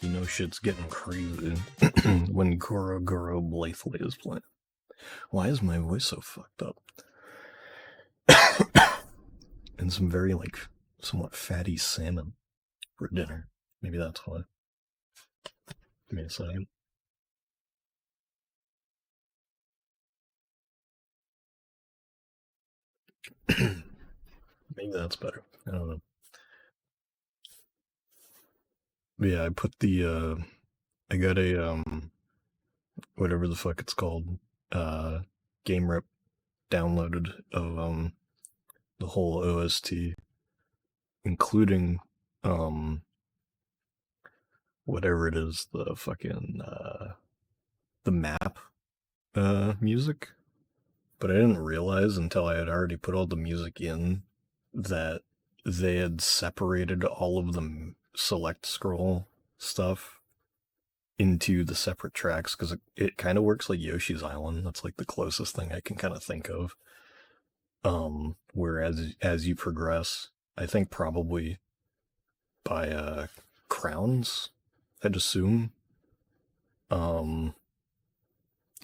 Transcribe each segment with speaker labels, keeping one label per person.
Speaker 1: You know shit's getting crazy when Goro Goro Blythely is playing. Why is my voice so fucked up? And some very, somewhat fatty salmon for dinner. Maybe that's why. Give me a second. Maybe that's better. I don't know. But yeah, I put the, I got a, whatever the fuck it's called, game rep downloaded of, the whole OST, including, whatever it is, the fucking, the map, music. But I didn't realize until I had already put all the music in that they had separated all of the select scroll stuff into the separate tracks, because it kind of works like Yoshi's Island. That's like the closest thing I can kind of think of. Whereas as you progress, I think probably by crowns, I'd assume,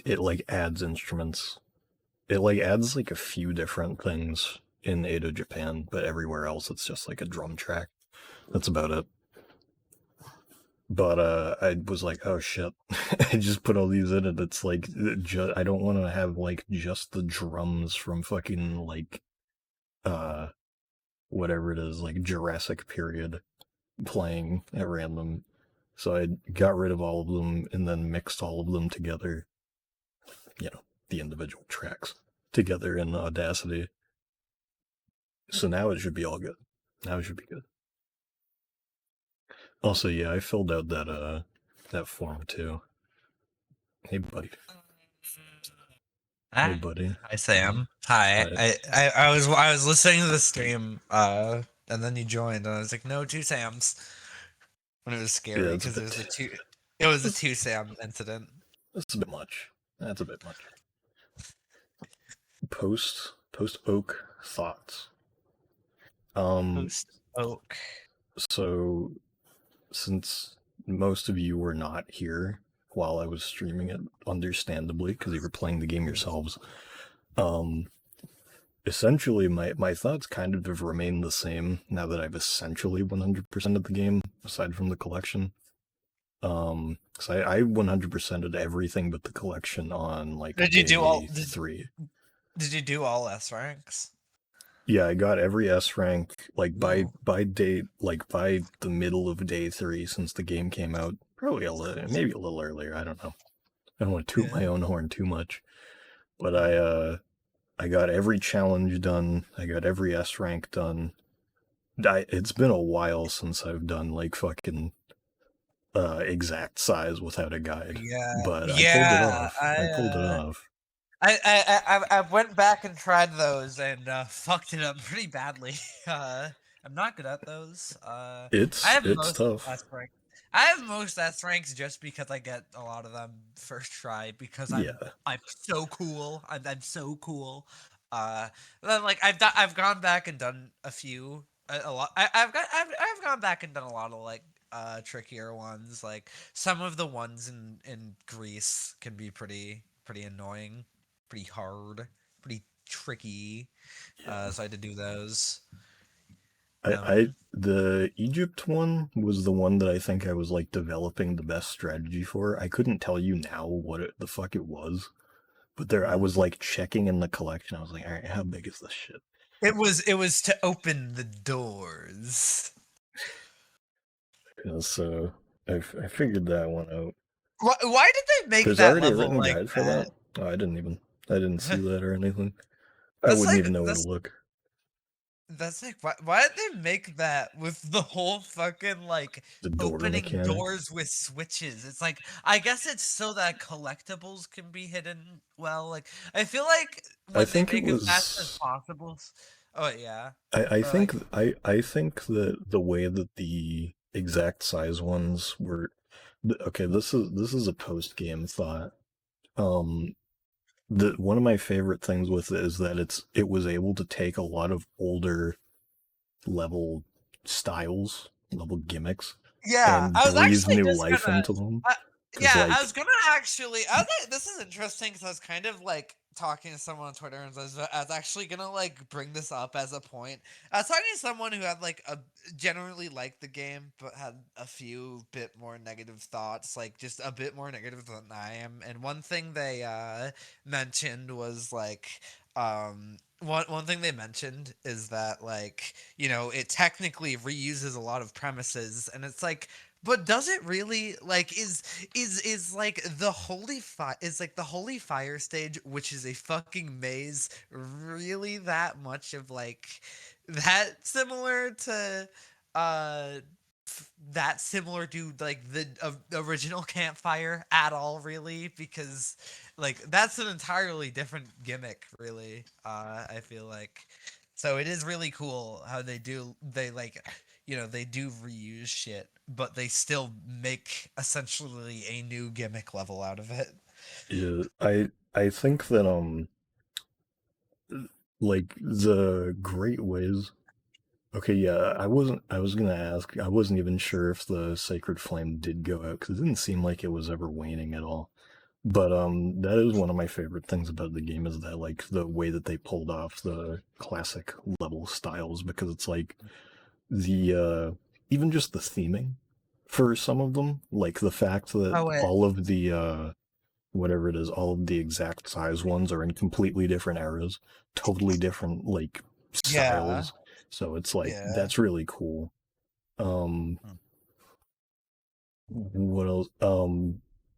Speaker 1: it adds instruments. It adds a few different things in Edo Japan, but everywhere else it's just a drum track. That's about it. But I was like, oh shit, I just put all these in, and it's I don't want to have just the drums from fucking whatever it is, Jurassic period playing at random. So I got rid of all of them and then mixed all of them together. The individual tracks together in Audacity. So now it should be all good. Now it should be good. Also, yeah, I filled out that form too. Hey, buddy. Hey, buddy.
Speaker 2: Hi, Sam. Hi. I was listening to the stream, and then you joined, and I was like, no, two Sams. And it was scary because it was a two Sam incident.
Speaker 1: That's a bit much. That's a bit much. Post Oak thoughts.
Speaker 2: Post Oak.
Speaker 1: So, since most of you were not here while I was streaming it, understandably, because you were playing the game yourselves, essentially my thoughts kind of have remained the same now that I've essentially 100% of the game, aside from the collection. Because I 100%ed everything but the collection on
Speaker 2: Did you do all
Speaker 1: 3.
Speaker 2: Did you do all S ranks?
Speaker 1: Yeah, I got every S rank by date, by the middle of day 3, since the game came out. Probably maybe a little earlier. I don't know. I don't want to toot my own horn too much, but I got every challenge done. I got every S rank done. It's been a while since I've done fucking exact size without a guide.
Speaker 2: Yeah,
Speaker 1: but I pulled it off.
Speaker 2: I went back and tried those and fucked it up pretty badly. I'm not good at those.
Speaker 1: It's tough.
Speaker 2: I have most S ranks just because I get a lot of them first try because I'm so cool. I'm so cool. Then I've gone back and done a lot. I've gone back and done a lot of trickier ones. Like some of the ones in Greece can be pretty annoying, pretty hard, pretty tricky. So I had to do those.
Speaker 1: The Egypt one was the one that I think I was developing the best strategy for. I couldn't tell you now what the fuck it was, but I was checking in the collection. I was like, all right, how big is this shit?
Speaker 2: It was to open the doors.
Speaker 1: Yeah, so I figured that one out.
Speaker 2: Why did they make
Speaker 1: There's
Speaker 2: that
Speaker 1: already
Speaker 2: level
Speaker 1: a written guide for that? Oh, I didn't see that or anything. I wouldn't even know where to look.
Speaker 2: That's why did they make that with the whole fucking
Speaker 1: the door
Speaker 2: opening
Speaker 1: mechanic.
Speaker 2: Doors with switches? It's I guess it's so that collectibles can be hidden well. I feel like when they make it fast as possible. Oh yeah.
Speaker 1: I think that the way that the exact size ones were. Okay, this is a post game thought. One of my favorite things with it is that it was able to take a lot of older level styles, level gimmicks,
Speaker 2: Yeah,
Speaker 1: and
Speaker 2: I was
Speaker 1: breathe
Speaker 2: actually
Speaker 1: new
Speaker 2: just
Speaker 1: life
Speaker 2: gonna.
Speaker 1: into them.
Speaker 2: Uh,
Speaker 1: Because
Speaker 2: yeah, I
Speaker 1: like,
Speaker 2: was gonna actually. I was like, this is interesting because I was kind of like talking to someone on Twitter, and I was actually gonna like bring this up as a point. I was talking to someone who had like a generally liked the game, but had a few bit more negative thoughts, like just a bit more negative than I am. And one thing they mentioned was like. One thing they mentioned is that like it technically reuses a lot of premises, and it's like, but does it really? Like, is like the holy fire stage, which is a fucking maze, really that much of like that similar to uh that similar to like the original campfire at all, really? Because like that's an entirely different gimmick, really. I feel like. So it is really cool how they like they do reuse shit, but they still make essentially a new gimmick level out of it.
Speaker 1: yeah, I think that like the great ways. Okay, yeah, I was gonna ask. I wasn't even sure if the sacred flame did go out because it didn't seem like it was ever waning at all. But that is one of my favorite things about the game is that like the way that they pulled off the classic level styles because it's like the even just the theming for some of them, like the fact that
Speaker 2: Oh wait,
Speaker 1: all of the whatever it is, all of the exact size ones are in completely different eras, totally different like
Speaker 2: yeah,
Speaker 1: styles. So it's like
Speaker 2: yeah.
Speaker 1: that's really cool. Um
Speaker 2: Hmm.
Speaker 1: what else?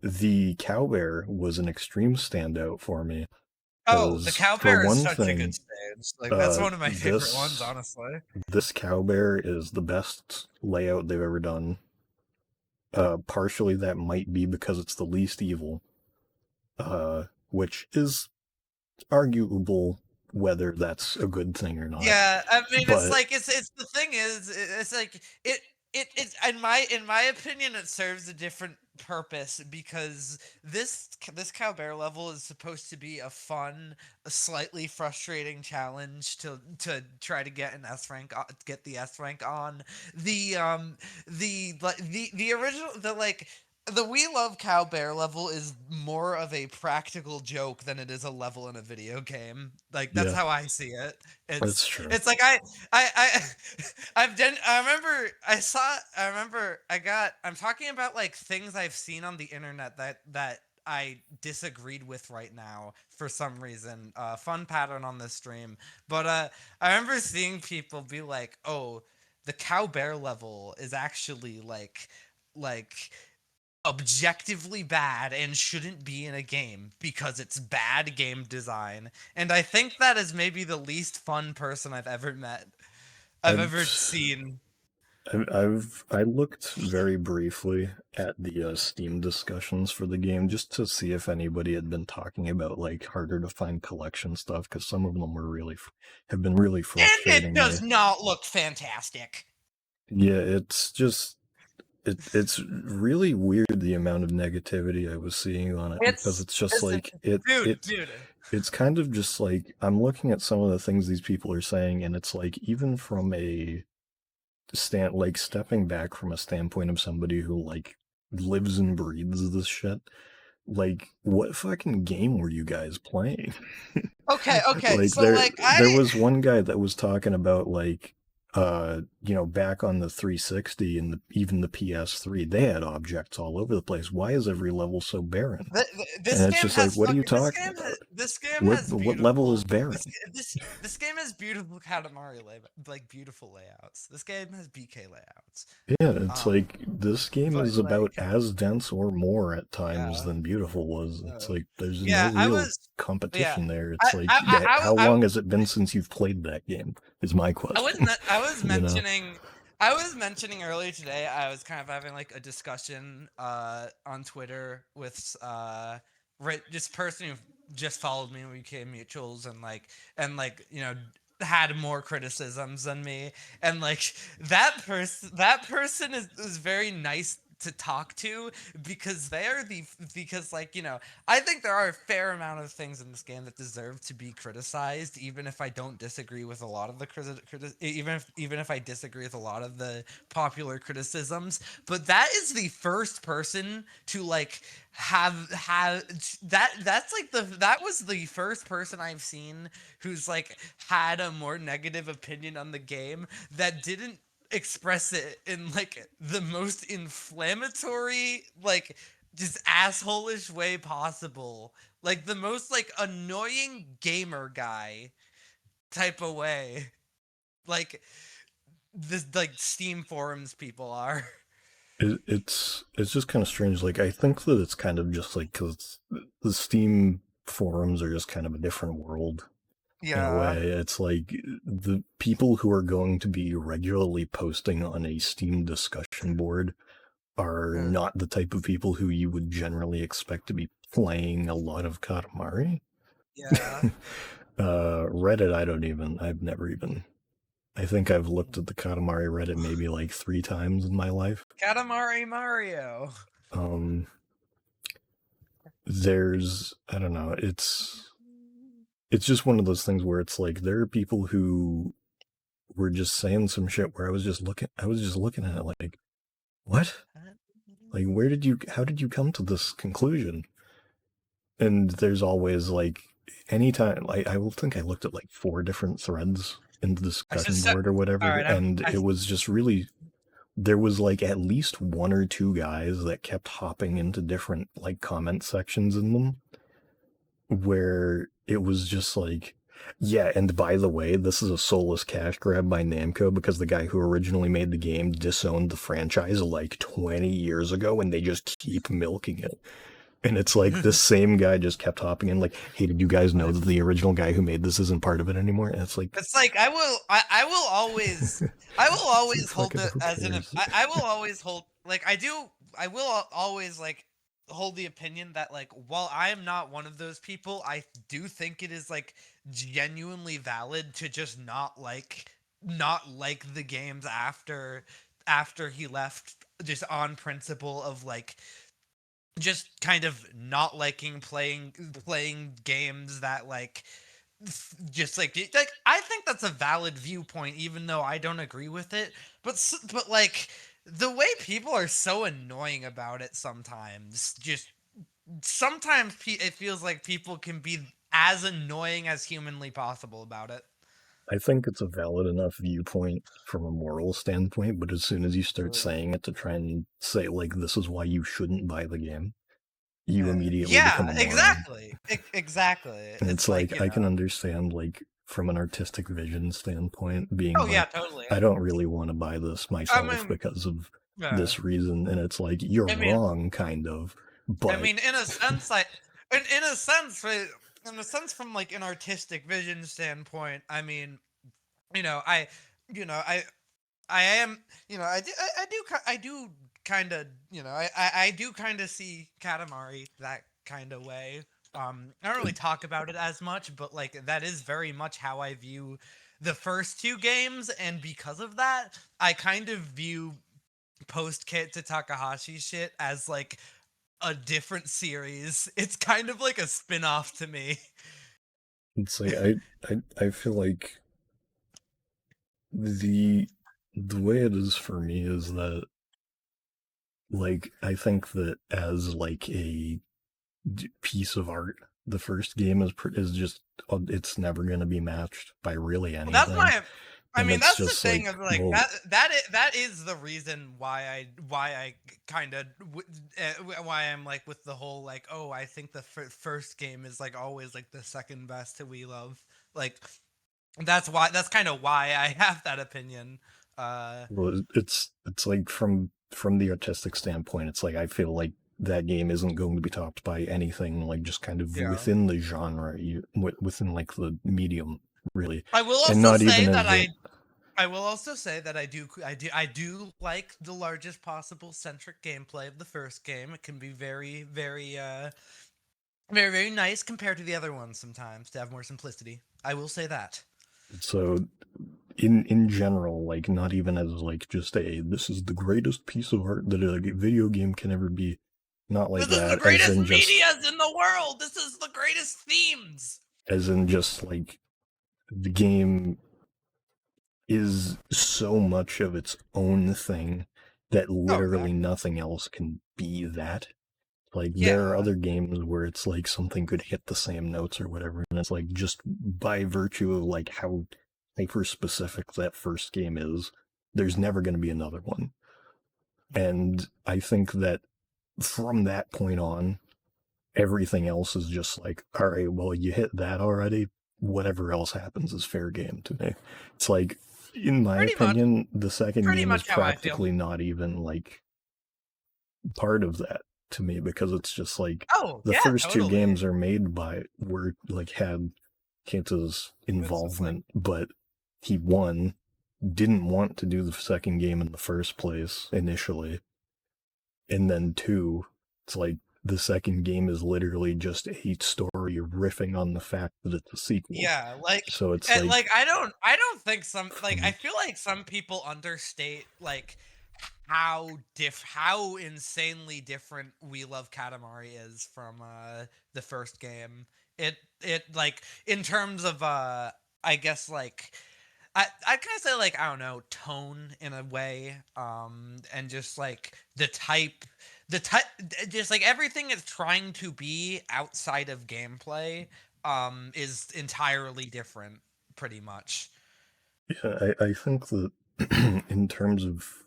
Speaker 1: The cow bear was an extreme standout for me
Speaker 2: Oh, the
Speaker 1: because
Speaker 2: cow
Speaker 1: for
Speaker 2: bear is
Speaker 1: one
Speaker 2: such a good
Speaker 1: thing,
Speaker 2: stage. Like that's one of my favorite ones,
Speaker 1: this
Speaker 2: honestly.
Speaker 1: this cow bear is the best layout they've ever done. Partially that might be because it's the least evil, which is arguable whether that's a good thing or not.
Speaker 2: Yeah, I mean, it's
Speaker 1: But
Speaker 2: like it's the thing is, it's like it's in my opinion, it serves a different purpose because this cowbear level is supposed to be a fun, a slightly frustrating challenge to try to get an S rank, get the S rank on the original the like. The We Love Cow Bear level is more of a practical joke than it is a level in a video game. Like that's
Speaker 1: yeah,
Speaker 2: how I see it.
Speaker 1: that's true.
Speaker 2: It's like I I've done I remember I'm talking about like things I've seen on the internet that I disagreed with right now for some reason. Fun pattern on this stream. But I remember seeing people be like, "Oh, the cow bear level is actually like objectively bad and shouldn't be in a game because it's bad game design." And I think that is maybe the least fun person I've ever met. I've ever
Speaker 1: I've
Speaker 2: seen.
Speaker 1: I looked very briefly at the Steam discussions for the game just to see if anybody had been talking about like harder to find collection stuff because some of them were have been really
Speaker 2: And it
Speaker 1: frustrating me.
Speaker 2: does not look fantastic.
Speaker 1: Yeah, it's just it's really weird the amount of negativity I was seeing on it because it's just
Speaker 2: It's
Speaker 1: like
Speaker 2: dude.
Speaker 1: it's kind of just like I'm looking at some of the things these people are saying and it's like even from a like stepping back from a standpoint of somebody who like lives and breathes this shit, like what fucking game were you guys playing?
Speaker 2: Okay.
Speaker 1: Like
Speaker 2: So like
Speaker 1: there was one guy that was talking about like back on the 360 and even the PS3 they had objects all over the place. Why is every level so barren?
Speaker 2: this
Speaker 1: And it's
Speaker 2: game
Speaker 1: just like
Speaker 2: has
Speaker 1: what are you
Speaker 2: fucking
Speaker 1: talking about?
Speaker 2: this game
Speaker 1: What
Speaker 2: has
Speaker 1: what level is
Speaker 2: beautiful
Speaker 1: barren?
Speaker 2: this game has beautiful Katamari like beautiful layouts. This game has BK layouts.
Speaker 1: Yeah, it's
Speaker 2: Um,
Speaker 1: like this game
Speaker 2: but
Speaker 1: is
Speaker 2: like
Speaker 1: about as dense or more at times
Speaker 2: yeah.
Speaker 1: than Beautiful was. It's like there's no
Speaker 2: Yeah, I
Speaker 1: real
Speaker 2: was. Yeah,
Speaker 1: competition there.
Speaker 2: I
Speaker 1: It's like
Speaker 2: I I,
Speaker 1: how
Speaker 2: I,
Speaker 1: long has it been since you've played that game? Is my question.
Speaker 2: I was
Speaker 1: You know?
Speaker 2: mentioning. I was mentioning earlier today. I was kind of having like a discussion on Twitter with just person who just followed me and we became mutuals and had more criticisms than me and like that person is very nice to talk to, because because like, I think there are a fair amount of things in this game that deserve to be criticized, even if I don't disagree with a lot of the even if I disagree with a lot of the popular criticisms. But that is the first person to like have that's like that was the first person I've seen who's like had a more negative opinion on the game that didn't express it in like the most inflammatory, like just asshole-ish way possible, like the most like annoying gamer guy type of way, like this like Steam forums people are.
Speaker 1: It's just kind of strange. Like I think that it's kind of just like because the Steam forums are just kind of a different world in a
Speaker 2: Yeah.
Speaker 1: way. It's like the people who are going to be regularly posting on a Steam discussion board are not the type of people who you would generally expect to be playing a lot of Katamari.
Speaker 2: Yeah.
Speaker 1: Reddit, I've never even. I think I've looked at the Katamari Reddit maybe like 3 times in my life.
Speaker 2: Katamari Mario.
Speaker 1: Um, I don't know, it's just one of those things where it's like there are people who were just saying some shit where I was just looking at it like, what? Like, how did you come to this conclusion? And there's always like, anytime, I will think I looked at like 4 different threads in the
Speaker 2: I should
Speaker 1: discussion
Speaker 2: say,
Speaker 1: board or
Speaker 2: all
Speaker 1: whatever,
Speaker 2: right,
Speaker 1: and it was just really, there was like at least 1 or 2 guys that kept hopping into different like comment sections in them where it was just like, yeah, and by the way, this is a soulless cash grab by Namco because the guy who originally made the game disowned the franchise like 20 years ago and they just keep milking it. And it's like this same guy just kept hopping in, like, hey, did you guys know that the original guy who made this isn't part of it anymore? And it's like,
Speaker 2: it's like I will always hold
Speaker 1: fucking
Speaker 2: it
Speaker 1: who
Speaker 2: as
Speaker 1: cares?
Speaker 2: I will always hold, like, I will always like hold the opinion that, like, while I am not one of those people, I do think it is like genuinely valid to just not like the games after he left, just on principle of like just kind of not liking playing games that like just like I think that's a valid viewpoint, even though I don't agree with it. But like the way people are so annoying about it sometimes, just sometimes it feels like people can be as annoying as humanly possible about it.
Speaker 1: I think it's a valid enough viewpoint from a moral standpoint, but as soon as you start saying it to try and say, like, this is why you shouldn't buy the game, you immediately become
Speaker 2: Yeah,
Speaker 1: a moron.
Speaker 2: exactly. Exactly.
Speaker 1: And it's
Speaker 2: It's like,
Speaker 1: like, I can understand, like, from an artistic vision standpoint, being
Speaker 2: oh yeah,
Speaker 1: like,
Speaker 2: totally.
Speaker 1: I don't really want to buy this
Speaker 2: I
Speaker 1: myself
Speaker 2: mean,
Speaker 1: because of
Speaker 2: yeah.
Speaker 1: this reason. And it's like, you're
Speaker 2: I mean,
Speaker 1: wrong, kind of. But
Speaker 2: in a sense, in a sense, in a sense, from like an artistic vision standpoint, I mean, you know, I, you know, I am, I do kind of, I do kind of see Katamari that kind of way. I don't really talk about it as much, but like that is very much how I view the first 2 games, and because of that, I kind of view post Kit to Takahashi shit as like a different series. It's kind of like a spin-off to me.
Speaker 1: it's like, I feel like the, the way it is for me is that, like, I think that as, like, a piece of art, the first game is just, it's never going to be matched by really
Speaker 2: Well, that's
Speaker 1: anything.
Speaker 2: my I
Speaker 1: And
Speaker 2: mean,
Speaker 1: it's
Speaker 2: that's the
Speaker 1: just
Speaker 2: thing
Speaker 1: like,
Speaker 2: of like
Speaker 1: well,
Speaker 2: that is the reason why I kind of why I'm like with the whole like, oh, I think the first game is like always like the second best that we love. Like that's kind of why I have that opinion.
Speaker 1: well, it's like from the artistic standpoint, it's like I feel like that game isn't going to be topped by anything like just kind of
Speaker 2: Yeah.
Speaker 1: within the genre, within like the medium, really,
Speaker 2: I will
Speaker 1: and
Speaker 2: also
Speaker 1: not
Speaker 2: say
Speaker 1: even
Speaker 2: that
Speaker 1: as a,
Speaker 2: I will also say that I do like the largest possible centric gameplay of the first game. It can be very nice compared to the other ones sometimes to have more simplicity. I will say that.
Speaker 1: so in general, like not even as like just this is the greatest piece of art that a video game can ever be. Not like
Speaker 2: This is the
Speaker 1: that, as
Speaker 2: greatest
Speaker 1: in just
Speaker 2: medias in the world. This is the greatest themes.
Speaker 1: like the game is so much of its own thing that
Speaker 2: Oh,
Speaker 1: literally
Speaker 2: exactly.
Speaker 1: nothing else can be that. Like there are
Speaker 2: Yeah.
Speaker 1: other games where it's like something could hit the same notes or whatever, and it's like just by virtue of like how hyper specific that first game is, there's never going to be another one. And I think that from that point on, everything else is just like, all right, well, you hit that already. Whatever else happens is fair game to me. It's like, in my
Speaker 2: Pretty much.
Speaker 1: opinion, the second
Speaker 2: Pretty
Speaker 1: game is
Speaker 2: much how I feel.
Speaker 1: practically not even like part of that to me because it's just like
Speaker 2: Oh,
Speaker 1: the
Speaker 2: yeah,
Speaker 1: first two
Speaker 2: totally.
Speaker 1: games are made by were like had Kanta's
Speaker 2: It's just like,
Speaker 1: involvement, but he won, didn't want to do the second game in the first place initially, and then two, it's like the second game is literally just a story riffing on the fact that it's a sequel.
Speaker 2: yeah, like,
Speaker 1: So it's like
Speaker 2: I don't think I
Speaker 1: from
Speaker 2: feel like some people understate like how insanely different We Love Katamari is from the first game. It like in terms of I guess like I kind of say like I don't know tone in a way, and just like the type, just like everything it's trying to be outside of gameplay, is entirely different, pretty much.
Speaker 1: yeah, I think that in terms of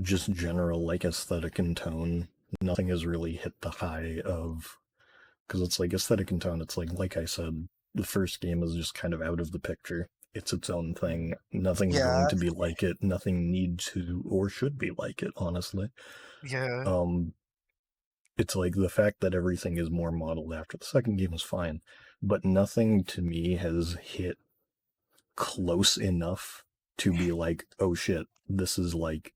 Speaker 1: just general like aesthetic and tone, nothing has really hit the high of because it's like aesthetic and tone. It's like I said, the first game is just kind of out of the picture. It's its own thing. Nothing's going
Speaker 2: Yeah,
Speaker 1: to be like it. Nothing needs to or should be like it. Honestly,
Speaker 2: yeah,
Speaker 1: um, it's like the fact that everything is more modeled after the second game is fine, but nothing to me has hit close enough to be like, oh shit, this is like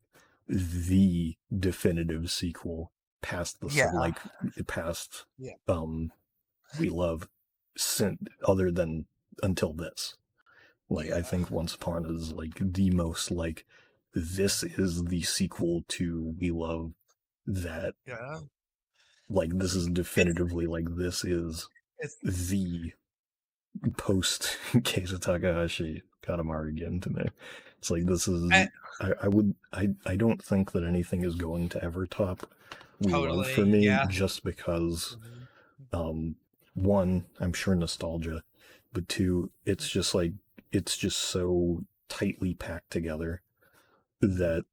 Speaker 1: the definitive sequel past the
Speaker 2: yeah,
Speaker 1: like past
Speaker 2: yeah,
Speaker 1: we love other than until this. Like I
Speaker 2: yeah,
Speaker 1: think Once Upon is like the most like this is the sequel to We Love that
Speaker 2: yeah.
Speaker 1: like this is
Speaker 2: It's
Speaker 1: definitively like this is
Speaker 2: it's
Speaker 1: the post Keisa Takahashi Katamari game to me. It's like this is
Speaker 2: I,
Speaker 1: I don't think that anything is going to ever top We Love for
Speaker 2: totally,
Speaker 1: me
Speaker 2: yeah.
Speaker 1: just because
Speaker 2: Mhm,
Speaker 1: um one, I'm sure nostalgia, but two, it's just so tightly packed together
Speaker 2: mhm,
Speaker 1: that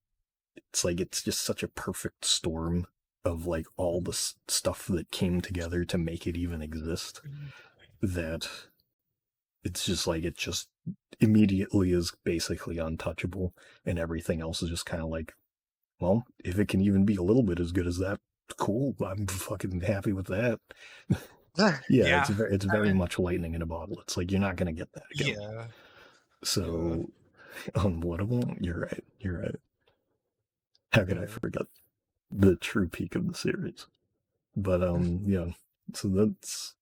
Speaker 1: it's like it's just such a perfect storm of like all the stuff that came together to make it even exist
Speaker 2: mhm.
Speaker 1: that it's just like it just immediately is basically untouchable and everything else is just kind of like, well, if it can even be a little bit as good as that, cool, I'm fucking happy with that. Yeah,
Speaker 2: Yeah,
Speaker 1: it's
Speaker 2: I
Speaker 1: very
Speaker 2: mean,
Speaker 1: much lightning in a bottle. It's like you're not going to get that again.
Speaker 2: yeah, yeah,
Speaker 1: So unwhatable, you're right. How could I
Speaker 2: yeah.
Speaker 1: forget the true peak of the series? But yeah, so that's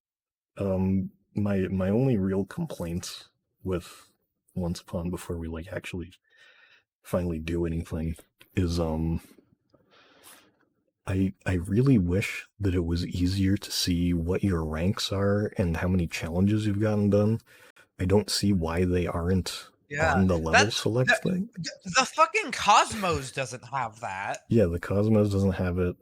Speaker 1: my only real complaints with Once Upon before we like actually finally do anything is I really wish that it was easier to see what your ranks are and how many challenges you've gotten done. I don't see why they aren't
Speaker 2: Yeah,
Speaker 1: on the level
Speaker 2: that
Speaker 1: select thing.
Speaker 2: the fucking Cosmos doesn't have that.
Speaker 1: Yeah, the Cosmos doesn't have it.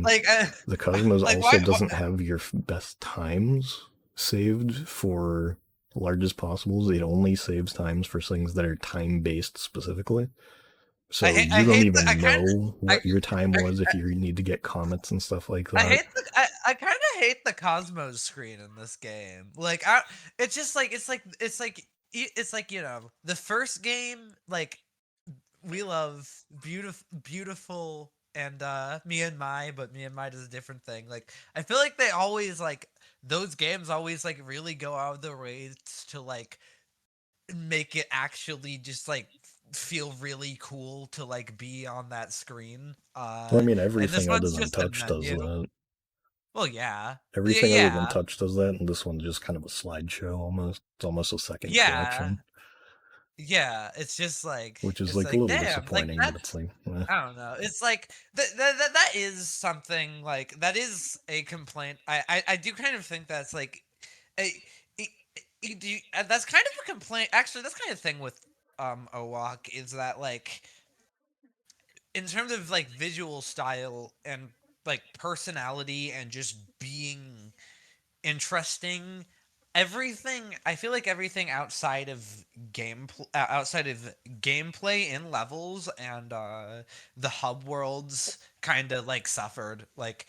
Speaker 2: Like,
Speaker 1: The Cosmos
Speaker 2: like
Speaker 1: also
Speaker 2: why
Speaker 1: doesn't have your best times saved for largest possibles. It only saves times for things that are time based specifically. So
Speaker 2: I
Speaker 1: you don't
Speaker 2: hate the
Speaker 1: even know
Speaker 2: I
Speaker 1: what your time
Speaker 2: I
Speaker 1: was if you need to get comments and stuff like
Speaker 2: I
Speaker 1: that.
Speaker 2: hate I kind of hate the Cosmos screen in this game. Like, it's just like it's like the first game, like We Love beautiful and Me and My, but Me and My is a different thing. Like, I feel like they always like those games always like really go out of their way to like make it actually just like feel really cool to like be on that screen.
Speaker 1: Well, I mean,
Speaker 2: And this
Speaker 1: everything other
Speaker 2: one's
Speaker 1: than
Speaker 2: just a
Speaker 1: touch does
Speaker 2: menu.
Speaker 1: that.
Speaker 2: Well, yeah. Yeah,
Speaker 1: Everything other than
Speaker 2: yeah.
Speaker 1: touch does that, and this one's just kind of a slideshow almost. It's almost a second
Speaker 2: Yeah.
Speaker 1: collection.
Speaker 2: Yeah, it's just like
Speaker 1: which is
Speaker 2: it's
Speaker 1: like a
Speaker 2: like
Speaker 1: little
Speaker 2: damn, like
Speaker 1: disappointing, but it's
Speaker 2: that's
Speaker 1: like,
Speaker 2: I don't know. It's like that is something like that is a complaint. I do kind of think that's like a, it, that's kind of a complaint. Actually, that's kind of thing with Owak is that like in terms of like visual style and like personality and just being interesting, everything I feel like everything outside of gameplay in levels and the hub worlds kind of like suffered like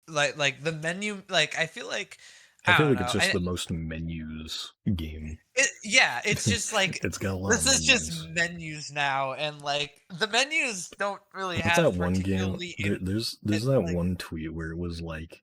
Speaker 2: the menu, like I feel like
Speaker 1: I
Speaker 2: I
Speaker 1: feel
Speaker 2: don't
Speaker 1: like it's
Speaker 2: know.
Speaker 1: just the most menus game.
Speaker 2: Yeah, it's just like
Speaker 1: It's got a lot of
Speaker 2: this is just
Speaker 1: menus.
Speaker 2: menus now, and like the menus don't really
Speaker 1: What's that
Speaker 2: have
Speaker 1: one game?
Speaker 2: particularly
Speaker 1: There's
Speaker 2: in
Speaker 1: that
Speaker 2: like
Speaker 1: one tweet where it was like,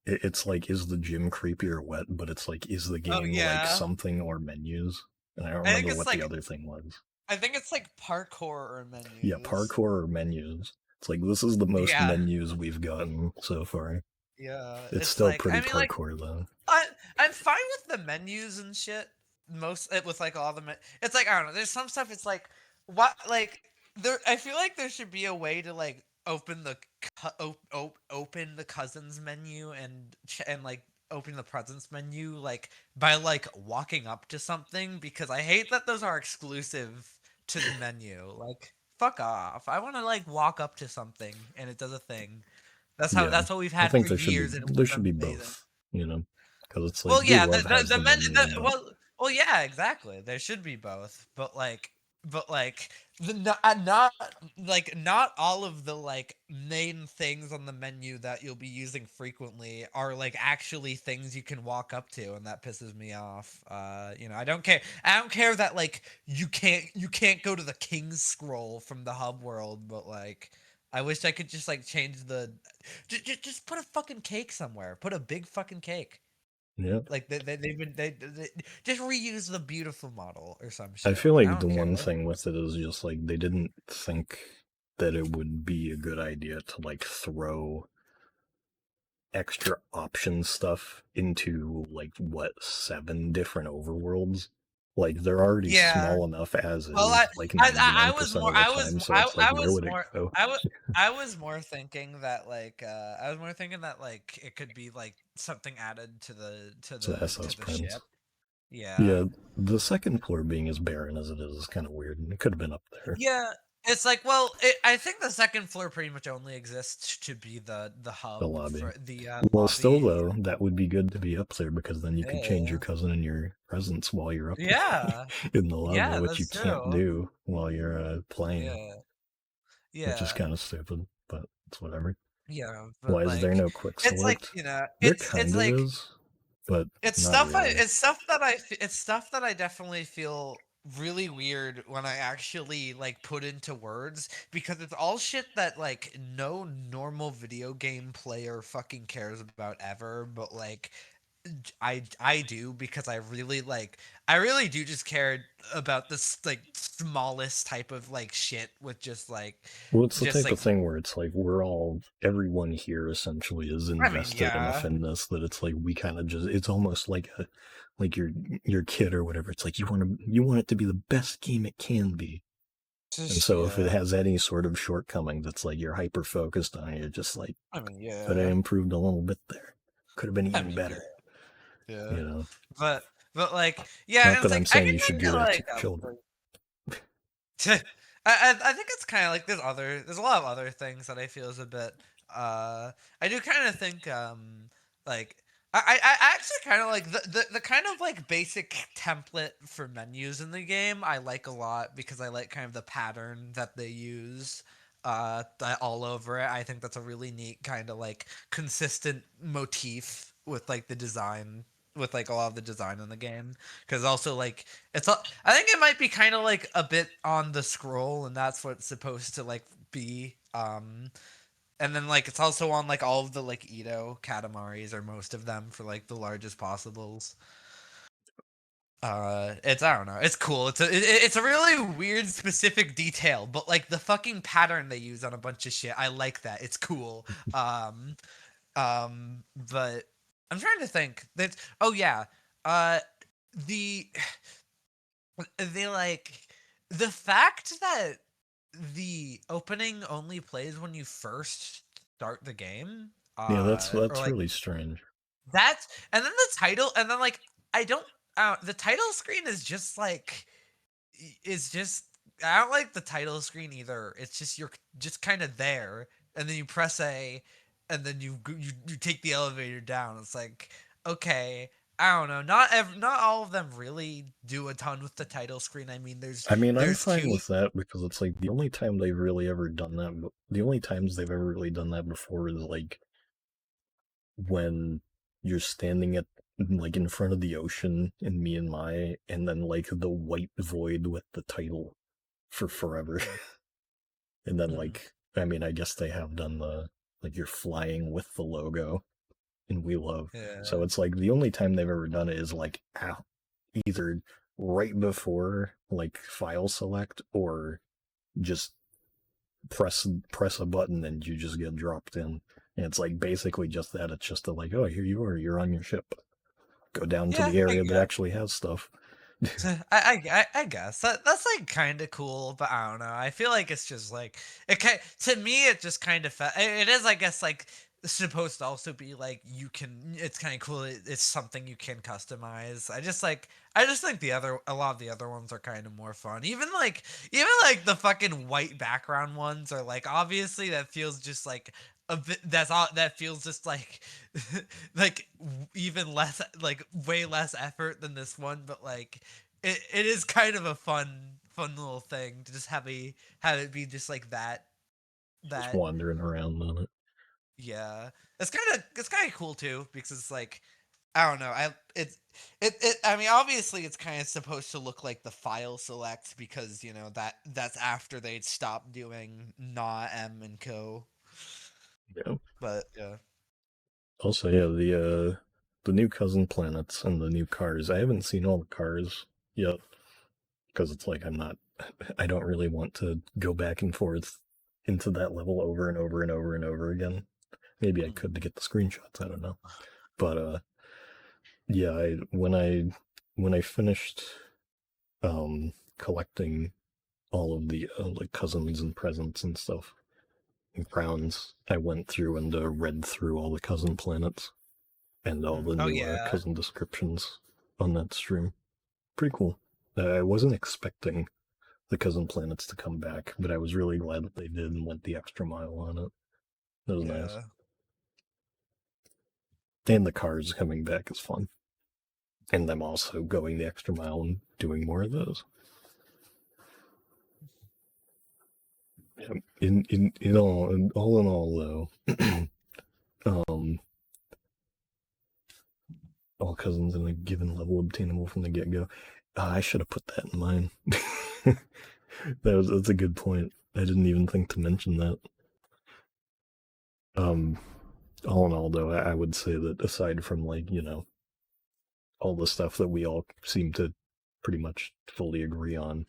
Speaker 1: it's like, is the gym creepy or wet? But it's like, is the
Speaker 2: oh
Speaker 1: game like
Speaker 2: yeah,
Speaker 1: something or menus? And I don't
Speaker 2: I think
Speaker 1: remember
Speaker 2: it's
Speaker 1: what the
Speaker 2: like
Speaker 1: other thing was.
Speaker 2: I think it's like parkour or
Speaker 1: Yeah,
Speaker 2: menus.
Speaker 1: parkour or menus. It's like, this is the most
Speaker 2: Yeah,
Speaker 1: menus we've gotten so far.
Speaker 2: yeah.
Speaker 1: It's
Speaker 2: It's
Speaker 1: still
Speaker 2: like
Speaker 1: pretty
Speaker 2: I mean like
Speaker 1: parkour though.
Speaker 2: I I'm fine with the menus and shit. With like all it's like I don't know. There's some stuff. It's like what like there. I feel like there should be a way to like open the open the cousins menu and like open the presents menu like by like walking up to something, because I hate that those are exclusive to the menu. Like fuck off. I want to like walk up to something and it does a thing.
Speaker 1: Yeah,
Speaker 2: That's what we've
Speaker 1: I
Speaker 2: had for
Speaker 1: think
Speaker 2: years and it
Speaker 1: there
Speaker 2: was
Speaker 1: should be
Speaker 2: amazing.
Speaker 1: both, because it's like
Speaker 2: Well,
Speaker 1: we
Speaker 2: yeah,
Speaker 1: love has the menu, but
Speaker 2: yeah, exactly. There should be both, but like not like not all of the like main things on the menu that you'll be using frequently are like actually things you can walk up to, and that pisses me off. I don't care. I don't care that like you can't go to the King's Scroll from the hub world, but like. I wish I could just like change the, just put a fucking cake somewhere. Put a big fucking cake.
Speaker 1: yeah.
Speaker 2: Like they just reuse the beautiful model or some
Speaker 1: I
Speaker 2: shit.
Speaker 1: feel
Speaker 2: I
Speaker 1: like the
Speaker 2: don't care.
Speaker 1: one thing with it is just like they didn't think that it would be a good idea to like throw extra option stuff into like what, 7 different overworlds. Like they're already
Speaker 2: Yeah.
Speaker 1: small enough as
Speaker 2: Well,
Speaker 1: is, like 99% of the
Speaker 2: I was
Speaker 1: time, so it's like,
Speaker 2: I
Speaker 1: where
Speaker 2: was
Speaker 1: would it
Speaker 2: more
Speaker 1: go?
Speaker 2: I was more thinking that like I was more thinking that like it could be like something added
Speaker 1: So SS
Speaker 2: to the
Speaker 1: pens.
Speaker 2: ship. Yeah.
Speaker 1: Yeah, the second floor being as barren as it is kind of weird. It could have been up there
Speaker 2: Yeah. It's like, well, I think the second floor pretty much only exists to be the
Speaker 1: the
Speaker 2: hub
Speaker 1: lobby.
Speaker 2: for the
Speaker 1: Well, still
Speaker 2: lobby.
Speaker 1: though, that would be good to be up there because then you could change your
Speaker 2: Yeah.
Speaker 1: cousin and your presence while you're up
Speaker 2: Yeah.
Speaker 1: in the lobby,
Speaker 2: Yeah,
Speaker 1: which you
Speaker 2: that's
Speaker 1: can't
Speaker 2: true.
Speaker 1: do while you're playing,
Speaker 2: Yeah.
Speaker 1: which is
Speaker 2: Yeah.
Speaker 1: kind of stupid, but it's whatever.
Speaker 2: Yeah, but
Speaker 1: Why is there
Speaker 2: like
Speaker 1: no quick
Speaker 2: it's like,
Speaker 1: select? There
Speaker 2: it's
Speaker 1: kind of
Speaker 2: like
Speaker 1: is, but not really.
Speaker 2: it's stuff that I definitely feel really weird when I actually like put into words, because it's all shit that like no normal video game player fucking cares about ever, but like I do, because I really do just care about this like smallest type of like shit with
Speaker 1: Well, it's the
Speaker 2: just
Speaker 1: type
Speaker 2: like
Speaker 1: of thing where it's like everyone here essentially is
Speaker 2: I mean,
Speaker 1: invested enough
Speaker 2: yeah.
Speaker 1: in this that it's like we kind of just, it's almost like like your kid or whatever. It's like you want it to be the best game it can be. And so if it
Speaker 2: Yeah.
Speaker 1: has any sort of shortcomings, it's like you're hyper focused on it. You're just like,
Speaker 2: I mean,
Speaker 1: could have
Speaker 2: yeah.
Speaker 1: improved a little bit there. Could have been
Speaker 2: I
Speaker 1: even
Speaker 2: mean, yeah.
Speaker 1: better.
Speaker 2: Yeah.
Speaker 1: You know,
Speaker 2: But like yeah,
Speaker 1: not
Speaker 2: and it's
Speaker 1: that I'm
Speaker 2: like I
Speaker 1: saying
Speaker 2: can
Speaker 1: you should do
Speaker 2: kind of
Speaker 1: that to
Speaker 2: like
Speaker 1: your children.
Speaker 2: I think it's kind of like there's a lot of other things that I feel is a bit I do kind of think like I actually kind of like the kind of like basic template for menus in the game I like a lot, because I like kind of the pattern that they use all over it. I think that's a really neat kind of like consistent motif with like the design, with like a lot of the design in the game, because also like I think it might be kind of like a bit on the scroll, and that's what it's supposed to like be. And then like it's also on like all of the like Edo Katamaris, or most of them, for like the largest possibles. It's I don't know. It's cool. It's a really weird specific detail, but like the fucking pattern they use on a bunch of shit, I like that. It's cool. Um, but I'm trying to think. That oh yeah, uh, the they like the fact that the opening only plays when you first start the game,
Speaker 1: Yeah,
Speaker 2: or
Speaker 1: that's
Speaker 2: like
Speaker 1: really strange.
Speaker 2: that's and then the title, and then like I don't the title screen is just like is just I don't like the title screen either. It's just you're just kind of there, and then you press A, and then you take the elevator down. It's like okay, I don't know. Not all of them really do a ton with the title screen. I mean,
Speaker 1: I mean, I'm
Speaker 2: there's
Speaker 1: fine
Speaker 2: two.
Speaker 1: with that because it's like the only time they've really ever done that, the only times they've ever really done that before is like when you're standing at like in front of the ocean in Myanmar, and then like the white void with the title for forever. And then
Speaker 2: Mhm.
Speaker 1: like I mean, I guess they have done the like you're flying with the logo in We Love. So
Speaker 2: Yeah.
Speaker 1: it's like the only time they've ever done it is like either right before like file select or just press a button and you just get dropped in. And it's like basically just that. It's just like, oh, here you are, you're on your ship. Go down to
Speaker 2: Yeah,
Speaker 1: the
Speaker 2: I
Speaker 1: area that
Speaker 2: guess.
Speaker 1: actually has stuff.
Speaker 2: I guess that's like kind of cool, but I don't know. I feel like it's just like to me. It just kind of it is, I guess, like supposed to also be like you can. It's kind of cool. It's something you can customize. I just think a lot of the other ones are kind of more fun. Even like the fucking white background ones are like obviously that feels just like a bit. That's all that feels just like like even less like way less effort than this one, but like it is kind of a fun little thing to just have it be just like
Speaker 1: Just
Speaker 2: that
Speaker 1: wandering around on it.
Speaker 2: yeah. It's kind of cool too because it's like I don't know. I mean obviously it's kind of supposed to look like the file select because you know that's after they'd stopped doing Na M and Co.
Speaker 1: Yeah.
Speaker 2: But yeah.
Speaker 1: Also, yeah, the new cousin planets and the new cars. I haven't seen all the cars yet because it's like I'm not. I don't really want to go back and forth into that level over and over and over and over again. Maybe I could to get the screenshots. I don't know, but yeah. When I finished collecting all of the like cousins and presents and stuff and crowns, I went through and read through all the cousin planets and all the
Speaker 2: Oh
Speaker 1: new
Speaker 2: yeah.
Speaker 1: cousin descriptions on that stream. Pretty cool. I wasn't expecting the cousin planets to come back, but I was really glad that they did and went the extra mile on it. That was nice.
Speaker 2: Yeah.
Speaker 1: And the cars coming back is fun. And them also going the extra mile and doing more of those. Yeah. In all though, um, all cousins in a given level obtainable from the get go. I should have put that in mine. That's a good point. I didn't even think to mention that. Um, all in all, though, I would say that aside from like all the stuff that we all seem to pretty much fully agree on,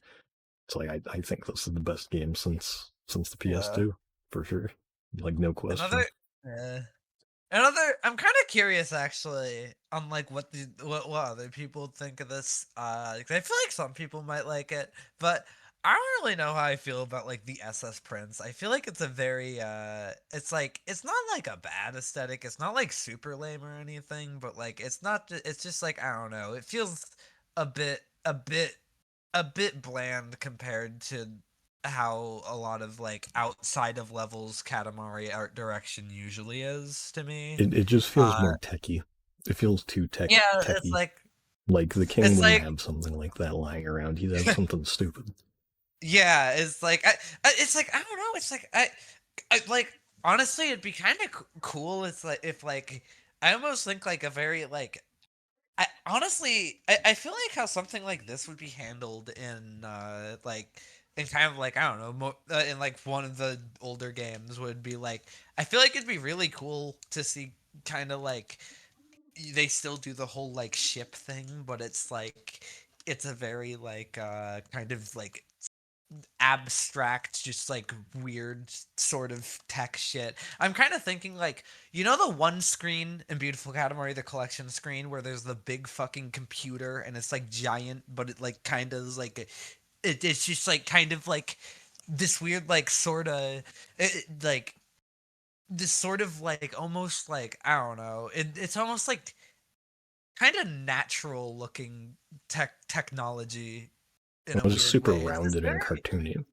Speaker 1: it's like I think this is the best game since the
Speaker 2: Yeah.
Speaker 1: PS2 for sure. Like no
Speaker 2: Another
Speaker 1: question.
Speaker 2: yeah. Another I'm kind of curious actually on like what other people think of this 'cause I feel like some people might like it, but I don't really know how I feel about like the SS Prince. I feel like it's a very it's like it's not like a bad aesthetic. It's not like super lame or anything, but like it's just like I don't know. It feels a bit a bit a bit bland compared to how a lot of like outside of levels Katamari art direction usually is to me.
Speaker 1: It just feels
Speaker 2: Uh
Speaker 1: more techy. It feels too
Speaker 2: yeah,
Speaker 1: techy. Like the king
Speaker 2: it's
Speaker 1: wouldn't
Speaker 2: like
Speaker 1: have something like that lying around. He'd have something stupid.
Speaker 2: yeah, it's like it's like I don't know, it's like I like honestly it'd be kind of cool it's like if like I almost think like a very like I honestly, I feel like how something like this would be handled in like in kind of like I don't know in like one of the older games would be like I feel like it'd be really cool to see kind of like they still do the whole like ship thing, but it's like it's a very like kind of like abstract, just like weird sort of tech shit. I'm kind of thinking like, you know, the one screen in Beautiful Katamari, the collection screen, where there's the big fucking computer and it's like giant, but it like kind of is like it's just like kind of like this weird like sort of like this sort of like almost like I don't know. It's almost like kind of natural looking technology in
Speaker 1: It
Speaker 2: a
Speaker 1: was just
Speaker 2: weird
Speaker 1: super
Speaker 2: way. It's this
Speaker 1: rounded and
Speaker 2: very
Speaker 1: cartoony.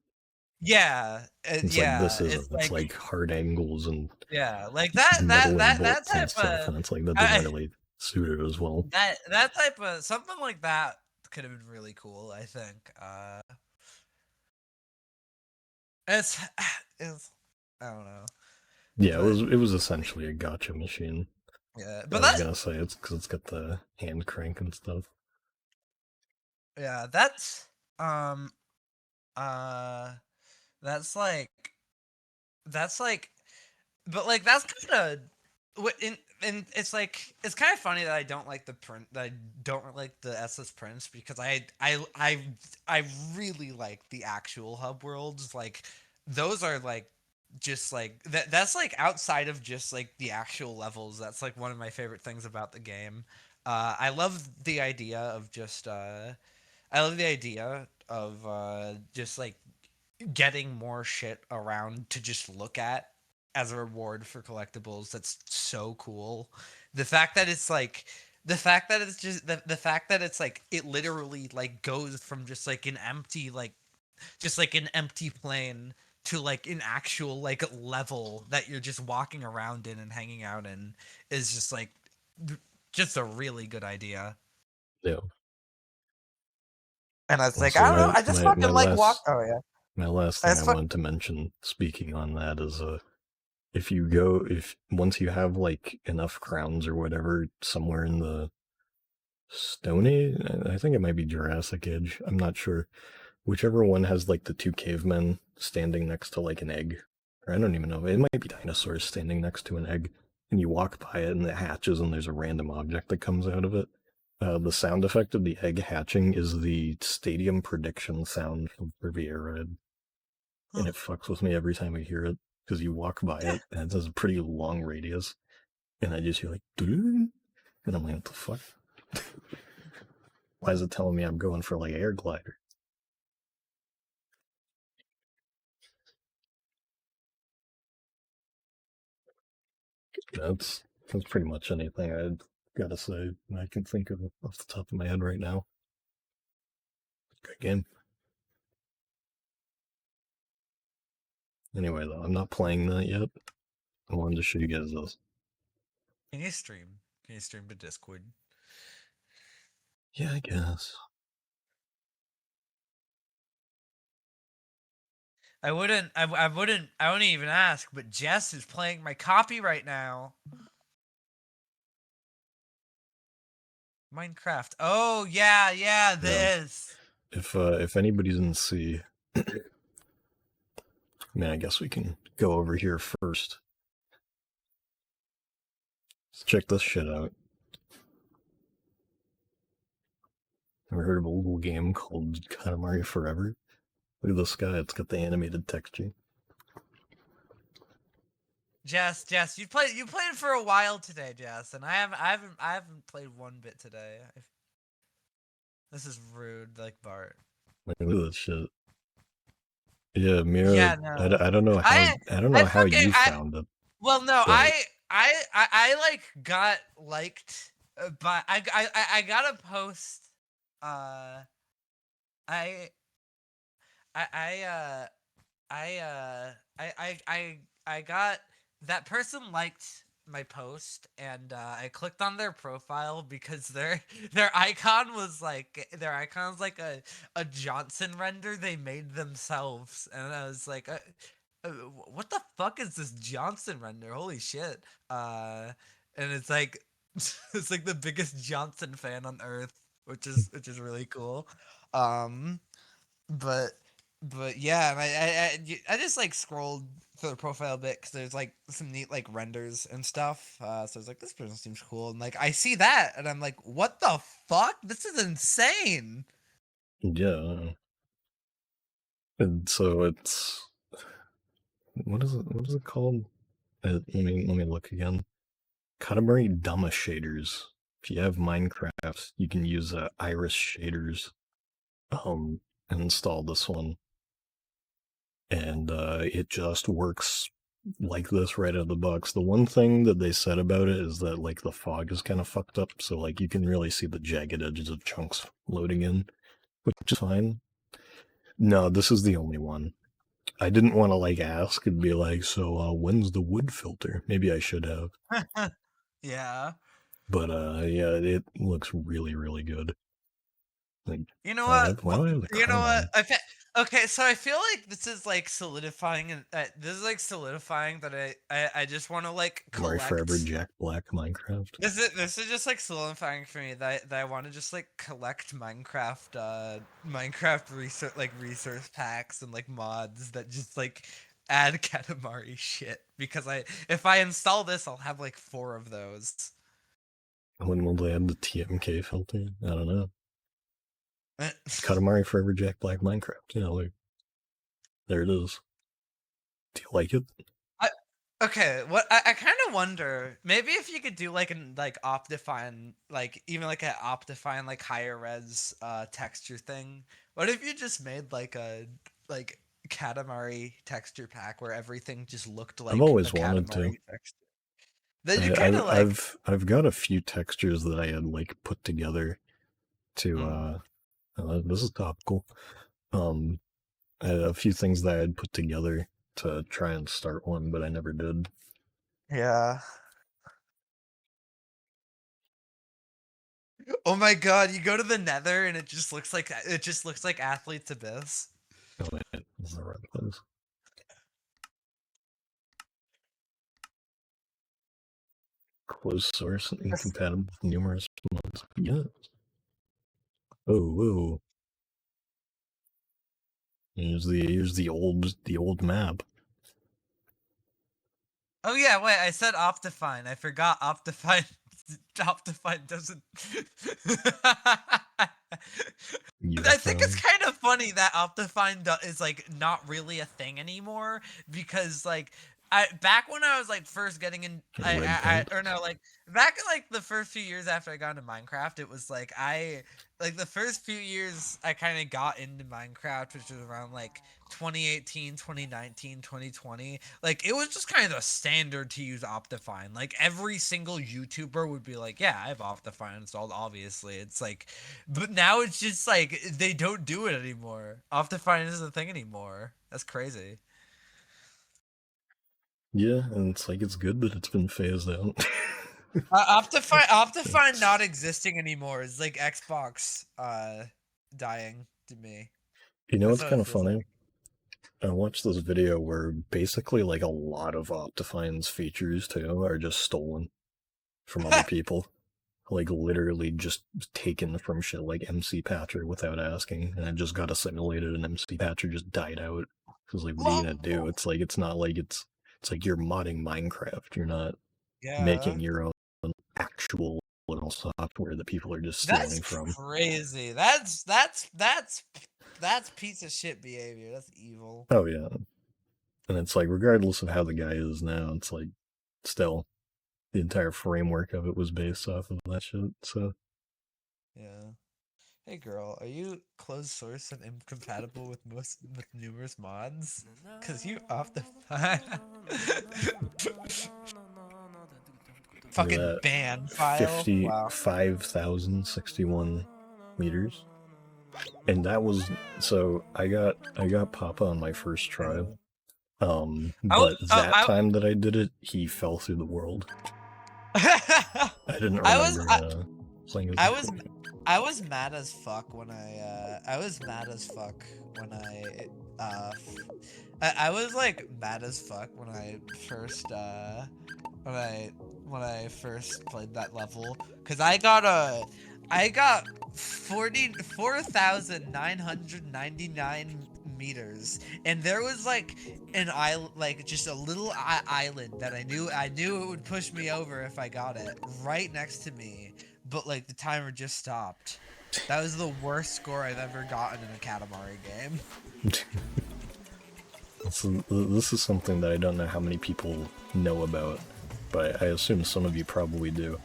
Speaker 2: yeah,
Speaker 1: It's like this
Speaker 2: yeah. It's
Speaker 1: isn't. It's
Speaker 2: like
Speaker 1: like hard angles and
Speaker 2: yeah, like that
Speaker 1: meddling
Speaker 2: that
Speaker 1: bolts and
Speaker 2: type
Speaker 1: stuff,
Speaker 2: of
Speaker 1: and it's like that doesn't
Speaker 2: I,
Speaker 1: really suit it as well.
Speaker 2: that type of something like that could have been really cool. I think. It's it's I don't know,
Speaker 1: Yeah,
Speaker 2: but
Speaker 1: it was essentially a gotcha machine.
Speaker 2: yeah,
Speaker 1: I
Speaker 2: but
Speaker 1: was
Speaker 2: that
Speaker 1: gonna say it's because it's got the hand crank and stuff.
Speaker 2: yeah um uh that's like that's like but like that's kind of what in and it's like it's kind of funny that I don't like the print that I don't like the SS prints because I really like the actual hub worlds like those are like just like that's like outside of just like the actual levels that's like one of my favorite things about the game. I love the idea of just I love the idea of just like getting more shit around to just look at as a reward for collectibles. That's so cool. The fact that it's like the fact that it's just the fact that it's like it literally like goes from just like an empty like just like an empty plane to like an actual like level that you're just walking around in and hanging out in is just like just a really good idea.
Speaker 1: Yeah.
Speaker 2: And I was like,
Speaker 1: Also,
Speaker 2: I don't know, I just fucking like walk. Oh yeah,
Speaker 1: my last
Speaker 2: I
Speaker 1: thing I
Speaker 2: just fuck.
Speaker 1: wanted to mention, speaking on that, is if you go if once you have like enough crowns or whatever somewhere in the Stone Age, I think it might be Jurassic Age. I'm not sure. Whichever one has like the two cavemen standing next to like an egg, or I don't even know. It might be dinosaurs standing next to an egg, and you walk by it and it hatches, and there's a random object that comes out of it. The sound effect of the egg hatching is the stadium prediction sound from Trivia Red, and it fucks with me every time I hear it because you walk by it and it has a pretty long radius, and I just hear like, "Doo-doo," and I'm like, what the fuck? Why is it telling me I'm going for like air glider? That's pretty much anything I'd gotta say I can think of off the top of my head right now. Good game. Anyway, though, I'm not playing that yet. I wanted to show you guys this.
Speaker 2: Can you stream? Can you stream to Discord?
Speaker 1: Yeah, I guess.
Speaker 2: I wouldn't even ask, but Jess is playing my copy right now. Minecraft. Oh yeah, yeah,
Speaker 1: Yeah.
Speaker 2: this.
Speaker 1: If anybody's in C, I mean, I guess we can go over here first. Let's check this shit out. Ever heard of a little game called Katamari Forever? Look at this guy, it's got the animated texture.
Speaker 2: Jess, you played for a while today, Jess, and I haven't played one bit today. This is rude, like Bart.
Speaker 1: Look at this shit. Yeah, Mira,
Speaker 2: Yeah, no.
Speaker 1: I don't know how you
Speaker 2: I
Speaker 1: found it,
Speaker 2: well no,
Speaker 1: but
Speaker 2: I like got liked by I got a post uh I I I I got that person liked my post and I clicked on their profile because their icon was like a Johnson render they made themselves and I was like what the fuck is this Johnson render? Holy shit. And it's like it's like the biggest Johnson fan on earth, which is really cool. Um but yeah, and I just like scrolled through the profile a bit because there's like some neat like renders and stuff. So I was like, this person seems cool, and like I see that, and I'm like, what the fuck? This is insane.
Speaker 1: yeah. And so it's what is it called? Let me look again. Katamari Dama shaders. If you have Minecraft, you can use Iris shaders and install this one, and it just works like this right out of the box. The one thing that they said about it is that like the fog is kind of fucked up, so like you can really see the jagged edges of chunks loading in, which is fine. No, this is the only one. I didn't want to like ask and be like, so when's the wood filter? Maybe I should have.
Speaker 2: Yeah.
Speaker 1: But yeah, it looks really, really good. Like,
Speaker 2: You know what?
Speaker 1: why do I have the
Speaker 2: You know
Speaker 1: crown
Speaker 2: what?
Speaker 1: on?
Speaker 2: Okay, so I feel like this is like solidifying, and this is like solidifying that I just want to like
Speaker 1: Katamari Forever,
Speaker 2: collect.
Speaker 1: Jack Black, Minecraft.
Speaker 2: This is just like solidifying for me that I want to just like collect Minecraft resource packs and like mods that just like add Katamari shit, because if I install this I'll have like 4 of those.
Speaker 1: When will they add the TMK filter? I don't know. Katamari Forever, Jack Black, Minecraft. You know, like, there it is. Do you like it?
Speaker 2: Okay, what I kind of wonder, maybe if you could do like an like Optifine, like even like an Optifine like higher res texture thing. What if you just made like a like Katamari texture pack where everything just looked
Speaker 1: I've
Speaker 2: like a
Speaker 1: always wanted to.
Speaker 2: Katamari texture? Then you kind of like
Speaker 1: I've got a few textures that I had like put together to this is topical. I had a few things that I had put together to try and start one, but I never did.
Speaker 2: yeah. Oh my god, you go to the Nether and it just looks like Athlete's Abyss.
Speaker 1: Oh wait, this is the right place. Closed source and incompatible with numerous mods. Yes. Oh, whoa. Here's the old map.
Speaker 2: Oh yeah, wait, I said Optifine. I forgot Optifine. Optifine doesn't. I think it's
Speaker 1: UFO.
Speaker 2: kind of funny that Optifine is like not really a thing anymore, because like back when I was like first getting in,
Speaker 1: Red paint.
Speaker 2: or no, like back in like the first few years after I got into Minecraft, it was like the first few years I kind of got into Minecraft, which was around like 2018, 2019, 2020. Like it was just kind of the standard to use Optifine. Like every single YouTuber would be like, yeah, I have Optifine installed, obviously. It's like, but now it's just like they don't do it anymore. Optifine isn't a thing anymore. That's crazy.
Speaker 1: Yeah, and it's like it's good that it's been phased out.
Speaker 2: Optifine not existing anymore is like Xbox dying to me.
Speaker 1: You know
Speaker 2: That's
Speaker 1: what's
Speaker 2: what it
Speaker 1: kind of
Speaker 2: feels
Speaker 1: funny?
Speaker 2: like.
Speaker 1: I watched this video where basically like a lot of Optifine's features too are just stolen from other people. Like literally just taken from shit like MC Patcher without asking, and I just got assimilated and MC Patcher just died out. Cause like what are you gonna do? It's like it's not like it's like you're modding Minecraft. You're not
Speaker 2: Yeah.
Speaker 1: making your own actual little software that people are just
Speaker 2: That's
Speaker 1: stealing from.
Speaker 2: crazy. That's piece of shit behavior. That's evil.
Speaker 1: Oh yeah. And it's like regardless of how the guy is now, it's like still the entire framework of it was based off of that shit. So
Speaker 2: Yeah. Hey girl, are you closed source and incompatible with numerous mods? Cause you off the
Speaker 1: look at
Speaker 2: fucking
Speaker 1: that.
Speaker 2: ban file. Wow.
Speaker 1: 55,061 meters. And that was so I got Papa on my first try. But that
Speaker 2: I,
Speaker 1: time that I did it, he fell through the world.
Speaker 2: I
Speaker 1: I didn't
Speaker 2: was
Speaker 1: remember playing as
Speaker 2: I
Speaker 1: before.
Speaker 2: was I was mad as fuck when I was mad as fuck when I was like mad as fuck when I first when I first played that level, cuz I got 44,999 meters, and there was like an island, like just a little island that I knew it would push me over if I got it right next to me, but like the timer just stopped. That was the worst score I've ever gotten in a Katamari game.
Speaker 1: This is something that I don't know how many people know about, but I assume some of you probably do.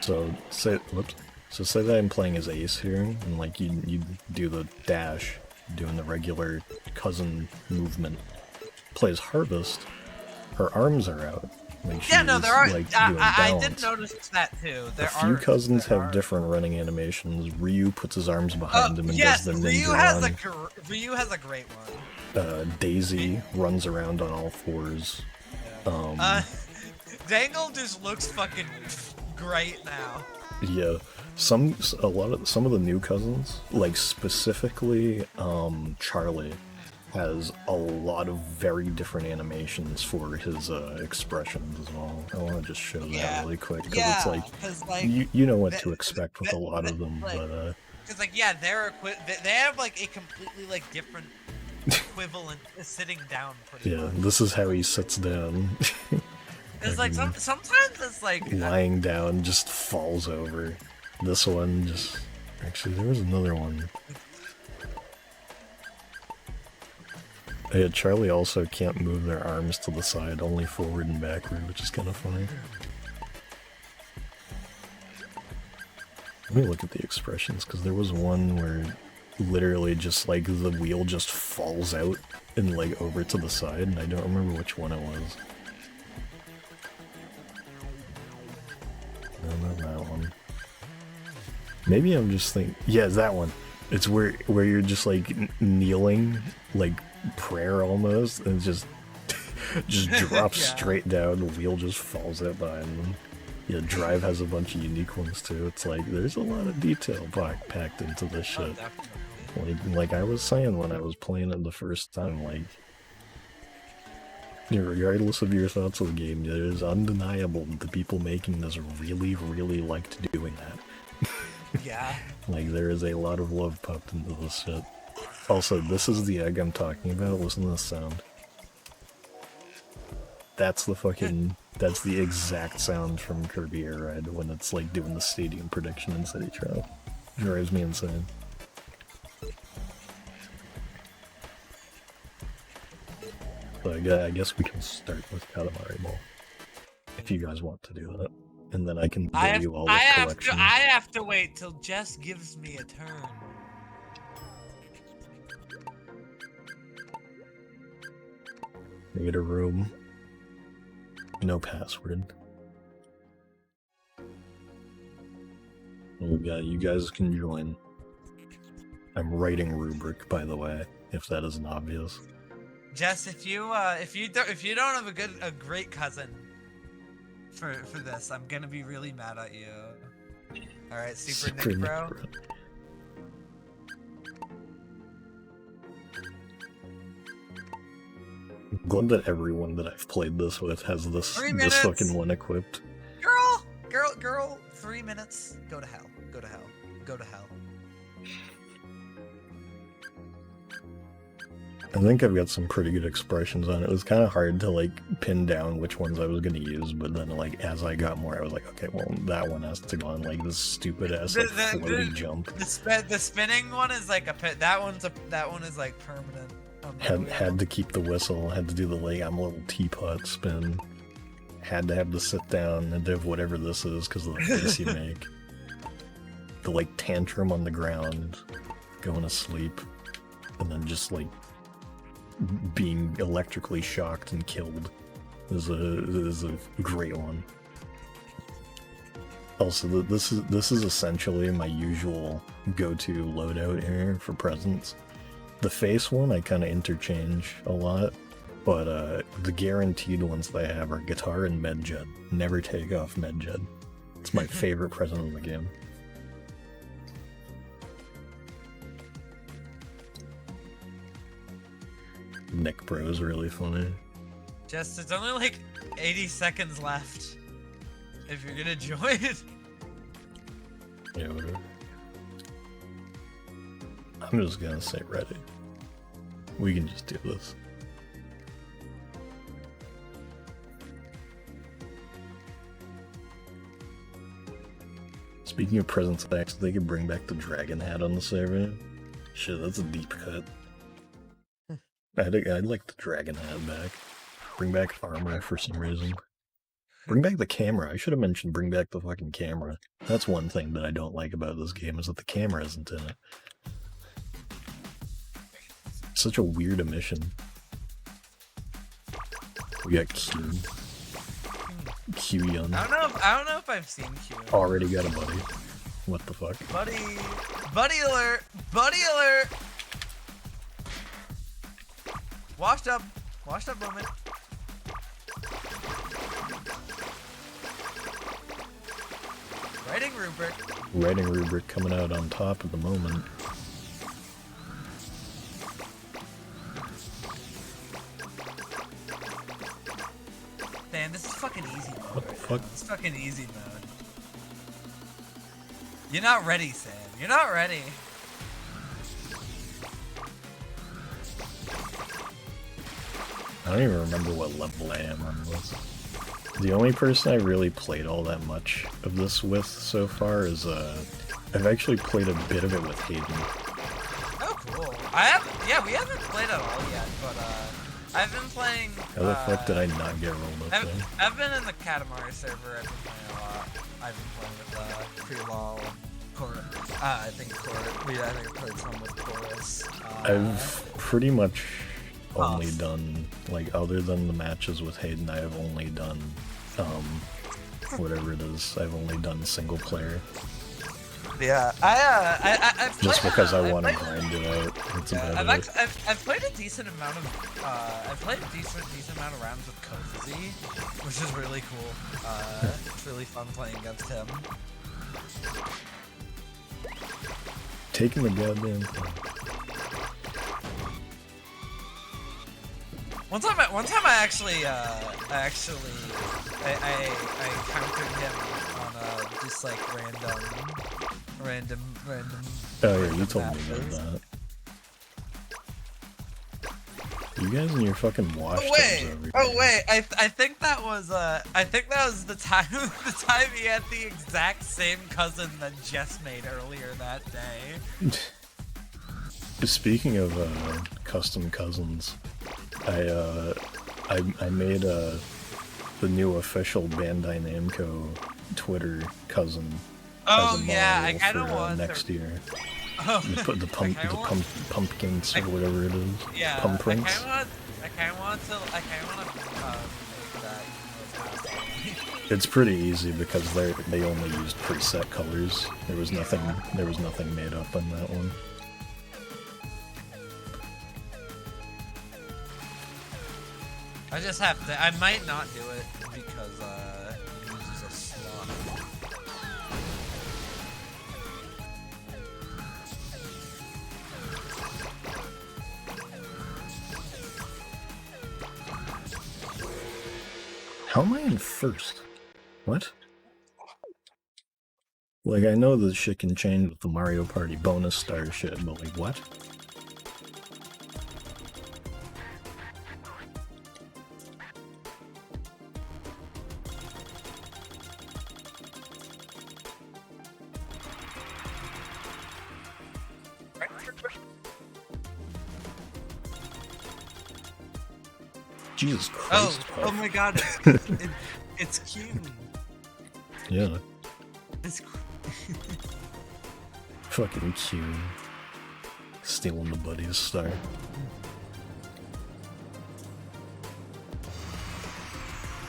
Speaker 1: So say that I'm playing as Ace here, and like you do the dash, doing the regular cousin movement. Play as Harvest, her arms are out. Like
Speaker 2: Yeah, no, there are.
Speaker 1: like doing balance.
Speaker 2: I did notice that too.
Speaker 1: A few cousins have different running animations. Ryu puts his arms behind him and does the ninja run.
Speaker 2: Ryu has a great one.
Speaker 1: Daisy runs around on all fours.
Speaker 2: Yeah. Dangle just looks fucking great now.
Speaker 1: Yeah, some of the new cousins, like specifically Charlie, has a lot of very different animations for his expressions as well. I want to just show that really quick because it's like you know what to expect with a lot of them, but
Speaker 2: because like yeah, they have like a completely like different equivalent sitting down. Pretty much.
Speaker 1: This is how he sits down.
Speaker 2: It's like sometimes it's like
Speaker 1: lying down just falls over. This one just actually there was another one. Yeah, Charlie also can't move their arms to the side, only forward and backward, which is kind of funny. Let me look at the expressions, because there was one where literally just like the wheel just falls out and like over to the side, and I don't remember which one it was. No, not that one. Maybe I'm just thinking, yeah, that one. It's where you're just like kneeling, like prayer almost, and just drops straight down. The wheel just falls out behind them. Yeah, Drive has a bunch of unique ones too. It's like there's a lot of detail packed into this shit. Like I was saying when I was playing it the first time, like regardless of your thoughts of the game, it is undeniable that the people making this really, really liked doing that.
Speaker 2: Yeah.
Speaker 1: Like there is a lot of love pumped into this shit. Also, this is the egg I'm talking about. Listen to the sound. That's the exact sound from Kirby Air Ride when it's like doing the stadium prediction in City Trial. Drives me insane. So I guess we can start with Katamari Ball. If you guys want to do that. And then I can give you all the collections.
Speaker 2: I have to wait till Jess gives me a turn.
Speaker 1: Need a room. No password. You guys can join. I'm writing rubric, by the way, if that isn't obvious.
Speaker 2: Jess, if you don't have a great cousin for this, I'm gonna be really mad at you. All right, Super Nick Bro.
Speaker 1: I'm glad that everyone that I've played this with has this fucking one equipped.
Speaker 2: Girl, 3 minutes. Go to hell. Go to hell. Go to hell.
Speaker 1: I think I've got some pretty good expressions on it. It was kind of hard to like pin down which ones I was going to use, but then like as I got more, I was like, okay, well that one has to go on like this stupid ass like floaty jump.
Speaker 2: The spinning one is like that one is like permanent.
Speaker 1: Had to keep the whistle. Had to do the like I'm a little teapot spin. Had to have the sit down and do whatever this is because of the face you make. The like tantrum on the ground, going to sleep, and then just like being electrically shocked and killed is a great one. Also, this is essentially my usual go-to loadout here for presents. The face one I kind of interchange a lot, but the guaranteed ones that I have are guitar and medjed. Never take off medjed. It's my favorite present in the game. Nick Bro is really funny.
Speaker 2: Jess, there's only like 80 seconds left. If you're gonna join.
Speaker 1: Yeah, whatever. I'm just gonna say ready. We can just do this. Speaking of presents, they could bring back the dragon hat on the server. Shit, that's a deep cut. I'd like the dragon head back. Bring back armor for some reason. Bring back the camera. I should have mentioned bring back the fucking camera. That's one thing that I don't like about this game, is that the camera isn't in it. Such a weird omission. We got Q. Q Yun.
Speaker 2: I don't know if I've seen Q.
Speaker 1: Already got a buddy. What the fuck?
Speaker 2: Buddy alert! Buddy alert! Washed up moment. Writing rubric.
Speaker 1: Writing rubric coming out on top at the moment.
Speaker 2: Man, this is fucking easy mode.
Speaker 1: What the fuck?
Speaker 2: It's fucking easy mode. You're not ready, Sam. You're not ready.
Speaker 1: I don't even remember what level I am on this. The only person I really played all that much of this with so far is, I've actually played a bit of it with Hayden.
Speaker 2: Oh, cool. We haven't played at all yet, but, I've been playing,
Speaker 1: How the fuck did I not get rolled up there?
Speaker 2: I've been in the Katamari server, I've been playing a lot. I've been playing with, Pre-Law, I think played some with Chorus.
Speaker 1: I've pretty much only done, like, other than the matches with Hayden, I have only done, whatever it is, I've only done single player.
Speaker 2: Yeah, I've
Speaker 1: just
Speaker 2: played,
Speaker 1: because I want to grind it out. That's about it.
Speaker 2: I've played a decent amount of I've played a decent amount of rounds with Kofizi, which is really cool. It's really fun playing against him.
Speaker 1: Taking the goddamn thing.
Speaker 2: One time I actually countered him on just like random.
Speaker 1: Oh yeah, you told me about that. You guys and your fucking wash tubs over here.
Speaker 2: Oh wait! I think that was the time he had the exact same cousin that Jess made earlier that day.
Speaker 1: Speaking of custom cousins, I made the new official Bandai Namco Twitter cousin.
Speaker 2: Oh yeah, I kind of want
Speaker 1: next year.
Speaker 2: Oh,
Speaker 1: The pumpkins or whatever it is.
Speaker 2: Yeah,
Speaker 1: Pump prints.
Speaker 2: I kind of want to make that.
Speaker 1: It's pretty easy because they only used preset colors. There was nothing made up on that one.
Speaker 2: I just have to. I might not do it because it uses a slot.
Speaker 1: How am I in first? What? Like, I know this shit can change with the Mario Party bonus star shit, but like, what? Jesus Christ.
Speaker 2: Oh my god, it's cute.
Speaker 1: Yeah.
Speaker 2: It's
Speaker 1: Fucking cute. Stealing the buddy's star.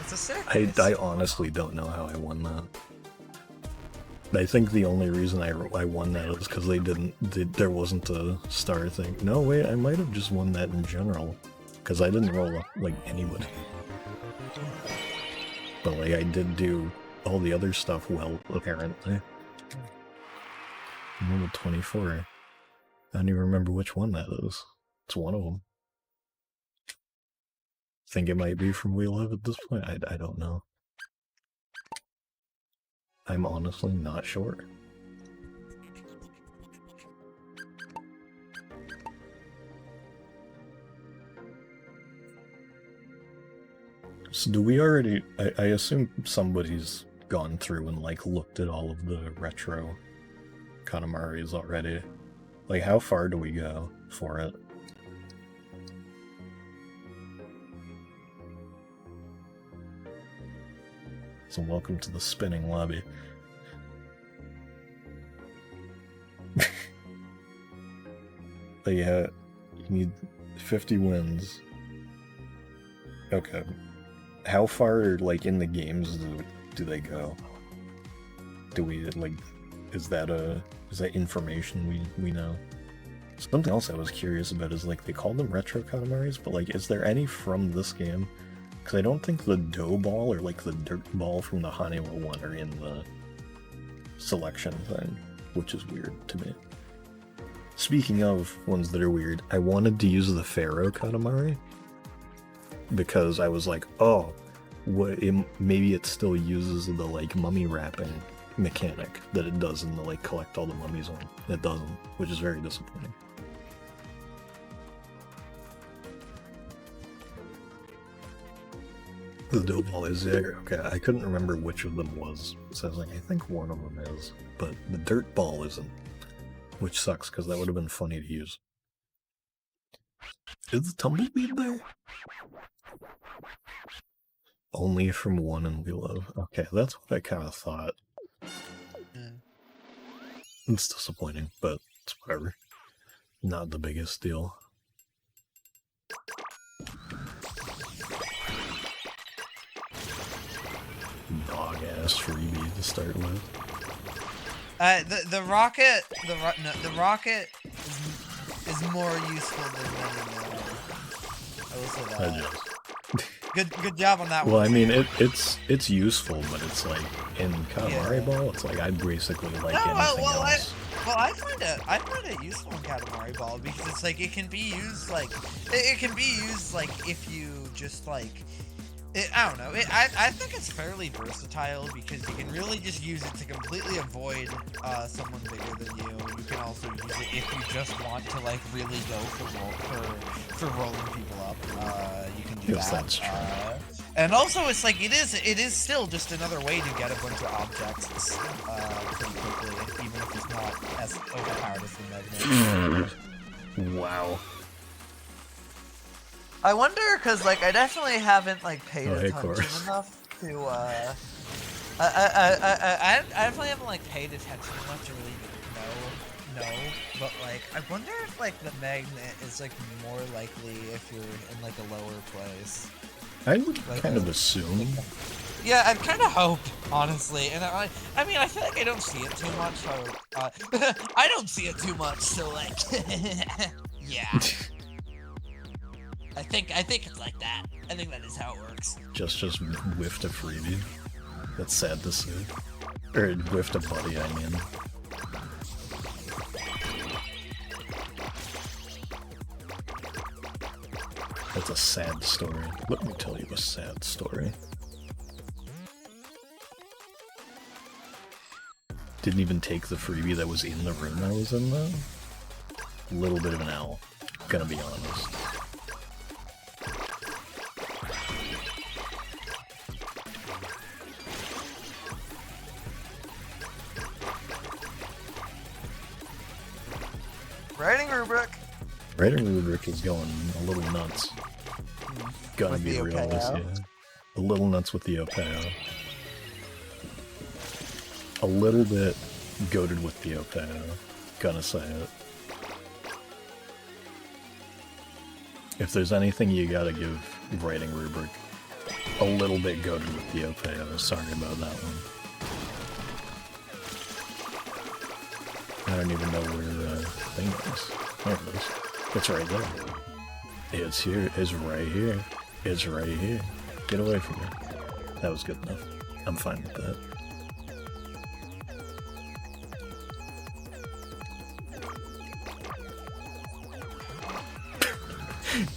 Speaker 2: It's a circus.
Speaker 1: I honestly don't know how I won that. I think the only reason I won that is because there wasn't a star thing. No, wait, I might have just won that in general. Because I didn't roll up, like, anybody. But, like, I did do all the other stuff well, apparently. I'm level 24. I don't even remember which one that is. It's one of them. Think it might be from Wheel Live at this point? I don't know. I'm honestly not sure. So do we already... I assume somebody's gone through and, like, looked at all of the retro Katamaris already. Like, how far do we go for it? and welcome to the spinning lobby. But yeah, you need 50 wins. Okay. How far, like, in the games do they go? Do we, like, is that information we know? Something else I was curious about is, like, they call them retro Katamaris, but, like, is there any from this game? Because I don't think the dough ball or, like, the dirt ball from the Haniwa one are in the selection thing, which is weird to me. Speaking of ones that are weird, I wanted to use the Pharaoh Katamari because I was like, oh, maybe it still uses the, like, mummy wrapping mechanic that it does in the, like, collect all the mummies one. It doesn't, which is very disappointing. The dough ball is there. Okay, I couldn't remember which of them was, so I was like, I think one of them is, but the dirt ball isn't, which sucks because that would have been funny to use. Is the tumbleweed there? Only from one and we love. Okay, that's what I kind of thought. It's disappointing, but it's whatever. Not the biggest deal. Dog-ass freebie to start with.
Speaker 2: The rocket is more useful than I will say that. Good job on that one.
Speaker 1: Well, I mean, it's useful, but it's like in KatamariBall, it's like I basically like anything else.
Speaker 2: Well, I find it useful in KatamariBall because it's like it can be used like if you just like. I don't know. I think it's fairly versatile because you can really just use it to completely avoid someone bigger than you. You can also use it if you just want to like really go for rolling people up. You can do that.
Speaker 1: That's true.
Speaker 2: And also, it's like it is still just another way to get a bunch of objects pretty quickly, even if it's not as overpowered as the magnet.
Speaker 1: Wow.
Speaker 2: I wonder, cause like I definitely haven't like paid attention enough to I definitely haven't like paid attention enough to really know, but like I wonder if like the magnet is like more likely if you're in like a lower place.
Speaker 1: I would like, kind of assume.
Speaker 2: Yeah, I'd kind of hope, honestly, and I mean I feel like I don't see it too much, so I don't see it too much, so like yeah. I think it's like that. I think that is how it works.
Speaker 1: Just whiffed a freebie. That's sad to see. Or whiffed a buddy, I mean. That's a sad story. Let me tell you a sad story. Didn't even take the freebie that was in the room I was in though. A little bit of an L, gonna be honest.
Speaker 2: Writing rubric.
Speaker 1: Writing rubric is going a little nuts. Gotta be real this year. A little nuts with the Opeo. A little bit goated with the Opeo. Gonna say it. If there's anything you gotta give writing rubric, a little bit goated with the Opeo. Sorry about that one. I don't even know where the thing is. There it is. It's right there. It's here. It's right here. It's right here. Get away from me. That was good enough. I'm fine with that.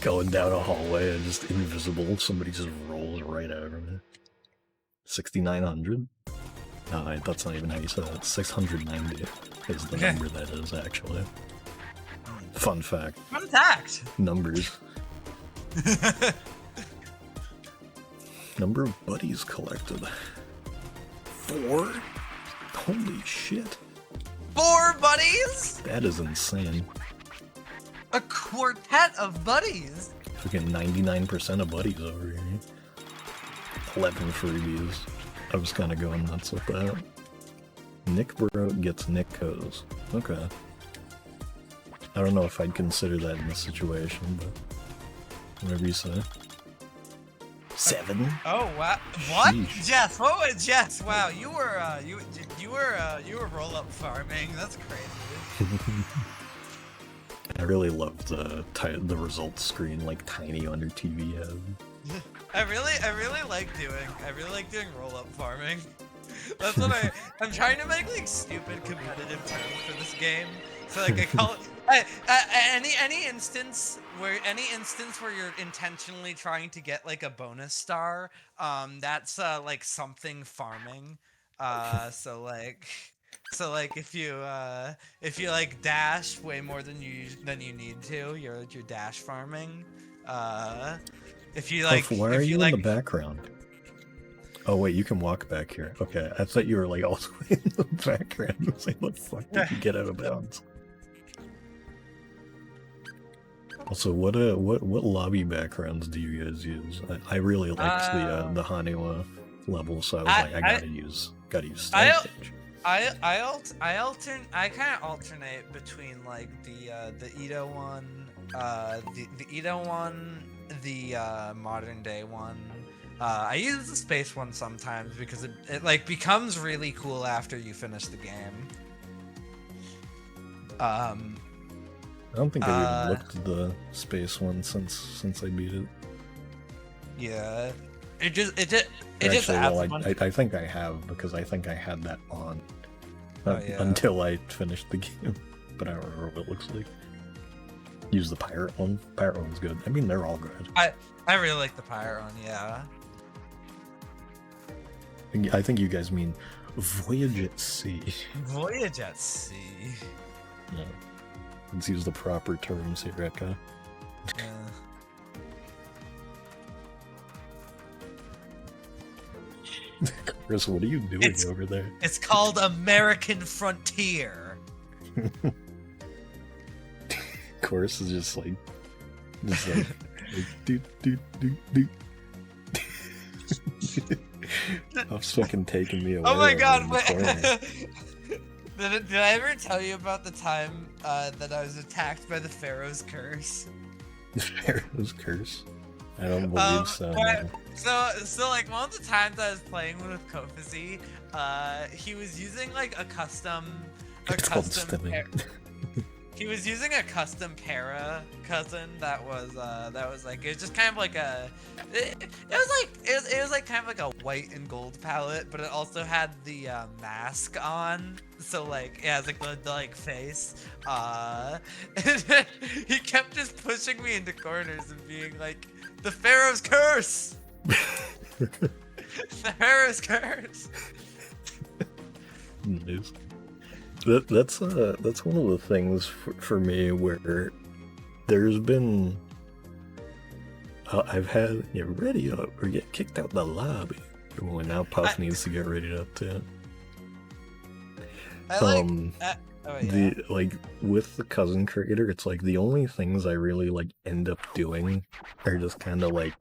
Speaker 1: Going down a hallway and just invisible. Somebody just rolls right over me. 6,900? No, that's not even how you say that. 690 is the number that is, actually. Fun fact.
Speaker 2: Fun fact!
Speaker 1: Numbers. Number of buddies collected. 4? Holy shit.
Speaker 2: 4 buddies?
Speaker 1: That is insane.
Speaker 2: A quartet of buddies?
Speaker 1: Fucking 99% of buddies over here. 11 freebies. I was kind of going nuts with that. Nick Bro gets Nick Co's. Okay. I don't know if I'd consider that in this situation, but whatever you say. 7?
Speaker 2: Oh wow! What?
Speaker 1: Sheesh.
Speaker 2: Jess? What was Jess? Wow, you were roll up farming. That's crazy.
Speaker 1: I really love the results screen, like tiny under TV head.
Speaker 2: I really like doing roll up farming. That's what I'm trying to make like stupid competitive terms for this game. So like I call it any instance where you're intentionally trying to get like a bonus star, that's like something farming. So like if you like dash way more than you need to, you're dash farming. If you like,
Speaker 1: Why are you in the background? Oh wait, you can walk back here. Okay, I thought you were like all the way in the background. I was like, what the fuck did you get out of bounds? Also, what lobby backgrounds do you guys use? I really liked the Haniwa level, so I was like, I gotta use stage.
Speaker 2: I kind of alternate between like the Edo one, the Edo one, the modern day one. I use the space one sometimes because it like becomes really cool after you finish the game.
Speaker 1: I don't think I've even looked at the space one since I beat it.
Speaker 2: Yeah, it
Speaker 1: Actually,
Speaker 2: just adds
Speaker 1: I think I have, because I think I had that on
Speaker 2: yeah.
Speaker 1: until I finished the game, but I don't remember what it looks like. Use the pirate one. Pirate one's good. I mean, they're all good.
Speaker 2: I really like the pirate one. Yeah.
Speaker 1: I think you guys mean Voyage at Sea.
Speaker 2: Voyage at Sea.
Speaker 1: Yeah. Let's use the proper terms here, Rekka. Chris, what are you doing over there?
Speaker 2: It's called American Frontier.
Speaker 1: Chorus is just like doot doot doot doot. It's fucking taking me away.
Speaker 2: Oh my god! Did I ever tell you about the time that I was attacked by the Pharaoh's curse?
Speaker 1: The Pharaoh's curse? I don't believe so.
Speaker 2: So like one of the times I was playing with Kofazi, he was using like a custom he was using a custom para cousin that was like, it was just kind of like it was like kind of like a white and gold palette, but it also had the mask on, so like it has like the like face. And he kept just pushing me into corners and being like, the Pharaoh's curse. The Pharaoh's curse.
Speaker 1: Nice. That's one of the things for me where there's been I've had ready up or get kicked out the lobby. Well, now Puff needs to get ready up too. The like with the cousin creator, it's like the only things I really like end up doing are just kind of like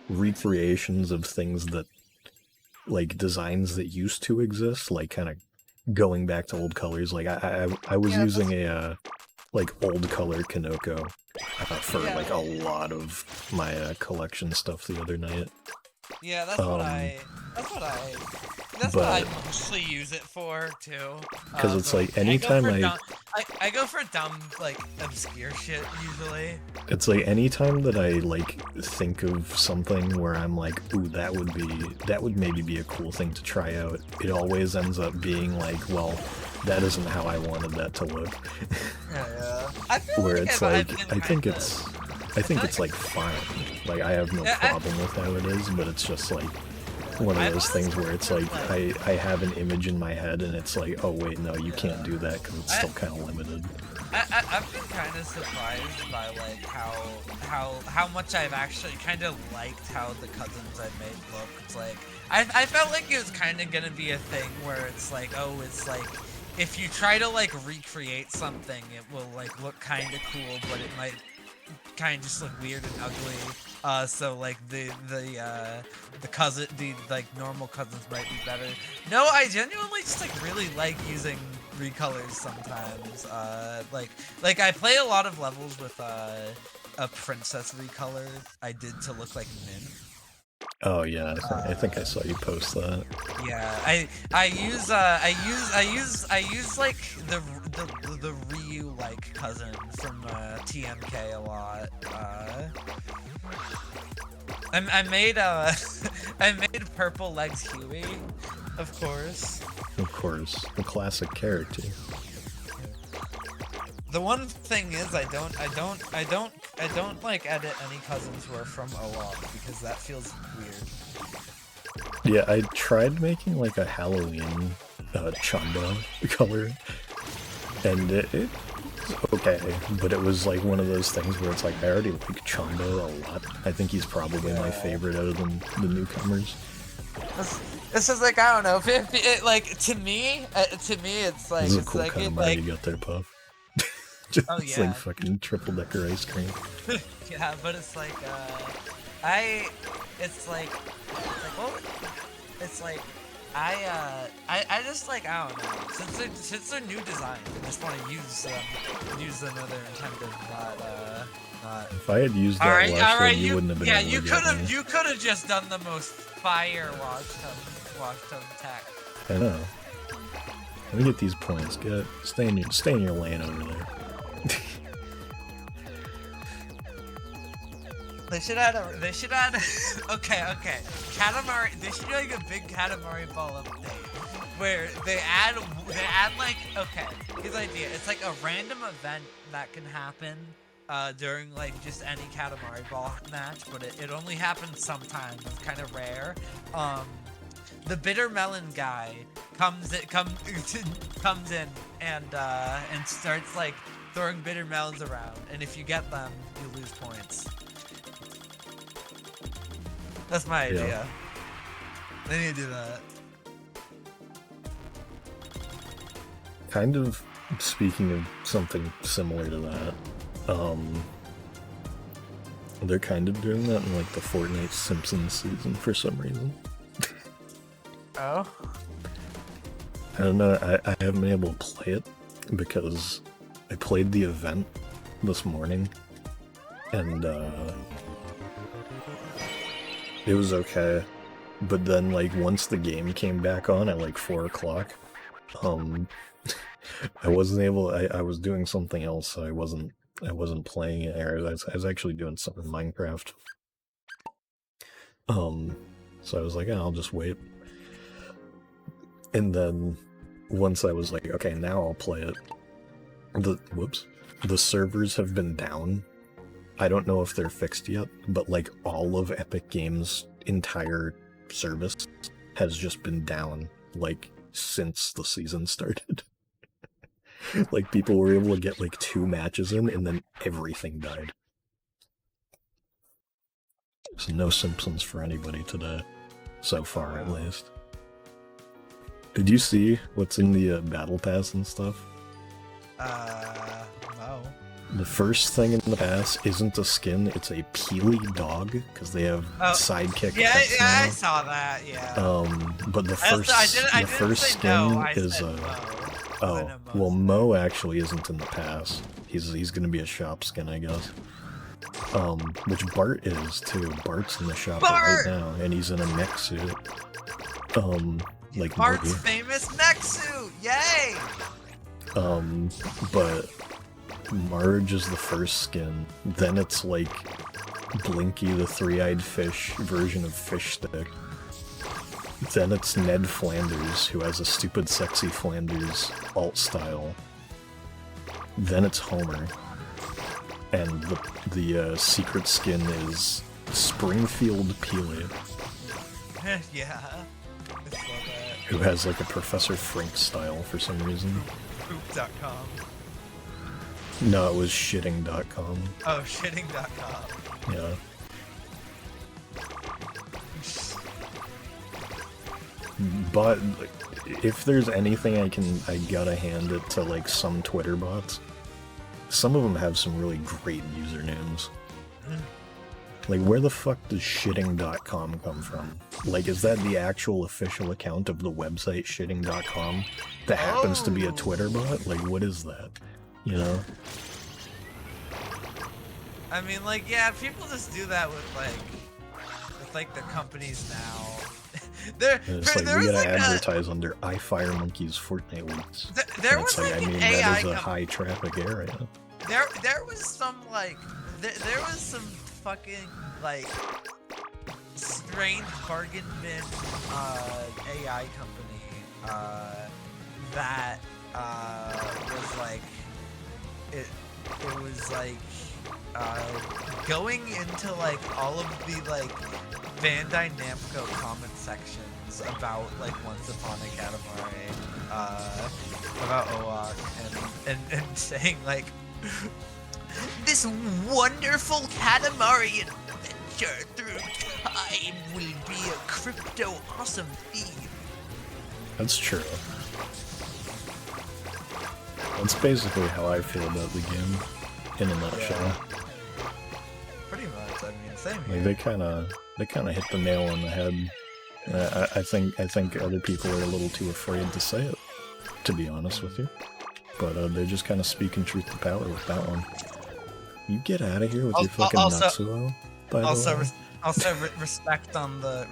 Speaker 1: recreations of things that like designs that used to exist, like kind of going back to old colors. Like I was using a like old color Kanoko for like a lot of my collection stuff the other night.
Speaker 2: Yeah, that's what I mostly use it for too.
Speaker 1: Because it's like anytime
Speaker 2: I go for dumb like obscure shit usually.
Speaker 1: It's like anytime that I like think of something where I'm like, ooh, that would maybe be a cool thing to try out. It always ends up being like, well, that isn't how I wanted that to look.
Speaker 2: Yeah. I feel
Speaker 1: where
Speaker 2: like
Speaker 1: it's like I think it's like fine. Like I have no problem with how it is, but it's just like one of those things where it's like I have an image in my head and it's like, oh wait, no, you can't do that because it's still kind of limited.
Speaker 2: I've been kind of surprised by like how much I've actually kind of liked how the cousins I made look. It's like I felt like it was kind of gonna be a thing where it's like, oh, it's like if you try to like recreate something, it will like look kind of cool, but it might kind of just look weird and ugly. So like the like normal cousins might be better. No, I genuinely just like really like using recolors sometimes. Like I play a lot of levels with a princess recolor I did to look like Min.
Speaker 1: Oh yeah, I think I saw you post that.
Speaker 2: Yeah, I use like the Ryu like cousin from TMK a lot. I made I made Purple Legs Huey, of course.
Speaker 1: Of course, the classic character.
Speaker 2: The one thing is I don't like edit any cousins who are from OOP because that feels weird.
Speaker 1: Yeah, I tried making like a Halloween Chamba color, and it's okay, but it was like one of those things where it's like I already like Chamba a lot. I think he's probably my favorite out of the newcomers.
Speaker 2: This is like, I don't know, if it like to me it's like
Speaker 1: this is a
Speaker 2: it's
Speaker 1: cool
Speaker 2: like
Speaker 1: Katamari
Speaker 2: like
Speaker 1: you got there, Puff. Just it's like fucking triple decker ice cream.
Speaker 2: Yeah, but it's like I just like, I don't know, since they're new designs, I just want to use them where they're intended, not.
Speaker 1: If I had used that last time, you wouldn't have been able to get me.
Speaker 2: You could have just done the most fire wash tub attack.
Speaker 1: I know. Let me get these points. Stay in your lane over there.
Speaker 2: They should add okay. Katamari, they should do like a big Katamari ball update where they add like, okay, his idea, it's like a random event that can happen during like just any Katamari ball match, but it only happens sometimes. It's kind of rare. The bitter melon guy comes in and starts like throwing bitter melons around, and if you get them, you lose points. That's my idea.
Speaker 1: Yeah.
Speaker 2: They need to do that.
Speaker 1: Kind of speaking of something similar to that, they're kind of doing that in like the Fortnite Simpsons season for some reason.
Speaker 2: Oh?
Speaker 1: I don't know, I haven't been able to play it because I played the event this morning and it was okay, but then like once the game came back on at like 4 o'clock, I wasn't able. I was doing something else, so I wasn't playing it. I was actually doing something in Minecraft. So I was like, I'll just wait. And then once I was like, okay, now I'll play it. The servers have been down. I don't know if they're fixed yet, but like all of Epic Games' entire service has just been down like since the season started. Like people were able to get like 2 matches in and then everything died. So no Simpsons for anybody today. So far at least. Did you see what's in the battle pass and stuff?
Speaker 2: No.
Speaker 1: The first thing in the pass isn't a skin, it's a Peely dog, because they have sidekick.
Speaker 2: Yeah,
Speaker 1: now.
Speaker 2: I saw that, yeah.
Speaker 1: But the first skin is well, Mo actually isn't in the pass. He's gonna be a shop skin, I guess. Which Bart is too. Bart's in the shop right now, and he's in a mech suit. Like
Speaker 2: Bart's
Speaker 1: Morty.
Speaker 2: famous mech suit, yay!
Speaker 1: But Marge is the first skin. Then it's like Blinky, the 3-eyed fish version of Fish Stick. Then it's Ned Flanders, who has a stupid sexy Flanders alt style. Then it's Homer. And the secret skin is Springfield Peely.
Speaker 2: Yeah. I saw that.
Speaker 1: Who has like a Professor Frink style for some reason.
Speaker 2: Poop.com.
Speaker 1: No, it was shitting.com.
Speaker 2: Oh, shitting.com.
Speaker 1: Yeah. But if there's anything I gotta hand it to like some Twitter bots. some of them have some really great usernames. Like, where the fuck does shitting.com come from? Like, is that the actual official account of the website shitting.com that happens to be a Twitter bot? Like, what is that? You know?
Speaker 2: I mean, like, yeah, people just do that with like the companies now.
Speaker 1: It's like, we gotta advertise under iFireMonkey's Fortnite Weeks.
Speaker 2: There was like
Speaker 1: I mean,
Speaker 2: an
Speaker 1: that
Speaker 2: AI
Speaker 1: is a high traffic area.
Speaker 2: There was some like there was some fucking like strange bargain bin AI company that was like it was like going into like all of the like Bandai Namco comment sections about like Once Upon a Katamari, about OAK, and saying like, this wonderful Katamari adventure through time will be a crypto awesome feed.
Speaker 1: That's true. That's basically how I feel about the game, in a nutshell.
Speaker 2: Yeah. Pretty much. I mean, same here.
Speaker 1: Like, they kind of hit the nail on the head. I think other people are a little too afraid to say it, to be honest with you. But they're just kind of speaking truth to power with that one. You get out of here with your fucking Natsuo, by the way.
Speaker 2: Also, respect on the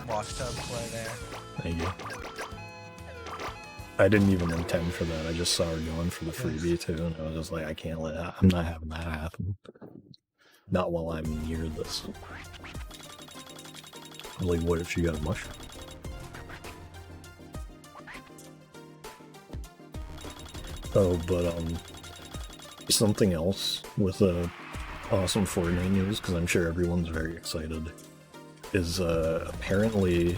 Speaker 2: washtub play there.
Speaker 1: Thank you. I didn't even intend for that. I just saw her going for the freebie too, and I was just like, I can't let that. I'm not having that happen. Not while I'm near this. Like, what if she got a mushroom? Oh, but something else with awesome Fortnite news, because I'm sure everyone's very excited, is apparently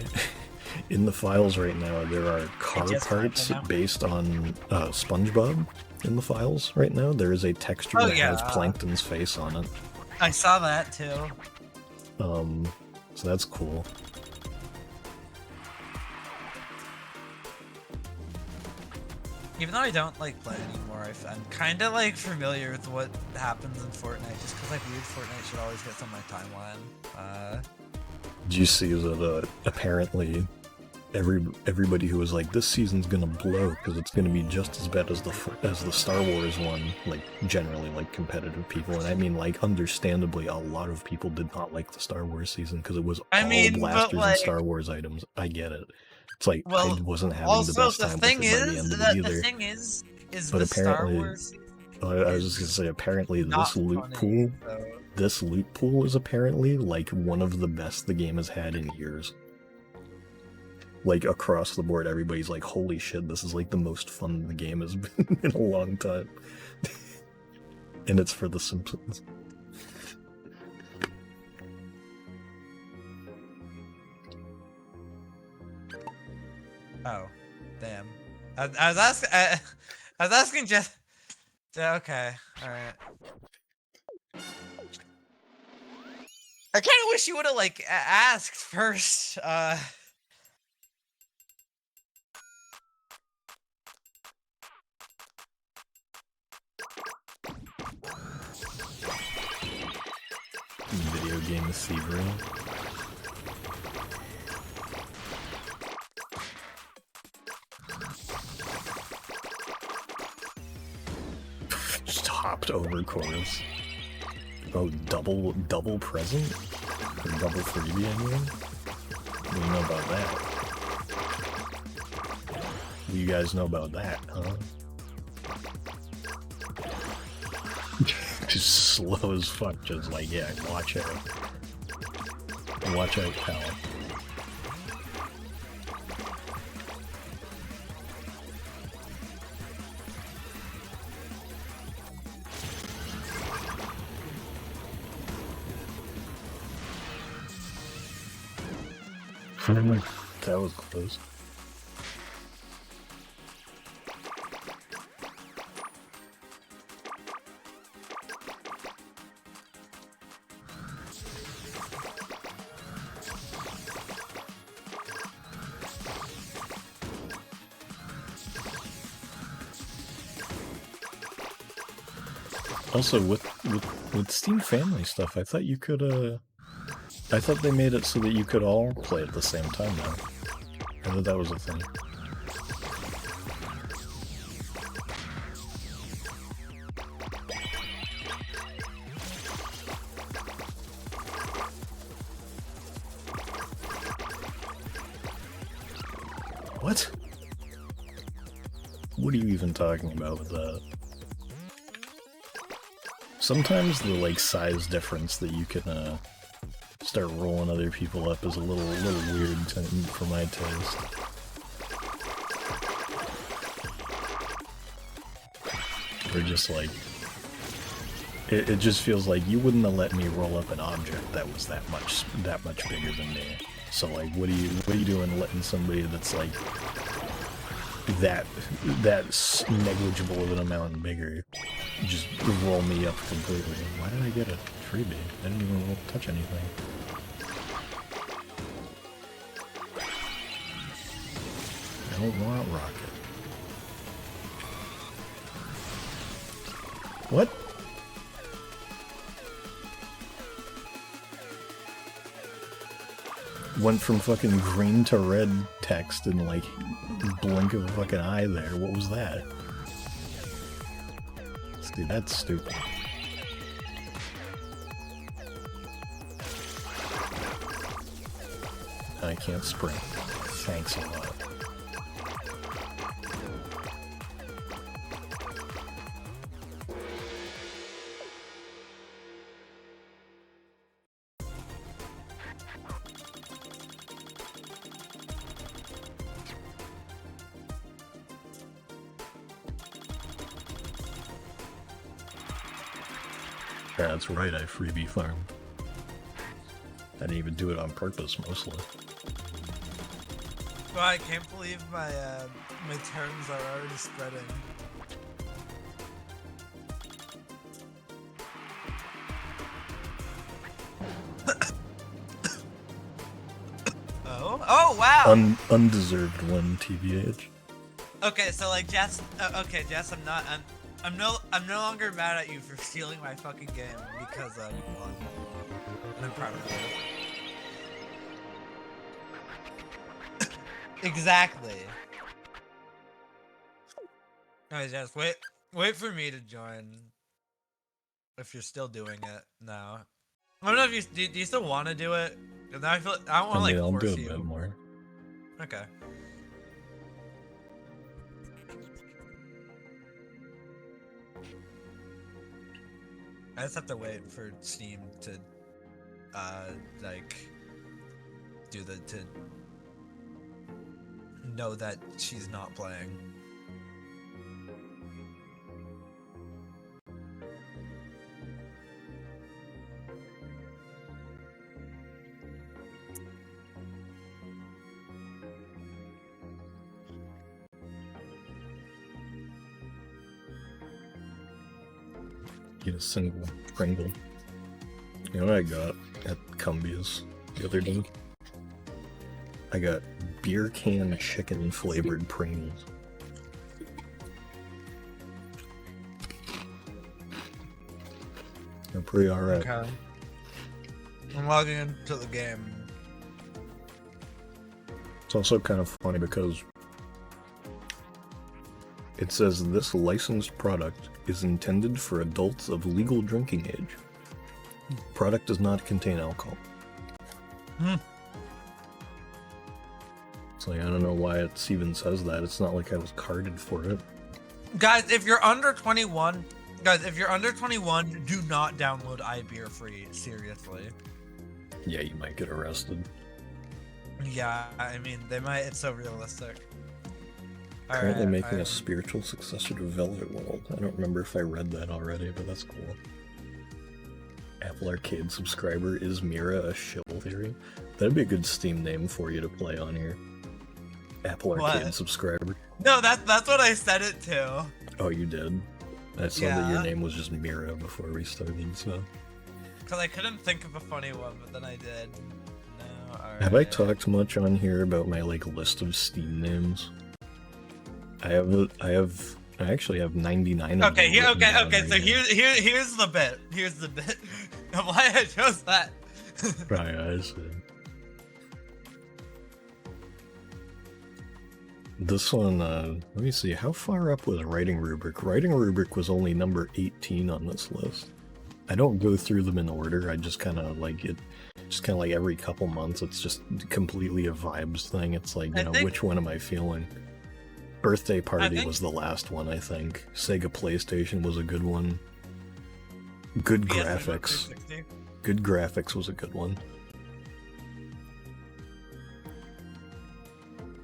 Speaker 1: in the files right now there are car parts based on SpongeBob in the files right now. There is a texture that has Plankton's face on it.
Speaker 2: I saw that too.
Speaker 1: So that's cool.
Speaker 2: Even though I don't like play anymore, I'm kind of like familiar with what happens in Fortnite, just because like weird Fortnite should always get on my timeline.
Speaker 1: Did you see that apparently everybody who was like, this season's gonna blow because it's gonna be just as bad as the Star Wars one, like generally like competitive people, and I mean like understandably a lot of people did not like the Star Wars season because it was all blasters and Star Wars items. I get it. It's like, I wasn't having the best time with it by the end of it either.
Speaker 2: The thing is
Speaker 1: but
Speaker 2: the
Speaker 1: apparently,
Speaker 2: Star Wars.
Speaker 1: I was just gonna say, apparently this loot pool is apparently like one of the best the game has had in years. Like, across the board, everybody's like, holy shit, this is like the most fun the game has been in a long time. And it's for The Simpsons.
Speaker 2: Oh, damn. I was asking just... Okay, alright. I kinda wish you would've, like, asked first,
Speaker 1: Video game thievery. Just hopped over chorus. Oh, double present? Or double freebie, I mean? What do you know about that? What do you guys know about that, huh? Just slow as fuck, just like, yeah, watch out. Watch out, pal. That was close. Also, with Steam Family stuff, I thought you could, I thought they made it so that you could all play at the same time now. I thought that was a thing. What? What are you even talking about with that? Sometimes the, like, size difference that you can, start rolling other people up is a little weird for my taste. Or just like, it just feels like you wouldn't have let me roll up an object that was that much bigger than me. So like, what are you doing letting somebody that's like that's negligible of an amount bigger just roll me up completely? Why did I get a freebie? I didn't even touch anything. I don't want rocket. What? Went from fucking green to red text in like blink of a fucking eye there. What was that? Dude, that's stupid. I can't sprint. Thanks a lot. Yeah, that's right, I freebie farmed. I didn't even do it on purpose, mostly.
Speaker 2: Well, I can't believe my my turns are already spreading. Oh wow!
Speaker 1: Undeserved one, TBH.
Speaker 2: Okay, so like Jess, okay Jess, I'm no longer mad at you for stealing my fucking game because you won. And I'm proud of you. Exactly. Alright, Jess, wait for me to join. If you're still doing it now. I don't know if you do you still want to do it? Cause now I feel I don't want to like
Speaker 1: I'll
Speaker 2: force
Speaker 1: do
Speaker 2: you.
Speaker 1: a bit more.
Speaker 2: Okay. I just have to wait for Steam to, like, to know that she's not playing.
Speaker 1: Get a single Pringle. You know what I got at Cumbia's the other day? I got beer can chicken flavored Pringles. They're pretty alright.
Speaker 2: Okay. I'm logging into the game.
Speaker 1: It's also kind of funny because it says this licensed product is intended for adults of legal drinking age. Product does not contain alcohol. So I don't know why it even says that. It's not like I was carded for it.
Speaker 2: Guys, if you're under 21, do not download iBeer free. Seriously.
Speaker 1: Yeah, you might get arrested.
Speaker 2: Yeah, I mean, they might. It's so realistic.
Speaker 1: Currently making a spiritual successor to Velvet World. I don't remember if I read that already, but that's cool. Apple Arcade subscriber, is Mira a shill theory? That'd be a good Steam name for you to play on here. Apple Arcade subscriber.
Speaker 2: No, that's what I said it to.
Speaker 1: Oh, you did? I saw that your name was just Mira before we started, so...
Speaker 2: Because I couldn't think of a funny one, but then I did. No, alright.
Speaker 1: Have I talked much on here about my, like, list of Steam names? I have I actually have 99 of them.
Speaker 2: Okay,
Speaker 1: Okay,
Speaker 2: okay. So here's the bit. Here's the bit of why I chose that.
Speaker 1: Right, I see. This one, let me see, how far up was Writing Rubric? Writing Rubric was only number 18 on this list. I don't go through them in order, I just kind of like it, just kind of like every couple months, it's just completely a vibes thing. It's like, you know, which one am I feeling? Birthday Party was the last one, I think. Sega PlayStation was a good one. Good graphics. Good graphics was a good one.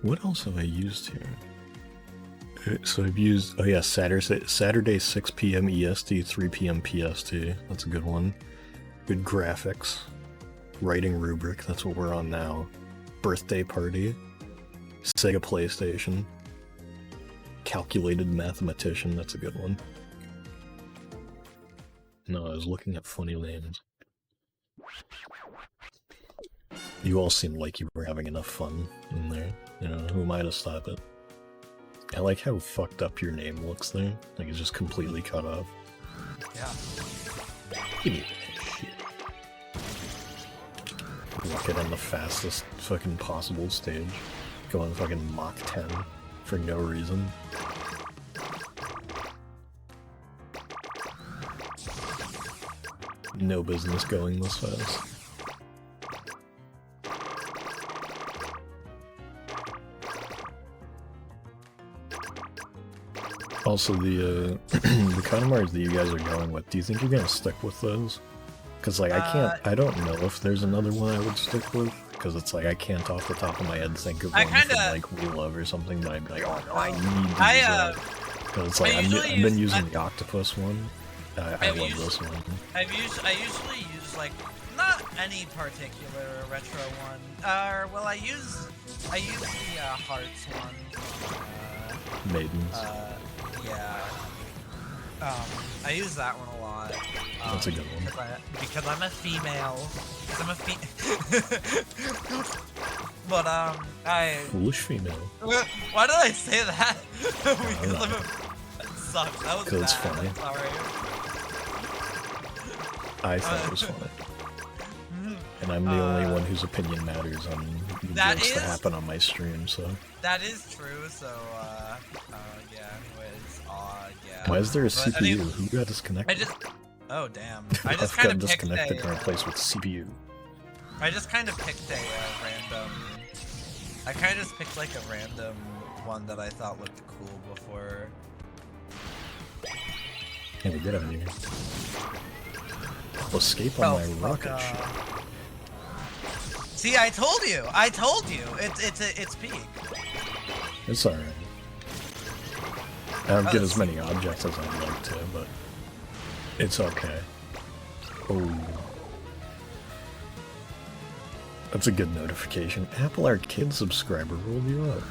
Speaker 1: What else have I used here? So I've used, oh yeah, Saturday 6 p.m. EST, 3 p.m. PST. That's a good one. Good graphics. Writing Rubric, that's what we're on now. Birthday Party. Sega PlayStation. Calculated Mathematician, that's a good one. No, I was looking at funny names. You all seemed like you were having enough fun in there. You know, who am I to stop it? I like how fucked up your name looks there. Like it's just completely cut off.
Speaker 2: Yeah.
Speaker 1: Give me that shit. Rocket on the fastest fucking possible stage. Going fucking Mach 10 for no reason. No business going this fast. Also, the the Katamaris that you guys are going with, do you think you're gonna stick with those? Because, like, I don't know if there's another one I would stick with, because it's like, I can't off the top of my head think of one from, like, We Love or something, but I'd be like, oh no, I need to use that. Because it's like, I've been using the Octopus one. I love this one.
Speaker 2: I usually use, like, not any particular retro one. Well, I use the Hearts one.
Speaker 1: Maidens.
Speaker 2: Yeah. I use that one a lot.
Speaker 1: That's a good one.
Speaker 2: Because I'm a female. But,
Speaker 1: Foolish female.
Speaker 2: Why did I say that? Because I'm a... That sucks. That was bad.
Speaker 1: Because it's funny.
Speaker 2: Sorry.
Speaker 1: I thought it was funny. And I'm the only one whose opinion matters on jokes that happen on my stream, so...
Speaker 2: That is true, so, yeah, anyways, yeah.
Speaker 1: Why is there a CPU? Who got disconnected?
Speaker 2: Oh, damn. I just kind of
Speaker 1: disconnected and replaced with CPU.
Speaker 2: I just kind of picked a random... I kind of just picked, like, a random one that I thought looked cool before.
Speaker 1: Hey, we get out of here. Escape on my rocket ship.
Speaker 2: See, I told you! I told you! It's peak.
Speaker 1: It's alright. I don't get as many objects as I'd like to, but it's okay. Oh. That's a good notification. Apple Arcade subscriber rolled you up.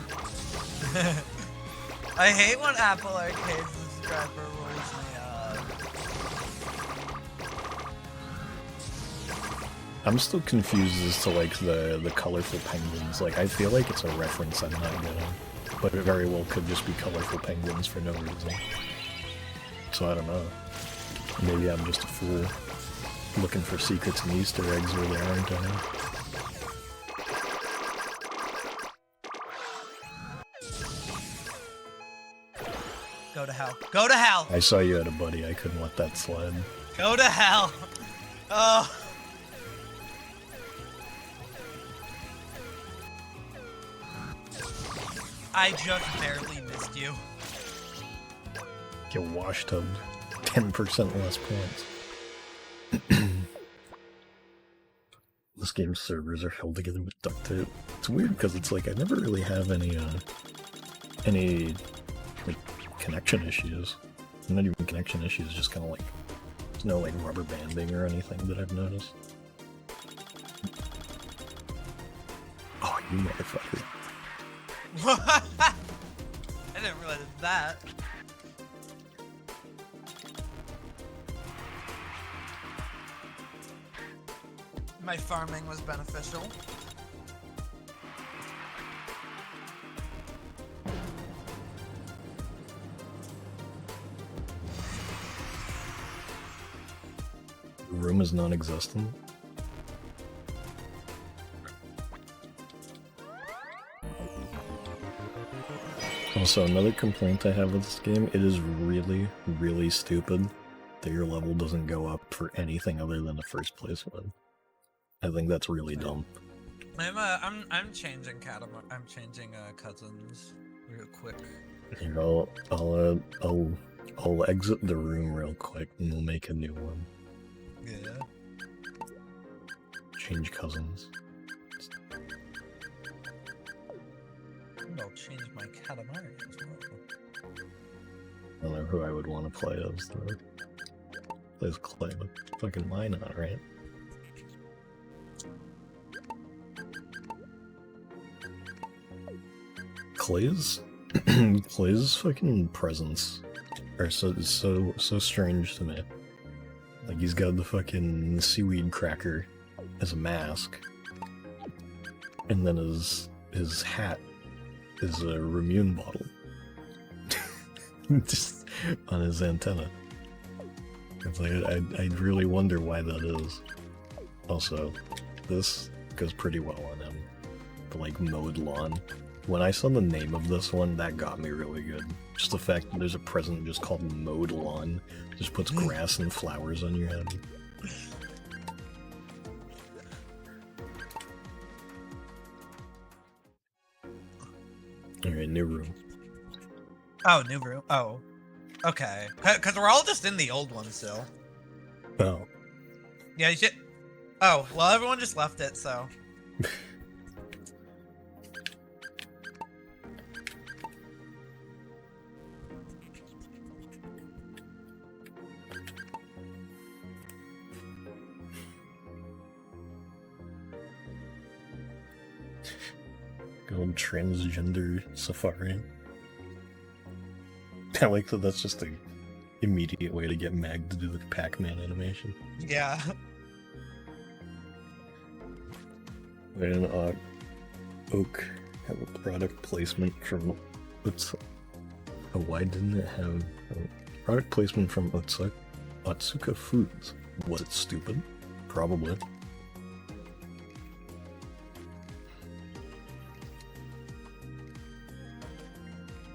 Speaker 2: I hate when Apple Arcade subscriber rolls me up.
Speaker 1: I'm still confused as to, like, the colorful penguins. Like, I feel like it's a reference I'm not getting. But it very well could just be colorful penguins for no reason. So I don't know. Maybe I'm just a fool. Looking for secrets and Easter eggs where there aren't any.
Speaker 2: Go to hell. Go to hell!
Speaker 1: I saw you had a buddy, I couldn't let that slide.
Speaker 2: Go to hell! Oh. I just barely missed you.
Speaker 1: Get washed up 10% less points. This game's servers are held together with duct tape. It's weird because it's like I never really have any like connection issues. Not even connection issues, just kind of like there's no like rubber banding or anything that I've noticed. Oh, you motherfucker.
Speaker 2: I didn't realize that. My farming was beneficial.
Speaker 1: room is non-existent. Also, another complaint I have with this game, it is really, really stupid that your level doesn't go up for anything other than the first place one. I think that's really dumb.
Speaker 2: I'm changing Katamari. I'm changing Cousins real quick.
Speaker 1: Here, I'll exit the room real quick and we'll make a new one.
Speaker 2: Yeah.
Speaker 1: Change Cousins.
Speaker 2: I'll change my Katamari as well.
Speaker 1: I don't know who I would want to play as though. Plays Clay, but fucking why not, right? Clay's fucking presence are so strange to me. Like, he's got the fucking seaweed cracker as a mask, and then his hat is a Ramune bottle just on his antenna. It's like I really wonder why that is. Also, this goes pretty well on him. The like mowed lawn. When I saw the name of this one, that got me really good. Just the fact that there's a present just called mowed lawn. Just puts grass and flowers on your head. Alright, new room.
Speaker 2: Oh, new room. Oh, okay. Because we're all just in the old one still.
Speaker 1: Oh.
Speaker 2: Yeah, you should. Oh, well, everyone just left it, so.
Speaker 1: Good old transgender safari. I like that that's just an immediate way to get Mag to do the Pac-Man animation.
Speaker 2: Yeah.
Speaker 1: And Oak have a product placement from why didn't it have a product placement from Otsuka Foods? Was it stupid? Probably.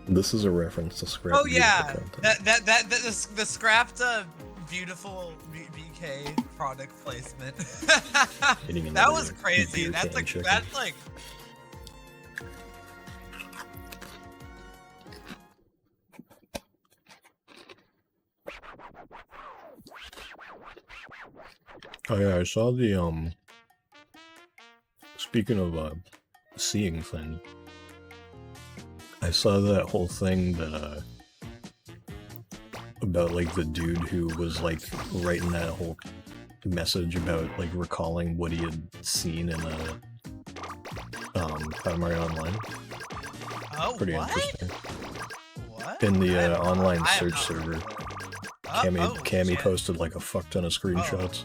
Speaker 1: This is a reference to Scrap.
Speaker 2: Oh yeah, the scrapped beautiful BK product placement. That was crazy. That's like.
Speaker 1: Oh yeah, I saw the speaking of seeing thing. I saw that whole thing that about like the dude who was like writing that whole message about like recalling what he had seen in Katamari Online.
Speaker 2: Oh,
Speaker 1: pretty
Speaker 2: what?
Speaker 1: interesting.
Speaker 2: What?
Speaker 1: In the online search server, Cammy
Speaker 2: shit.
Speaker 1: posted like a fuck ton of screenshots.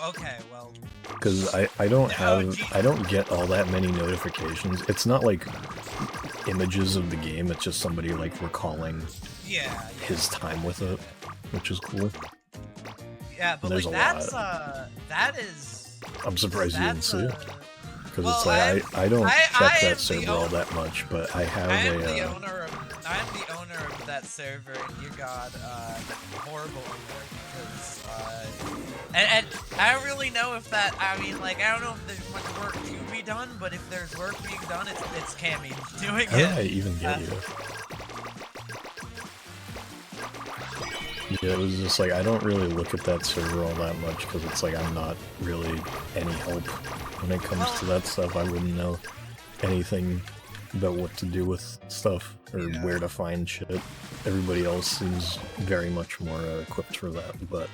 Speaker 2: Okay, well.
Speaker 1: Because I don't get all that many notifications. It's not like images of the game, it's just somebody like recalling his time with it, which is cool.
Speaker 2: Yeah, but like that is.
Speaker 1: I'm surprised you didn't see it. Because
Speaker 2: well,
Speaker 1: it's like I don't check that server all that much, but I have
Speaker 2: I'm the owner of that server, and you got horrible owner because and I don't really know if that. I mean, like I don't know if there's much work to be done, but if there's work being done, it's Cammy doing it.
Speaker 1: How did I even get you? Yeah, it was just like I don't really look at that server all that much because it's like I'm not really any help when it comes to that stuff. I wouldn't know anything about what to do with stuff or where to find shit. Everybody else seems very much more equipped for that, but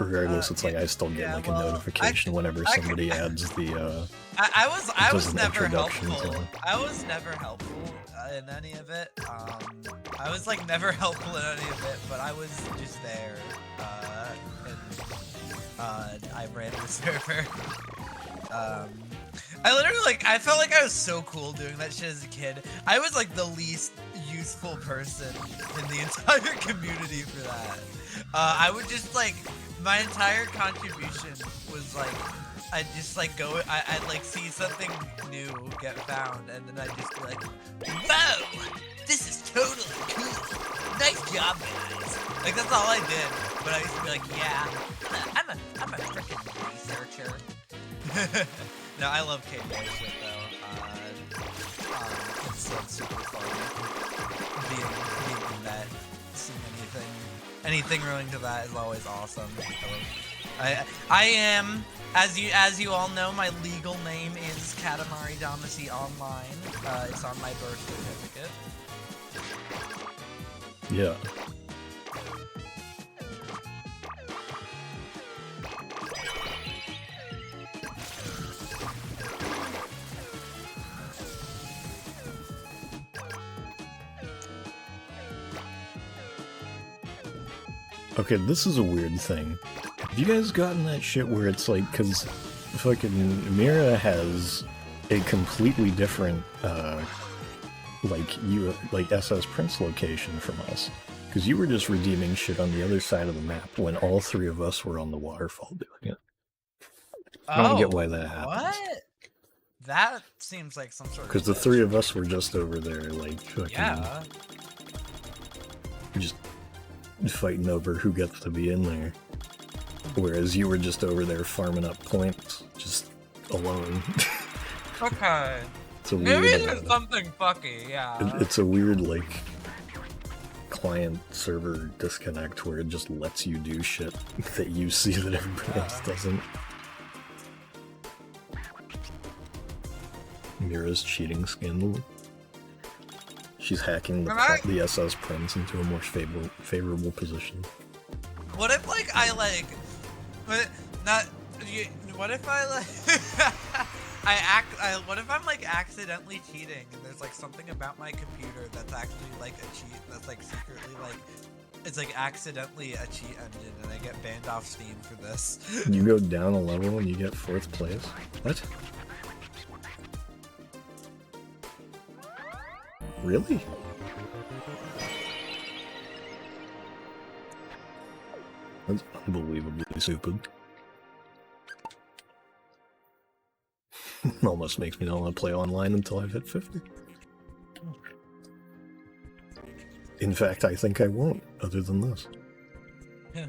Speaker 1: regardless, it's like I still get like a notification whenever somebody adds the.
Speaker 2: I was never
Speaker 1: introduction
Speaker 2: helpful.
Speaker 1: to-
Speaker 2: I was never helpful in any of it. I was like never helpful in any of it, but I was just there. And I ran the server. I literally I felt like I was so cool doing that shit as a kid. I was like the least useful person in the entire community for that. I would just like my entire contribution was like, I'd just like I'd like see something new get found, and then I'd just be like, whoa, this is totally cool. Nice job, guys. Like that's all I did. But I used to be like, yeah, I'm a freaking researcher. No, I love K-Boy shit though. It's like super fun. Being in that, seeing anything relating to that is always awesome. I am, as you all know, my legal name is KatamariBalling online. It's on my birth certificate.
Speaker 1: Yeah. Okay, this is a weird thing. Have you guys gotten that shit where it's like, cause fucking Mira has a completely different, like SS Prince location from us. Cause you were just redeeming shit on the other side of the map when all three of us were on the waterfall doing it. I don't get why that happens.
Speaker 2: What? That seems like some sort of...
Speaker 1: Because the three of us were just over there, like, fucking...
Speaker 2: Yeah.
Speaker 1: Just fighting over who gets to be in there. Whereas you were just over there farming up points, just alone.
Speaker 2: Okay.
Speaker 1: It's a weird,
Speaker 2: maybe there's something fucky, yeah.
Speaker 1: It's a weird, like, client-server disconnect where it just lets you do shit that you see that everybody else doesn't. Mira's cheating scandal. She's hacking the SS Prince into a more favorable position.
Speaker 2: What if, like, what if I, like, what if I'm, like, accidentally cheating, and there's, like, something about my computer that's actually, like, a cheat, that's, like, secretly, like, it's, like, accidentally a cheat engine, and I get banned off Steam for this.
Speaker 1: You go down a level and you get 4th place? What? Really? That's unbelievably stupid. Almost makes me not want to play online until I've hit 50. In fact, I think I won't, other than this.
Speaker 2: Yeah.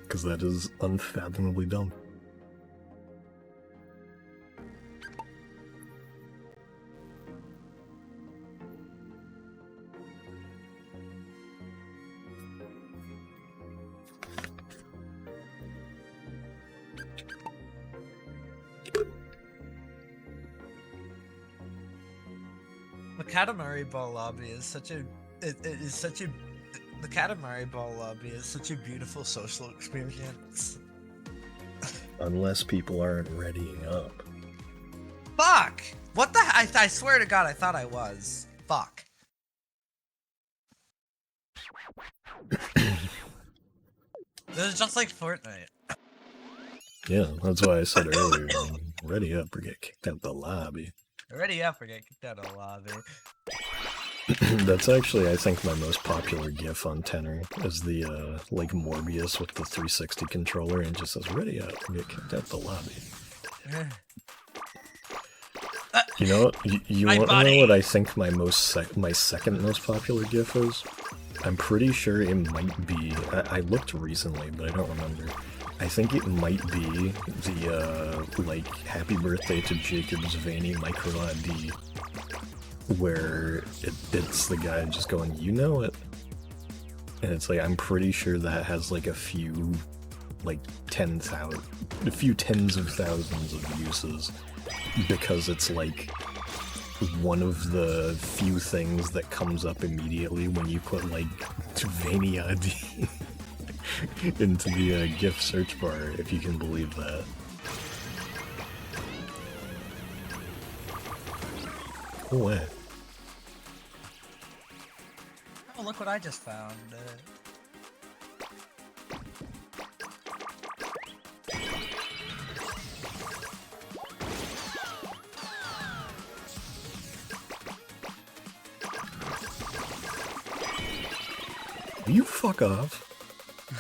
Speaker 1: Because that is unfathomably dumb.
Speaker 2: The Katamari Ball lobby is such a the Katamari Ball lobby is such a beautiful social experience.
Speaker 1: Unless people aren't readying up.
Speaker 2: Fuck! What the? I swear to God, I thought I was. Fuck. This is just like Fortnite.
Speaker 1: Yeah, that's why I said earlier, ready up or get kicked out the lobby.
Speaker 2: Ready up or get kicked out of the lobby.
Speaker 1: That's actually, I think, my most popular GIF on Tenor, is the, like, Morbius with the 360 controller, and it just says, ready up or get kicked out the lobby. You know what? You want to know what I think my second most popular GIF is? I'm pretty sure it might be... I looked recently, but I don't remember. I think it might be the, like, Happy Birthday to Jacob's Vanny micro ID, where it's the guy just going, you know it. And it's like, I'm pretty sure that has, like, a few tens of thousands of uses, because it's, like, one of the few things that comes up immediately when you put, like, Vanny ID into the GIF search bar, if you can believe that. Oh, what?
Speaker 2: Oh, look what I just found.
Speaker 1: You fuck off.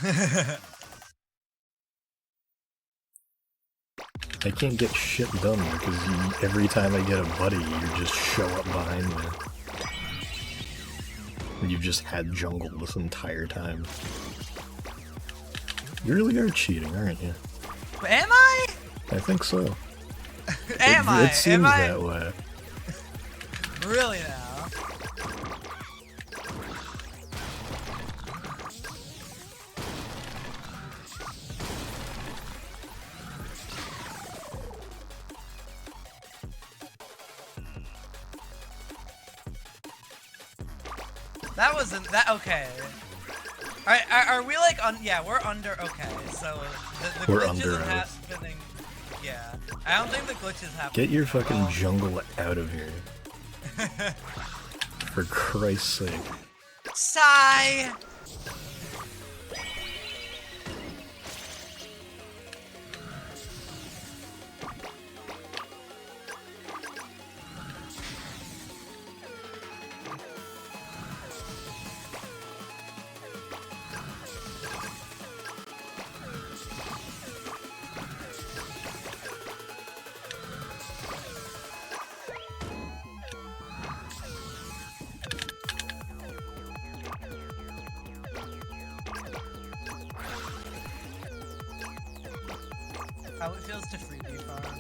Speaker 1: I can't get shit done because every time I get a buddy, you just show up behind me. And you've just had jungle this entire time. You really are cheating, aren't you?
Speaker 2: Am I?
Speaker 1: I think so.
Speaker 2: It
Speaker 1: seems that way.
Speaker 2: Really now? That wasn't that okay. Are we like yeah, we're under okay, so the
Speaker 1: We're
Speaker 2: glitch
Speaker 1: under
Speaker 2: isn't
Speaker 1: us.
Speaker 2: happening. Yeah. I don't think the glitch is happening.
Speaker 1: Get your fucking jungle out of here. For Christ's sake.
Speaker 2: Sigh! How it feels to freebie farm.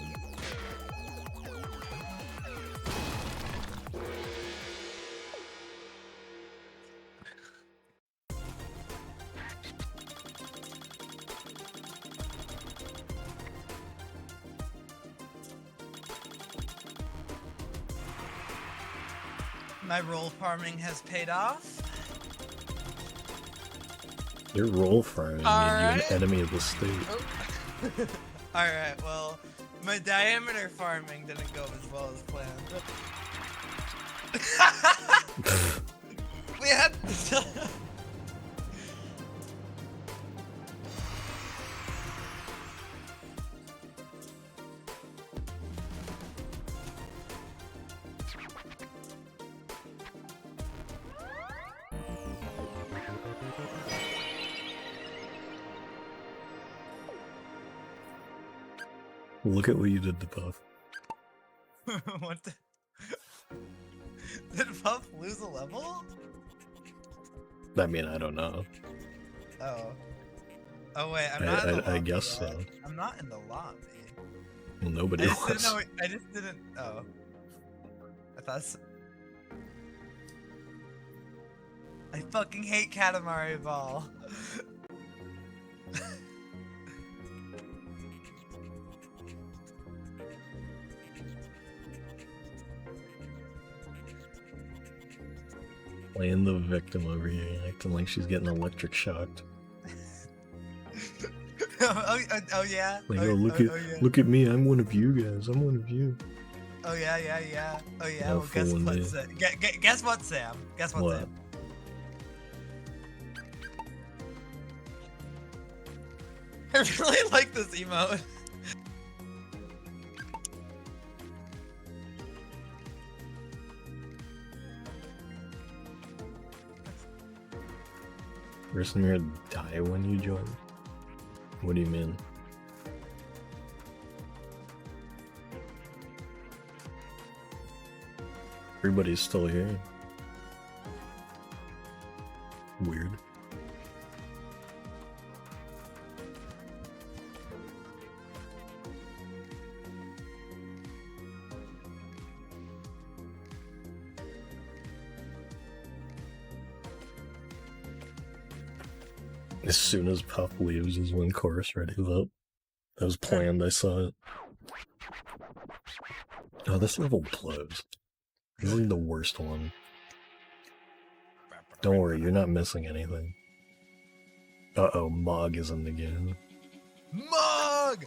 Speaker 2: My roll farming has paid off.
Speaker 1: Your roll farming made you an enemy of the state.
Speaker 2: Oh. Alright, well, my diameter farming didn't go as well as planned. We had
Speaker 1: Look at what you did to Puff.
Speaker 2: What the? Did Puff lose a level?
Speaker 1: I mean, I don't know.
Speaker 2: Oh. Oh wait, I'm not in the lobby.
Speaker 1: I guess so.
Speaker 2: I'm not in the lobby.
Speaker 1: Well, nobody was.
Speaker 2: I just didn't. Oh. I thought. I fucking hate Katamari Ball.
Speaker 1: Playing the victim over here, acting like she's getting electric shocked.
Speaker 2: oh yeah.
Speaker 1: Like, look at me, I'm one of you guys. I'm one of you.
Speaker 2: Oh yeah. Oh yeah.
Speaker 1: All
Speaker 2: Well, guess
Speaker 1: for one
Speaker 2: what,
Speaker 1: day.
Speaker 2: Sam? Guess what, Sam? Guess what,
Speaker 1: What?
Speaker 2: Sam? I really like this emote.
Speaker 1: Person here die when you join? What do you mean? Everybody's still here. Weird. As soon as Puff leaves is when chorus ready up. That was planned, I saw it. Oh, this level blows. This is the worst one. Don't worry, you're not missing anything. Uh-oh, Mog is in the game.
Speaker 2: Mug!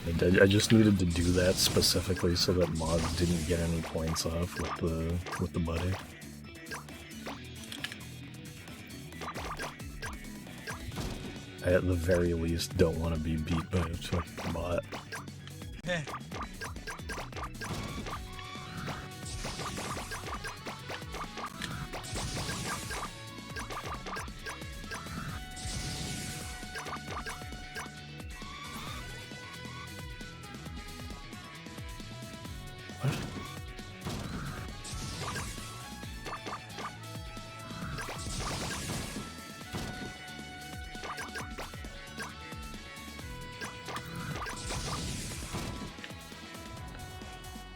Speaker 1: I just needed to do that specifically so that mods didn't get any points off with the buddy. I at the very least don't want to be beat by a fucking bot.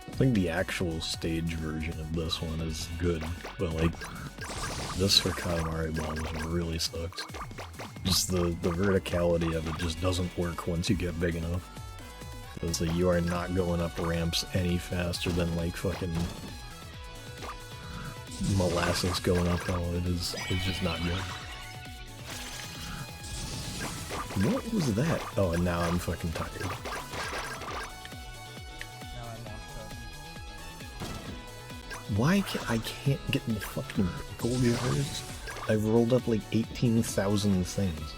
Speaker 1: I think the actual stage version of this one is good, but like, this for KatamariBalling really sucks. Just the verticality of it just doesn't work once you get big enough. Because like, you are not going up ramps any faster than like fucking molasses going uphill. It's just not good. What was that? Oh, and now I'm fucking tired. Why I can't get the fucking gold jars? I've rolled up like 18,000 things.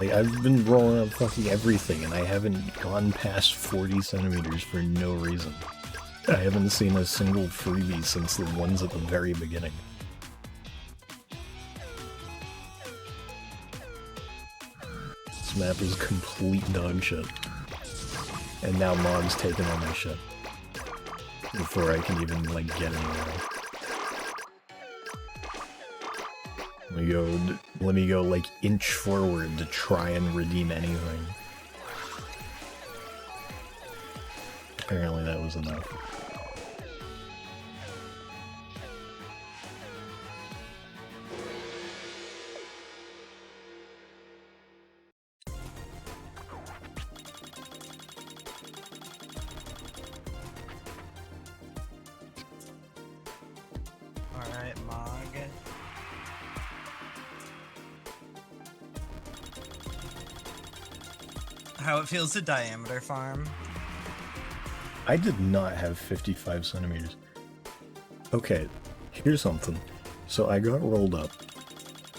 Speaker 1: Like, I've been rolling up fucking everything, and I haven't gone past 40 centimeters for no reason. I haven't seen a single freebie since the ones at the very beginning. This map is complete dog shit. And now Mog's taking all my shit. Before I can even, like, get anywhere. Let me go like inch forward to try and redeem anything. Apparently that was enough.
Speaker 2: Alright, Mog. How it feels to diameter farm.
Speaker 1: I did not have 55 centimeters. Okay, here's something. So I got rolled up.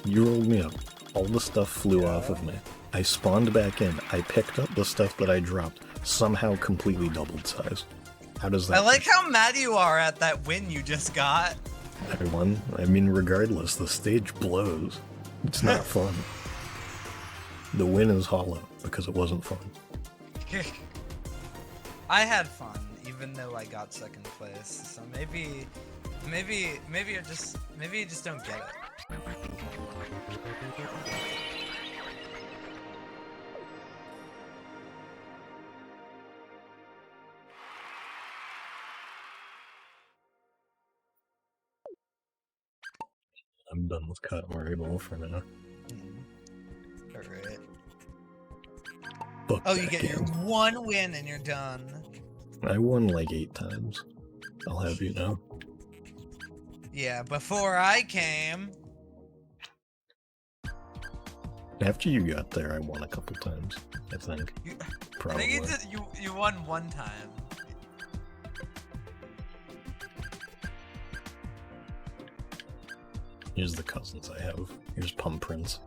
Speaker 1: You rolled me up. All the stuff flew off of me. I spawned back in. I picked up the stuff that I dropped. Somehow completely doubled size. How does that
Speaker 2: I like how mad you are at that win you just got.
Speaker 1: I won. I mean, regardless, the stage blows. It's not fun. The win is hollow because it wasn't fun.
Speaker 2: I had fun, even though I got second place. So maybe you just don't get it.
Speaker 1: I'm done with KatamariBalling for now.
Speaker 2: Alright.
Speaker 1: Fuck
Speaker 2: Oh, you
Speaker 1: that
Speaker 2: get
Speaker 1: game.
Speaker 2: your one win and you're done.
Speaker 1: I won like 8 times. I'll have you know.
Speaker 2: Yeah, before I came.
Speaker 1: After you got there, I won a couple times. I think. Probably.
Speaker 2: I think you won one time.
Speaker 1: Here's the cousins I have. Here's Pump Prince.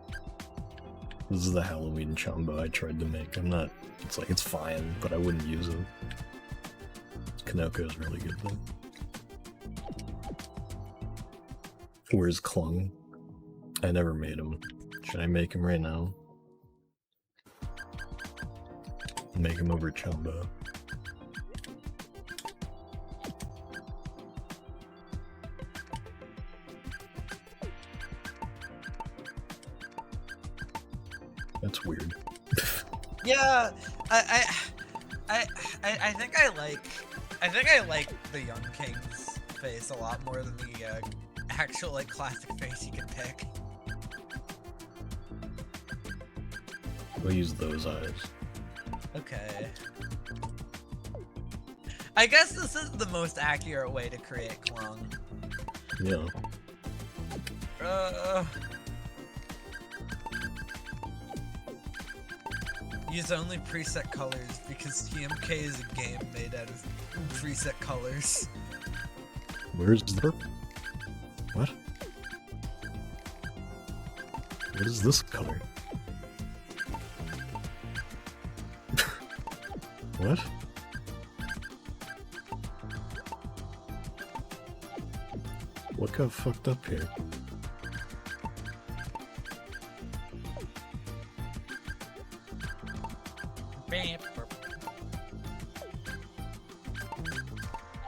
Speaker 1: This is the Halloween chumbo I tried to make. I'm not... It's like, it's fine, but I wouldn't use it. Kanoko is really good though. Where's Klung? I never made him. Should I make him right now? Make him over chumbo. That's weird.
Speaker 2: Yeah, I think I like the Young Kings face a lot more than the actual like classic face you can pick.
Speaker 1: We'll use those eyes.
Speaker 2: Okay. I guess this is the most accurate way to create Klung.
Speaker 1: Yeah.
Speaker 2: Use only preset colors because TMK is a game made out of preset colors.
Speaker 1: Where's the purple? What? What is this color? What? What got fucked up here?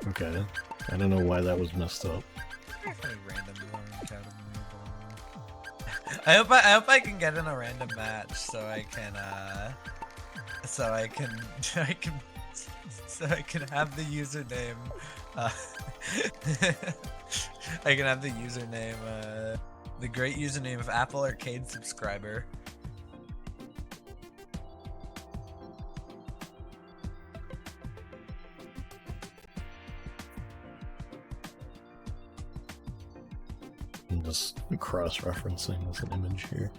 Speaker 1: Okay, I don't know why that was messed up.
Speaker 2: I hope I can get in a random match so I can have the username I can have the username the great username of Apple Arcade subscriber.
Speaker 1: I'm just cross-referencing with an image here.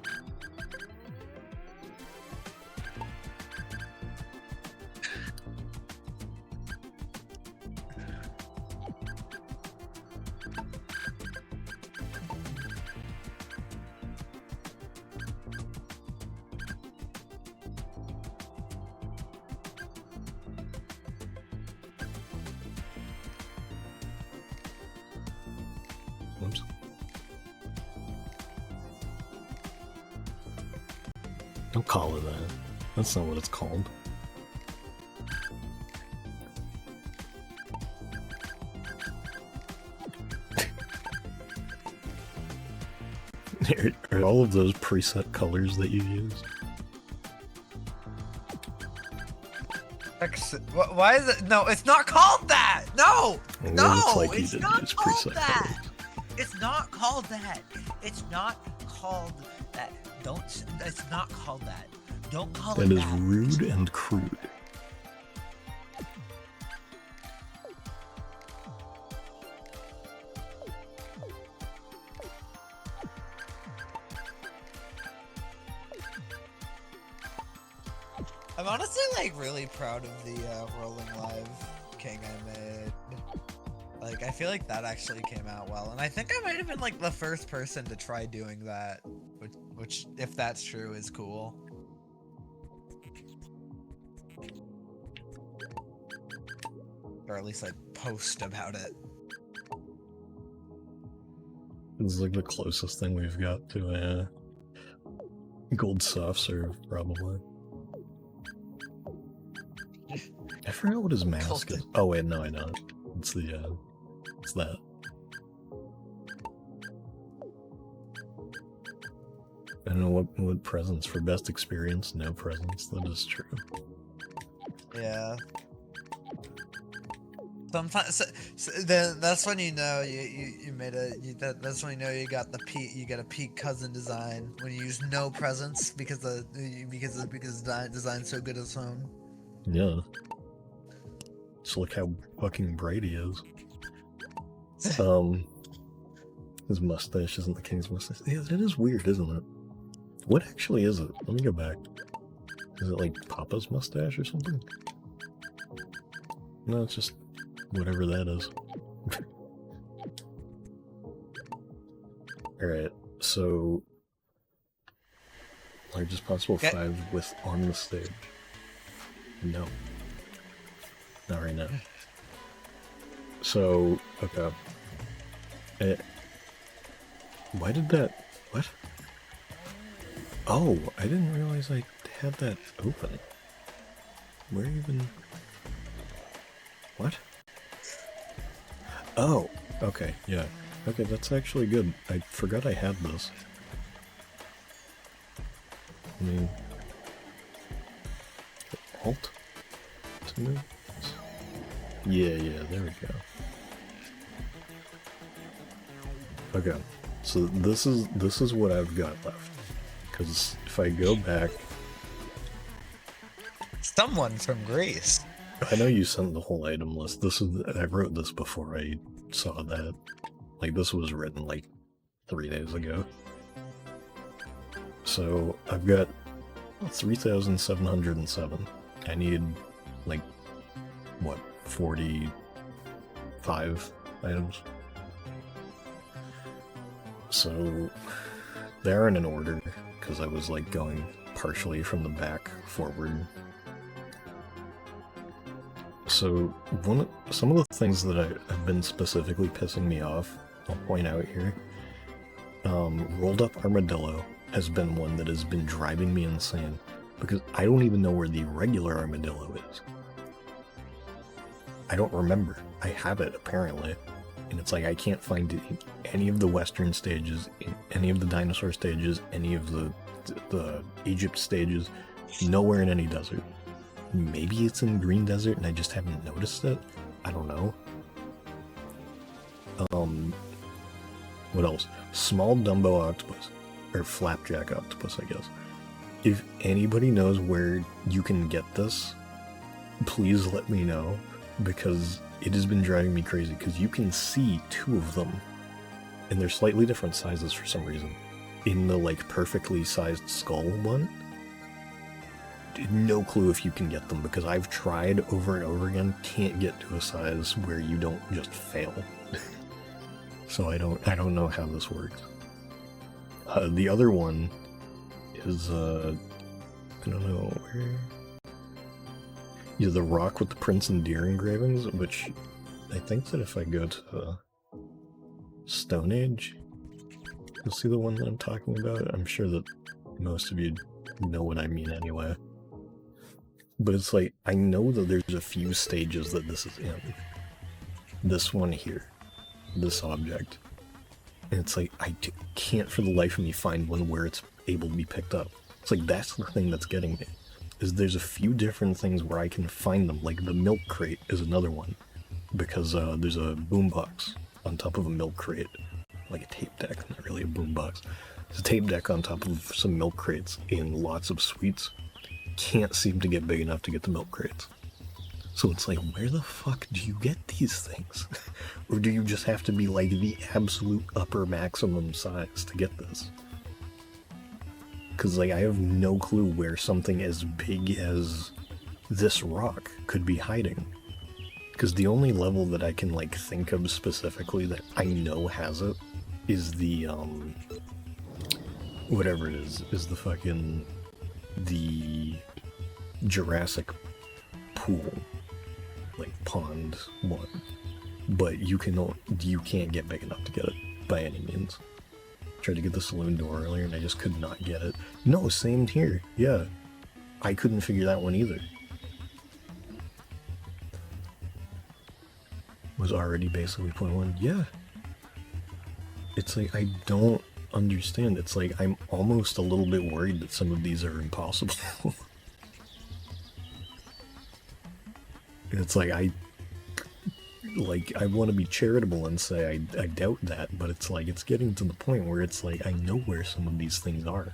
Speaker 1: Oops. Don't call it that. That's not what it's called. Are all of those preset colors that you use?
Speaker 2: Why is it? No, it's not called that! No!
Speaker 1: It
Speaker 2: No!
Speaker 1: looks like
Speaker 2: It's
Speaker 1: you
Speaker 2: not
Speaker 1: use
Speaker 2: called
Speaker 1: preset
Speaker 2: that!
Speaker 1: colors.
Speaker 2: It's not called that! It's not called that. It's not called that. Don't call it that.
Speaker 1: That is rude and crude.
Speaker 2: I'm honestly like really proud of the Rolling Live King I made. Like I feel like that actually came out well, and I think I might have been like the first person to try doing that, which if that's true is cool. Or at least like post about it.
Speaker 1: This is like the closest thing we've got to a gold soft serve, probably. I forgot what his mask is. Oh wait, no, I know. It's the it's that. I don't know what presents for best experience. No presents. That is true.
Speaker 2: Yeah. Sometimes, then that's when you know you made that's when you know you got a peak cousin design when you use no presents because the design's so good as home.
Speaker 1: Yeah. Just look how fucking bright he is. His mustache isn't the king's mustache. Yeah, that is weird, isn't it? What actually is it? Let me go back. Is it like Papa's mustache or something? No, it's just whatever that is. Alright, so largest possible 5 with on the stage. No. Not right now. So, okay. Why did that... What? Oh, I didn't realize I had that open. Where even... What? Oh, okay, yeah. Okay, that's actually good. I forgot I had this. I mean... Alt? To move? Yeah, there we go. Okay, so this is what I've got left. Because if I go back,
Speaker 2: Someone from Greece.
Speaker 1: I know you sent the whole item list. I wrote this before I saw that. Like, this was written like 3 days ago. So I've got 3,707. I need like what, 45 items. So they're in an order because I was like going partially from the back forward. So some of the things that have been specifically pissing me off, I'll point out here. Rolled up armadillo has been one that has been driving me insane because I don't even know where the regular armadillo is. I don't remember. I have it apparently, and it's like I can't find it in any of the Western stages, in any of the dinosaur stages, any of the Egypt stages, nowhere in any desert. Maybe it's in Green Desert and I just haven't noticed it. I don't know. What else? Small Dumbo octopus, or flapjack octopus, I guess. If anybody knows where you can get this, please let me know, because it has been driving me crazy, because you can see 2 of them, and they're slightly different sizes for some reason. In the, like, perfectly sized skull one, no clue if you can get them, because I've tried over and over again, can't get to a size where you don't just fail. So I don't know how this works. The other one is, I don't know where... Yeah, the rock with the prince and deer engravings, which I think that if I go to Stone Age, you'll see the one that I'm talking about. I'm sure that most of you know what I mean anyway. But it's like, I know that there's a few stages that this is in. This one here. This object. And it's like, I can't for the life of me find one where it's able to be picked up. It's like, that's the thing that's getting me. Is there's a few different things where I can find them. Like the milk crate is another one. Because there's a boombox on top of a milk crate. Like a tape deck, not really a boombox. There's a tape deck on top of some milk crates in lots of suites. Can't seem to get big enough to get the milk crates. So it's like, where the fuck do you get these things? Or do you just have to be like the absolute upper maximum size to get this? Because like, I have no clue where something as big as this rock could be hiding. Because the only level that I can like think of specifically that I know has it is the, whatever it is the fucking, the Jurassic pool, like pond one, but you can't get big enough to get it by any means. Tried to get the saloon door earlier and I just could not get it. No, same here. Yeah, I couldn't figure that one either. Was already basically 0.1. Yeah. It's like, I don't understand. It's like, I'm almost a little bit worried that some of these are impossible. It's like, I want to be charitable and say I doubt that, but it's like, it's getting to the point where it's like, I know where some of these things are.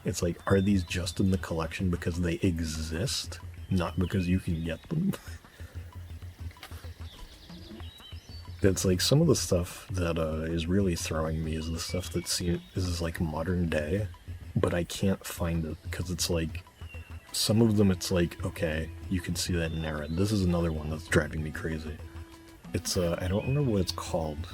Speaker 1: It's like, are these just in the collection because they exist, not because you can get them? It's like, some of the stuff that is really throwing me is the stuff that is like modern day, but I can't find it, because it's like, some of them it's like, okay, you can see that in era. This is another one that's driving me crazy. It's, I don't remember what it's called.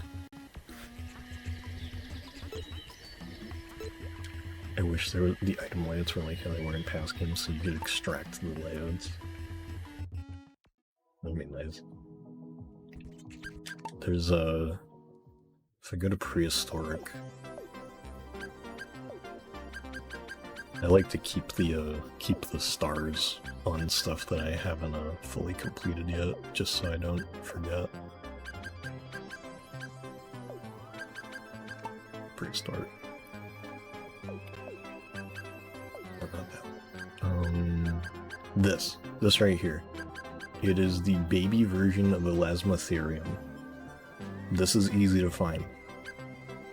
Speaker 1: I wish there were, the item layouts were like how they were in past games, so you could extract the layouts. That'd be nice. There's if I go to prehistoric, I like to keep the stars on stuff that I haven't fully completed yet, just so I don't forget. Prehistoric. What about that? This right here. It is the baby version of Elasmotherium. This is easy to find.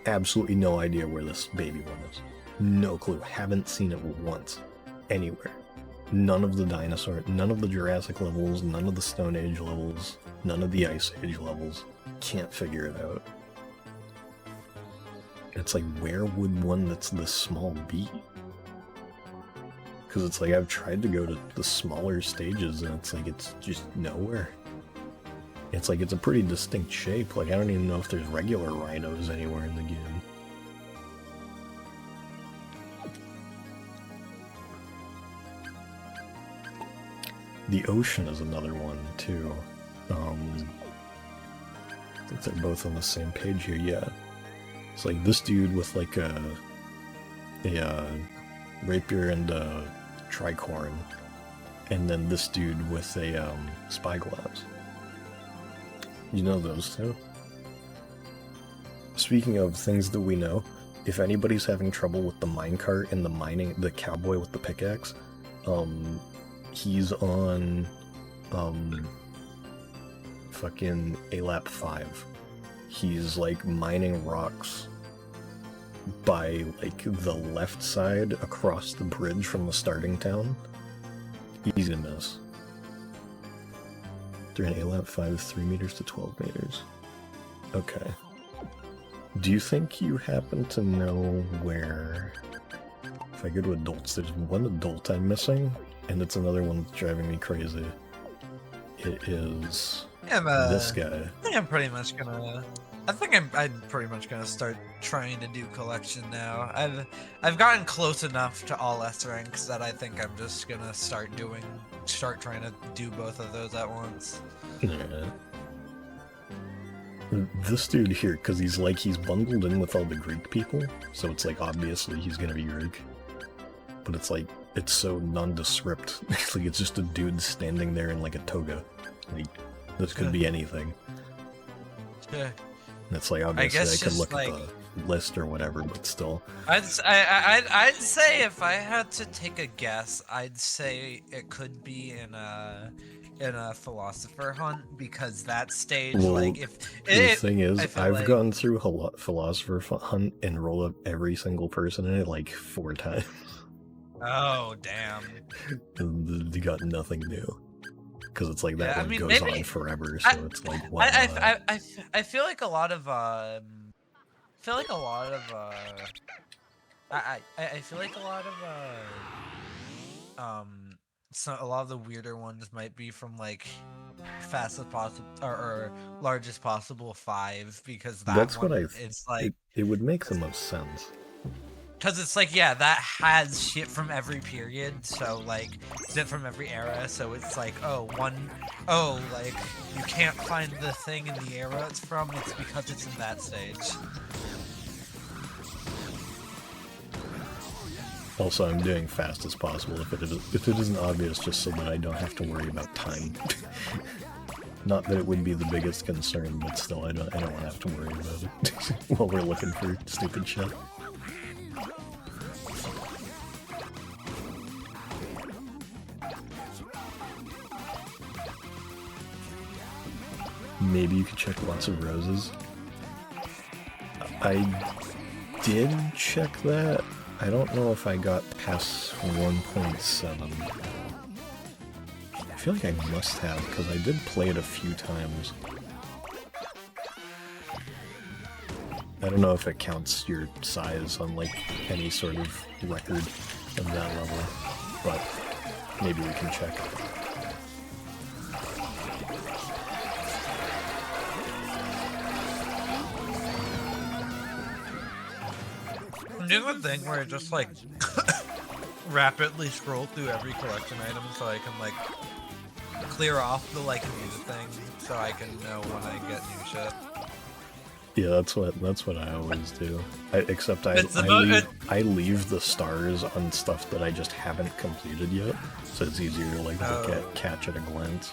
Speaker 1: absolutely no idea where this baby one is. No clue. Haven't seen it once. Anywhere. None of the dinosaur, none of the Jurassic levels, none of the Stone Age levels, none of the Ice Age levels. Can't figure it out. It's like, where would one that's this small be? Because it's like, I've tried to go to the smaller stages and it's like, it's just nowhere. It's like, it's a pretty distinct shape. Like, I don't even know if there's regular rhinos anywhere in the game. The ocean is another one, too. I think they're both on the same page here, yeah. It's like this dude with like a rapier and a tricorn, and then this dude with a spyglass. You know those two? Speaking of things that we know, if anybody's having trouble with the minecart and the cowboy with the pickaxe, he's on fucking ALAP 5. He's like mining rocks by like the left side across the bridge from the starting town. Easy to miss. They're in ALAP 5, 3 meters to 12 meters. Okay. Do you think you happen to know where... If I go to adults, there's one adult I'm missing, and it's another one that's driving me crazy. It is... this guy.
Speaker 2: I think I'm pretty much gonna... I'm pretty much gonna start trying to do collection now. I've gotten close enough to all S ranks that I think I'm just gonna start trying to do both of those at once.
Speaker 1: Yeah. This dude here, because he's bundled in with all the Greek people, so it's like obviously he's gonna be Greek. But it's like, it's so nondescript. Like it's just a dude standing there in like a toga. Like, this could be anything.
Speaker 2: Yeah.
Speaker 1: And it's like, obviously I could look at the list or whatever, but still.
Speaker 2: I'd say if I had to take a guess, I'd say it could be in a philosopher hunt, because that stage,
Speaker 1: well,
Speaker 2: like
Speaker 1: the thing is, I've gone through philosopher hunt and rolled up every single person in it like 4 times.
Speaker 2: Oh damn!
Speaker 1: And they got nothing new. Because it's like that one goes on forever, so it's like, why not?
Speaker 2: I feel like a lot of I feel like a lot of the weirder ones might be from like fastest possible or largest possible 5, because
Speaker 1: that's
Speaker 2: one,
Speaker 1: what
Speaker 2: it's like
Speaker 1: it would make the most sense.
Speaker 2: Because it's like, yeah, that has shit from every period, so like, shit from every era, so it's like, like, you can't find the thing in the era it's from, it's because it's in that stage.
Speaker 1: Also, I'm doing fast as possible if it isn't obvious, just so that I don't have to worry about time. Not that it would be the biggest concern, but still, I don't want to have to worry about it while we're looking for stupid shit. Maybe you could check lots of roses. I did check that. I don't know if I got past 1.7. I feel like I must have, because I did play it a few times. I don't know if it counts your size on like any sort of record of that level, but maybe we can check.
Speaker 2: I'm doing a thing where I just like rapidly scroll through every collection item so I can like clear off the like new thing so I can know when I get new shit.
Speaker 1: Yeah, that's what I always do. Except I leave the stars on stuff that I just haven't completed yet, so it's easier to like catch at a glance.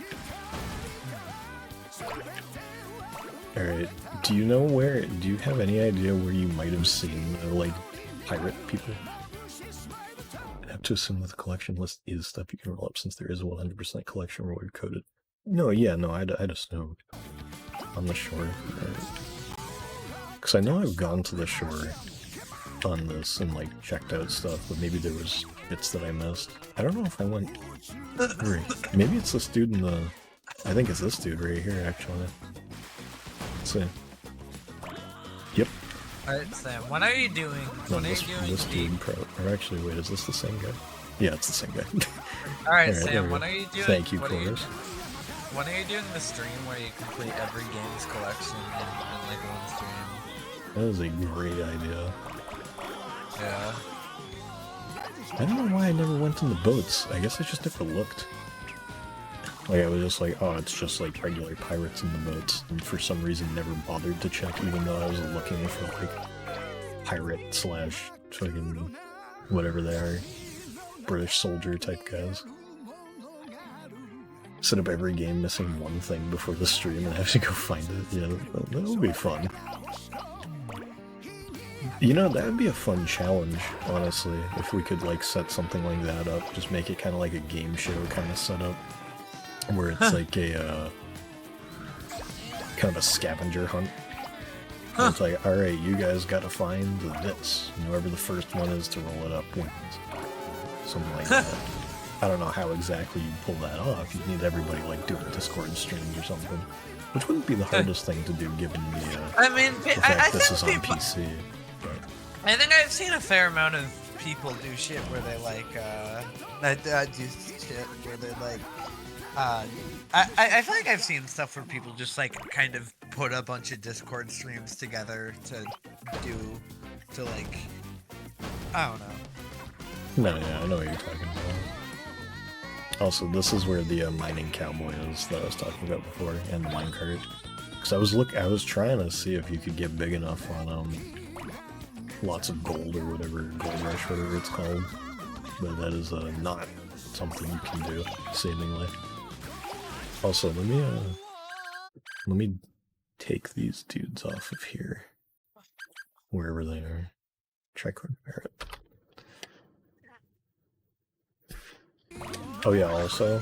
Speaker 1: Alright, do you have any idea where you might have seen like pirate people? I have to assume that the collection list is stuff you can roll up, since there is a 100% collection reward coded. No, I'd assumed. On the shore. Right. Because I know I've gone to the shore on this and like checked out stuff, but maybe there was bits that I missed. I don't know if I went. Maybe it's this dude in the. I think it's this dude right here, actually. Let's see. Yep.
Speaker 2: Alright, Sam, what are you doing?
Speaker 1: No, this dude, or actually, wait, is this the same guy? Yeah, it's the same guy.
Speaker 2: Alright, Sam, what are you doing?
Speaker 1: Thank you, Chorus.
Speaker 2: When are you doing the stream where you complete every game's collection in like one stream?
Speaker 1: That is a great idea.
Speaker 2: Yeah.
Speaker 1: I don't know why I never went in the boats. I guess I just never looked. Like, I was just like, oh, it's just like regular pirates in the boats. And for some reason never bothered to check, even though I was looking for like pirate slash fucking whatever they are. British soldier type guys. Set up every game missing one thing before the stream and have to go find it. Yeah, that would be fun. You know, that would be a fun challenge, honestly, if we could like set something like that up. Just make it kind of like a game show kind of setup. Where it's like a, kind of a scavenger hunt. It's like, alright, you guys gotta find this. And whoever the first one is to roll it up wins. Something like that. I don't know how exactly you pull that off. You'd need everybody like doing Discord streams or something. Which wouldn't be the hardest thing to do given the, the fact this is on PC. But.
Speaker 2: I think I've seen a fair amount of people do shit where they like, do shit where they like, I feel like I've seen stuff where people just like kind of put a bunch of Discord streams together to like, I don't know.
Speaker 1: No, yeah, I know what you're talking about. Also, this is where the mining cowboy is that I was talking about before, and the minecart. Because I was trying to see if you could get big enough on lots of gold or whatever, gold rush, whatever it's called. But that is not something you can do, seemingly. Also, let me take these dudes off of here, wherever they are. Tricorn Parrot. Oh yeah, also,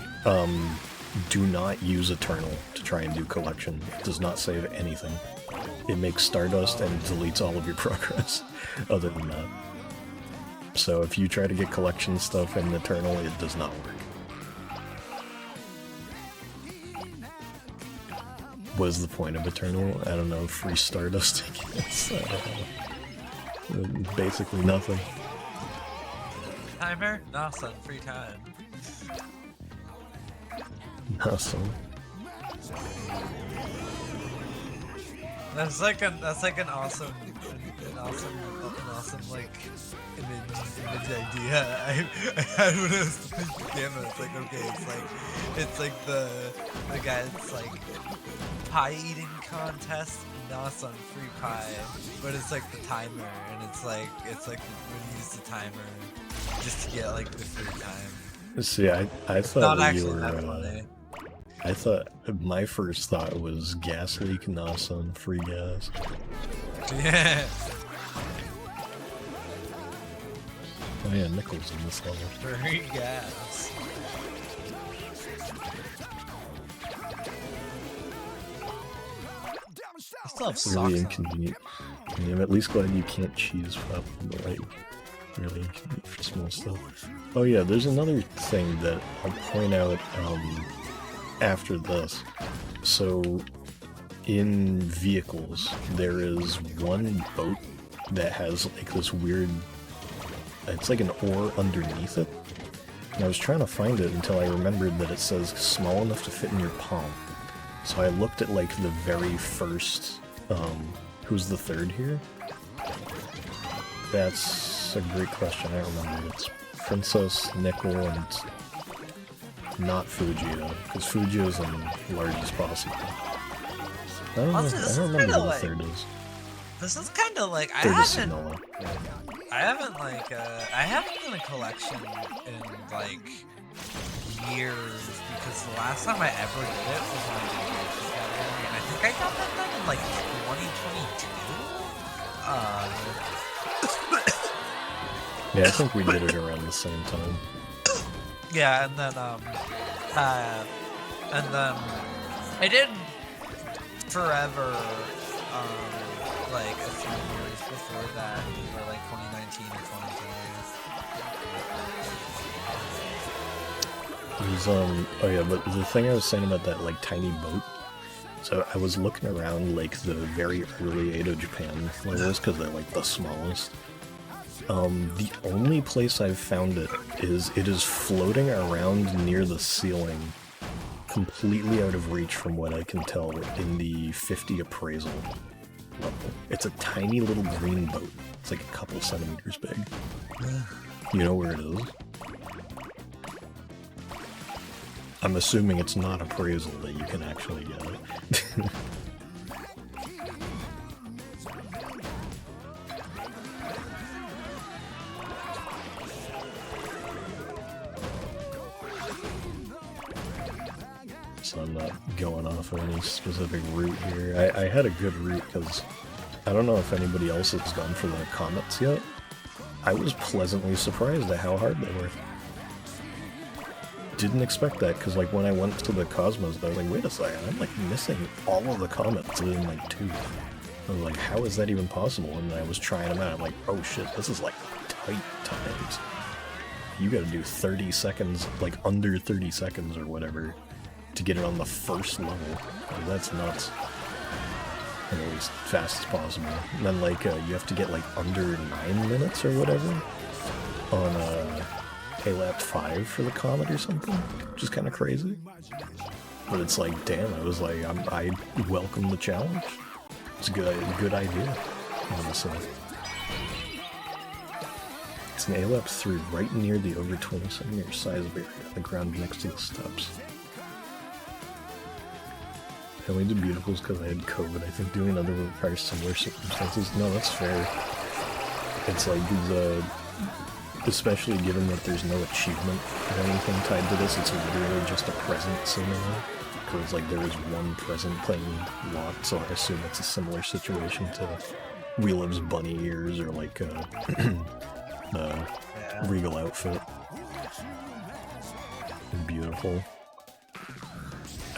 Speaker 1: do not use Eternal to try and do collection. It does not save anything. It makes Stardust and deletes all of your progress, other than that. So if you try to get collection stuff in Eternal, it does not work. What is the point of Eternal? I don't know, free Stardust tickets? Basically nothing.
Speaker 2: Timer? Awesome, free time.
Speaker 1: Awesome.
Speaker 2: That's like an awesome like image idea. I had when I was playing the game. It's like, okay, it's like the guy that's like pie eating contest, awesome free pie, but it's like the timer, and it's like when you use the timer just to get like the free time.
Speaker 1: See, I thought that you were.
Speaker 2: Funny.
Speaker 1: I thought my first thought was gas leak, awesome, free gas.
Speaker 2: Yeah.
Speaker 1: Oh yeah, Nickel's in this level.
Speaker 2: Free gas. I still have socks
Speaker 1: really inconvenient. I mean, I'm at least glad you can't cheese up, but like, really inconvenient for small stuff. Oh yeah, there's another thing that I'll point out after this. So, in vehicles, there is one boat that has like this weird, it's like an oar underneath it. And I was trying to find it until I remembered that it says small enough to fit in your palm. So I looked at like the very first, who's the third here? That's a great question, I remember. It's Princess, Nickel, and not Fujio, because Fujio is in large as possible. I don't know, I don't remember who the third is.
Speaker 2: This is kind of like, I haven't done a collection in like years, because the last time I ever did it was when I did Breaking Category, and I think I got that done in like 2022.
Speaker 1: Yeah, I think we did it around the same time.
Speaker 2: Yeah, and then I did forever, like a few years before that, or like 2019 or 2020.
Speaker 1: Oh yeah, but the thing I was saying about that like tiny boat. So I was looking around like the very early Edo Japan levels because they're like the smallest. The only place I've found it is floating around near the ceiling, completely out of reach from what I can tell in the 50 appraisal level. It's a tiny little green boat. It's like a couple centimeters big. You know where it is? I'm assuming it's not appraisal that you can actually get it. So I'm not going off of any specific route here. I had a good route because I don't know if anybody else has gone for the comets yet. I was pleasantly surprised at how hard they were. Didn't expect that because like when I went to the Cosmos, I was like, wait a second, I'm like missing all of the comets in like 2. I was like, how is that even possible? And I was trying them out. I'm like, oh shit, this is like tight times. You gotta do 30 seconds, like under 30 seconds or whatever, to get it on the first level. Like, that's nuts. Or at least fast as possible. And then like you have to get like under 9 minutes or whatever on lap 5 for the comet or something, which is kind of crazy. But it's like, damn, I was like, I welcome the challenge. It's a good idea, honestly. It's an lap 3 right near the over 20 centimeter size barrier on the ground next to the steps. I only did beautifuls because I had COVID. I think doing another one requires similar circumstances. No, that's fair. It's like especially given that there's no achievement or anything tied to this, it's literally just a present seemingly. Because like there is one present thing locked, so I assume it's a similar situation to Wheeliv's bunny ears or like Regal outfit. Beautiful.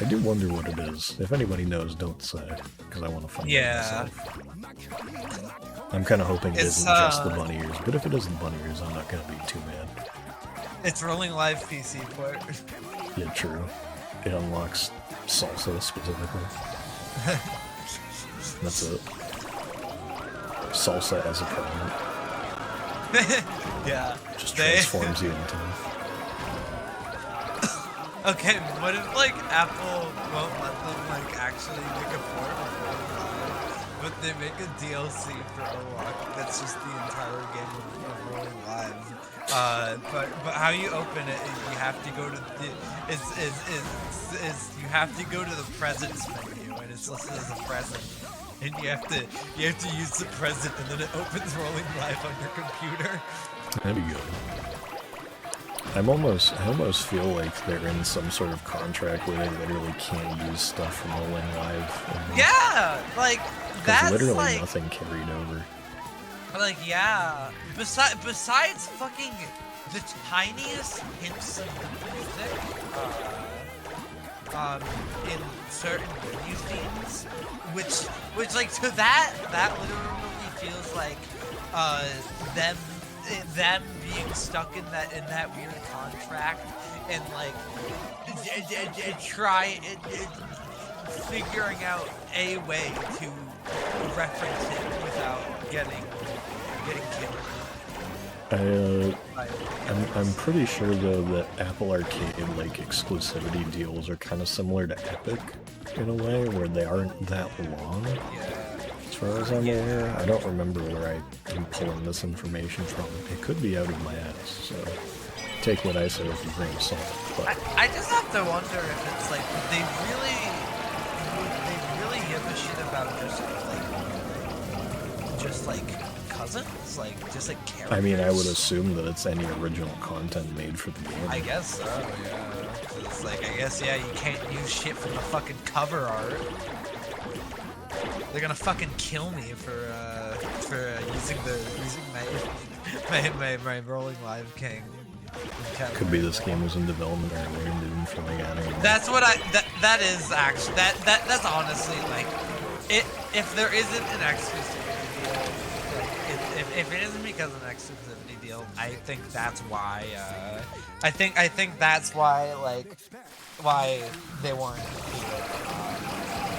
Speaker 1: I do wonder what it is. If anybody knows, don't say, because I want to find out myself. I'm kind of hoping it isn't just the bunny ears, but if it is the bunny ears, I'm not going to be too mad.
Speaker 2: It's Rolling Live PC port.
Speaker 1: Yeah, true. It unlocks salsa specifically. That's it. Salsa as a permanent.
Speaker 2: Yeah.
Speaker 1: Just transforms you into it.
Speaker 2: Okay, what if like Apple won't let them like actually make a port of Rolling Live, but they make a DLC for Owak that's just the entire game of Rolling Live. But how you open it is you have to go to the you have to go to the presents menu, and it's listed as a present, and you have to use the present, and then it opens Rolling Live on your computer.
Speaker 1: That'd be good. I almost feel like they're in some sort of contract where they literally can't use stuff from Rolling Live.
Speaker 2: Yeah, like that's
Speaker 1: literally
Speaker 2: like
Speaker 1: nothing carried over.
Speaker 2: Like yeah, besides fucking the tiniest hints of the music, in certain menu themes, which like to that literally feels like them being stuck in that weird contract and like figuring out a way to reference it without getting killed.
Speaker 1: I'm pretty sure though that Apple Arcade like exclusivity deals are kind of similar to Epic in a way where they aren't that long. As far as I'm aware, I don't remember where I'm pulling this information from. It could be out of my ass, so take what I say with a grain of salt. But
Speaker 2: I just have to wonder if it's like they really give a shit about just like cousins, like just like characters.
Speaker 1: I mean, I would assume that it's any original content made for the game.
Speaker 2: I guess so, yeah. It's like I guess you can't use shit from the fucking cover art. They're gonna fucking kill me for using my Rolling Live King.
Speaker 1: Could be this game was in development earlier and didn't feel like adding it.
Speaker 2: That's what that is actually that's honestly like if there isn't an exclusivity if it isn't because of an exclusivity deal, I think that's why. I think that's why why they weren't included.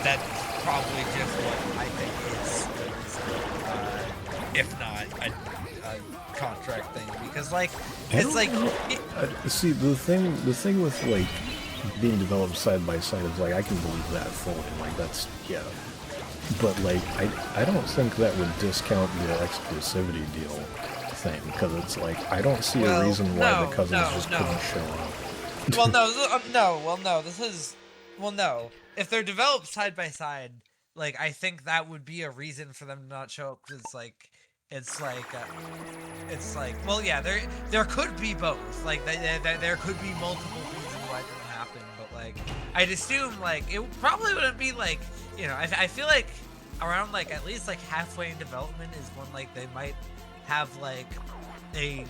Speaker 2: That's probably just what I think is the reason, if not a contract thing, because it's like
Speaker 1: see the thing with like being developed side by side is like I can believe that fully, like that's but like I don't think that would discount the exclusivity deal thing, because it's like I don't see a reason why the cousins just couldn't show up.
Speaker 2: No. If they're developed side by side, like I think that would be a reason for them to not show up. Cause it's like, well, yeah, there could be both. Like there could be multiple reasons why it didn't happen. But like I'd assume like it probably wouldn't be like, you know, I feel like around like at least like halfway in development is when like they might have like a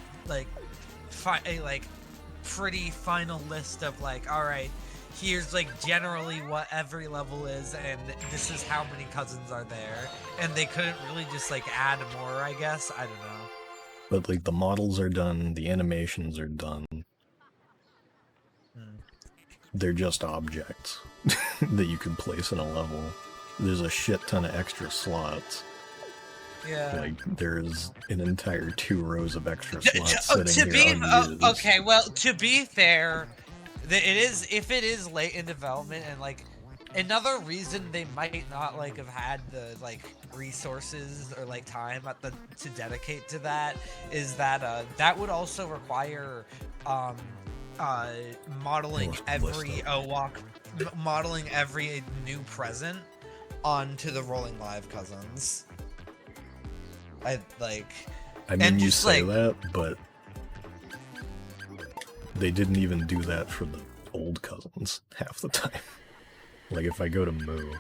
Speaker 2: pretty final list of like, all right, here's like generally what every level is, and this is how many cousins are there, and they couldn't really just like add more, I guess. I don't know.
Speaker 1: But like the models are done, the animations are done. They're just objects that you can place in a level. There's a shit ton of extra slots.
Speaker 2: Yeah.
Speaker 1: Like there's an entire 2 rows of extra slots sitting here unused.
Speaker 2: Okay, well, to be fair, if it is late in development, and like another reason they might not like have had the like resources or like time to dedicate to that is that that would also require modeling every new present onto the Rolling Live cousins. I
Speaker 1: mean, you say that, but they didn't even do that for the old cousins half the time. Like if I go to Moo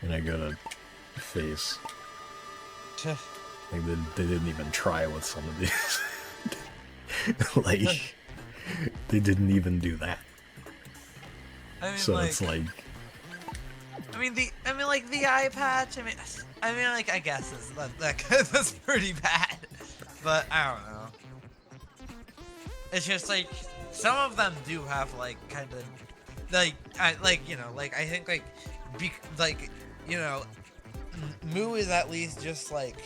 Speaker 1: and I go to Face, like they didn't even try with some of these. Like they didn't even do that.
Speaker 2: I mean,
Speaker 1: so it's like.
Speaker 2: The eye patch. I guess that's pretty bad, but I don't know. It's just like some of them do have like kind of I think Moo is at least just like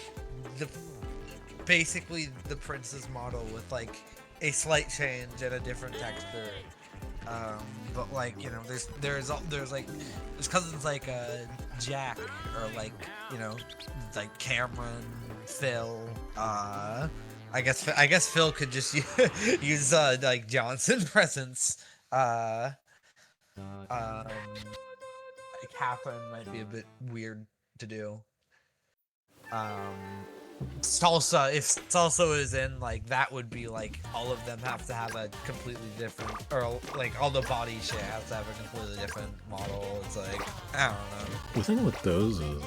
Speaker 2: basically the princess model with like a slight change and a different texture. But like, you know, there's cousins like Jack, or like, you know, like Cameron, Phil. I guess Phil could just use like Johnson presents. Catherine might be a bit weird to do. Salsa, if Salsa is in, like, that would be like all of them have to have a completely different, or like all the body shit has to have a completely different model. It's like, I don't know.
Speaker 1: The thing with those is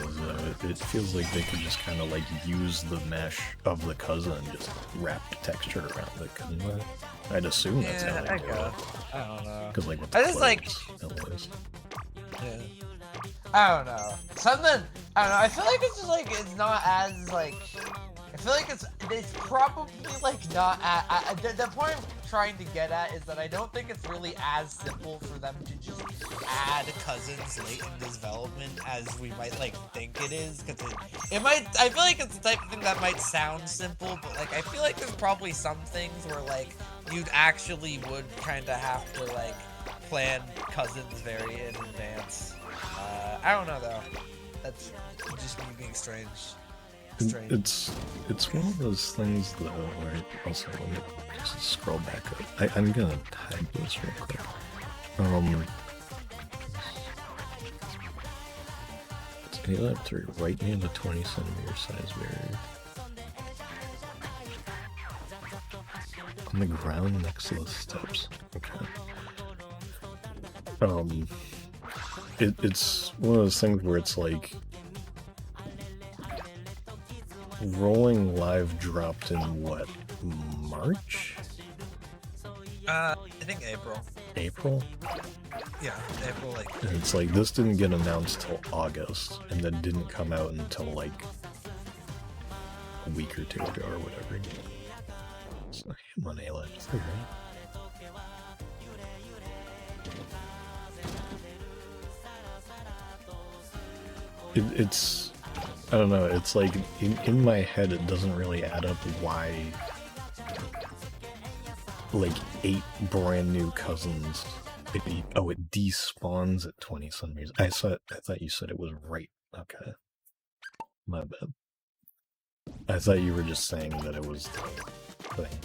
Speaker 1: it feels like they could just kind of like use the mesh of the cousin and just wrap the texture around it, couldn't they? I'd assume that's how they do it.
Speaker 2: I don't know.
Speaker 1: Because like with the
Speaker 2: yeah. I don't know. I don't know. I feel like it's just like, it's not as like, I feel like it's probably like not the point I'm trying to get at is that I don't think it's really as simple for them to just add cousins late in development as we might like think it is, because it might, I feel like it's the type of thing that might sound simple, but like I feel like there's probably some things where like you'd actually would kind of have to like plan cousins very in advance. I don't know though. That's just me being strange.
Speaker 1: It's one of those things though where also let me just scroll back up. I'm gonna hide this real quick. It's A-Lab3 right near the 20 centimeter size barrier. On the ground next to the steps. Okay. It's one of those things where it's like Rolling Live dropped in what, March?
Speaker 2: I think April.
Speaker 1: April?
Speaker 2: Yeah, April, like.
Speaker 1: And it's like this didn't get announced till August, and then didn't come out until like a week or two ago or whatever. So, come on, Ayla. Alright. It's, I don't know, it's like, in my head it doesn't really add up why, like, 8 brand new cousins, it despawns at 20 some reason. I thought you said it was right. Okay. My bad. I thought you were just saying that it was the thing.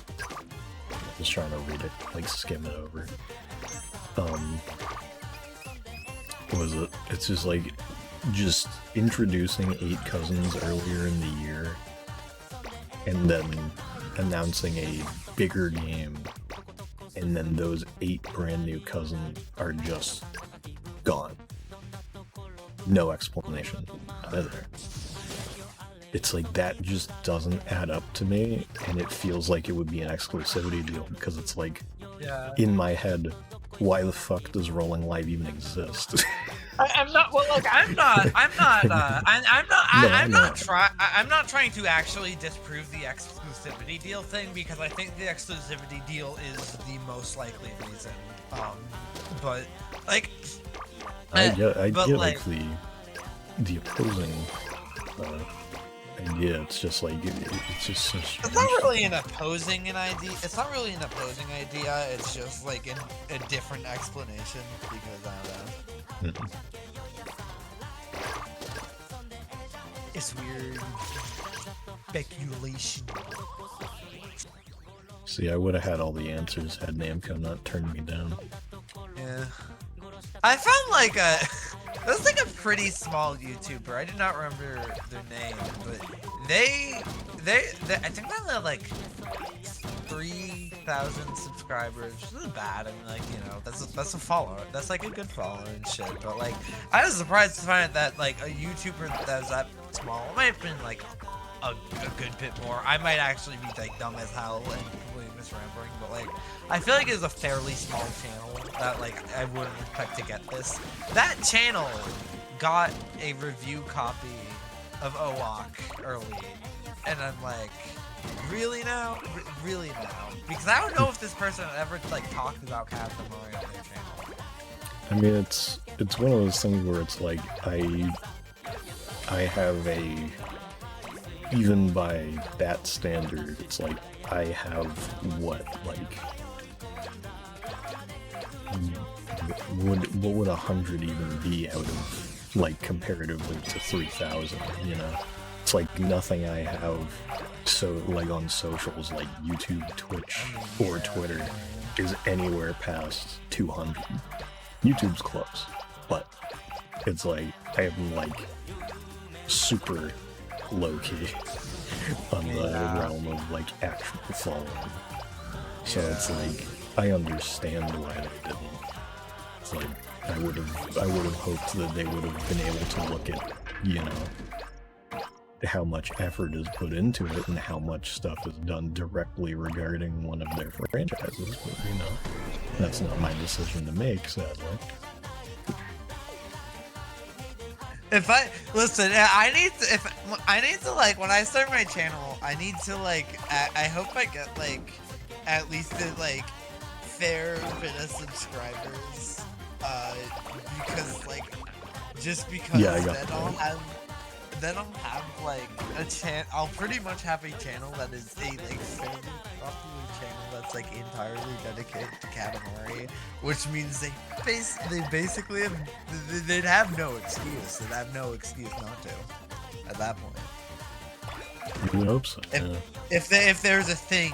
Speaker 1: Just trying to read it, like skim it over. What was it? It's just like, just introducing 8 cousins earlier in the year, and then announcing a bigger game, and then those 8 brand new cousins are just gone. No explanation. Either. It's like, that just doesn't add up to me, and it feels like it would be an exclusivity deal, because it's like, in my head, why the fuck does Rolling Live even exist?
Speaker 2: I'm not trying to actually disprove the exclusivity deal thing, because I think the exclusivity deal is the most likely reason. But like,
Speaker 1: I get like the opposing idea. It's just like it's just so strange.
Speaker 2: It's not really an opposing idea. It's just like a different explanation, because I don't know. It's weird speculation.
Speaker 1: See, I would have had all the answers had Namco not turned me down.
Speaker 2: Yeah. I found like that's like a pretty small YouTuber. I do not remember their name, but they I think they have like 3,000 subscribers, which is bad. I mean, like, you know, that's a follower. That's like a good follower and shit. But like, I was surprised to find that like a YouTuber that's that small might have been like a good bit more. I might actually be like dumb as hell and completely misremembering, but like, I feel like it's a fairly small channel that like I wouldn't expect to get this. That channel got a review copy of OWOC early, and I'm like, really now? Really now? Because I don't know if this person ever like talked about Katamari on their channel.
Speaker 1: I mean, it's one of those things where it's like I have a, even by that standard, it's like I have what would 100 even be out of, like, comparatively to 3,000, you know? It's like nothing I have, so like on socials like YouTube, Twitch, or Twitter is anywhere past 200. YouTube's close, but it's like I am like super low-key on the realm of like actual following. So it's like I understand why they didn't. It's like I would have hoped that they would have been able to look at, you know, how much effort is put into it and how much stuff is done directly regarding one of their franchises, but you know, that's not my decision to make, sadly.
Speaker 2: If I listen, I need to like, when I start my channel, I need to like, I hope I get like at least a like fair bit of subscribers, because like, just because then I'll have like a channel. I'll pretty much have a channel that is a like fairly popular channel that's like entirely dedicated to Katamari, which means they'd have no excuse. They'd have no excuse not to at that point.
Speaker 1: I hope so.
Speaker 2: If there's a thing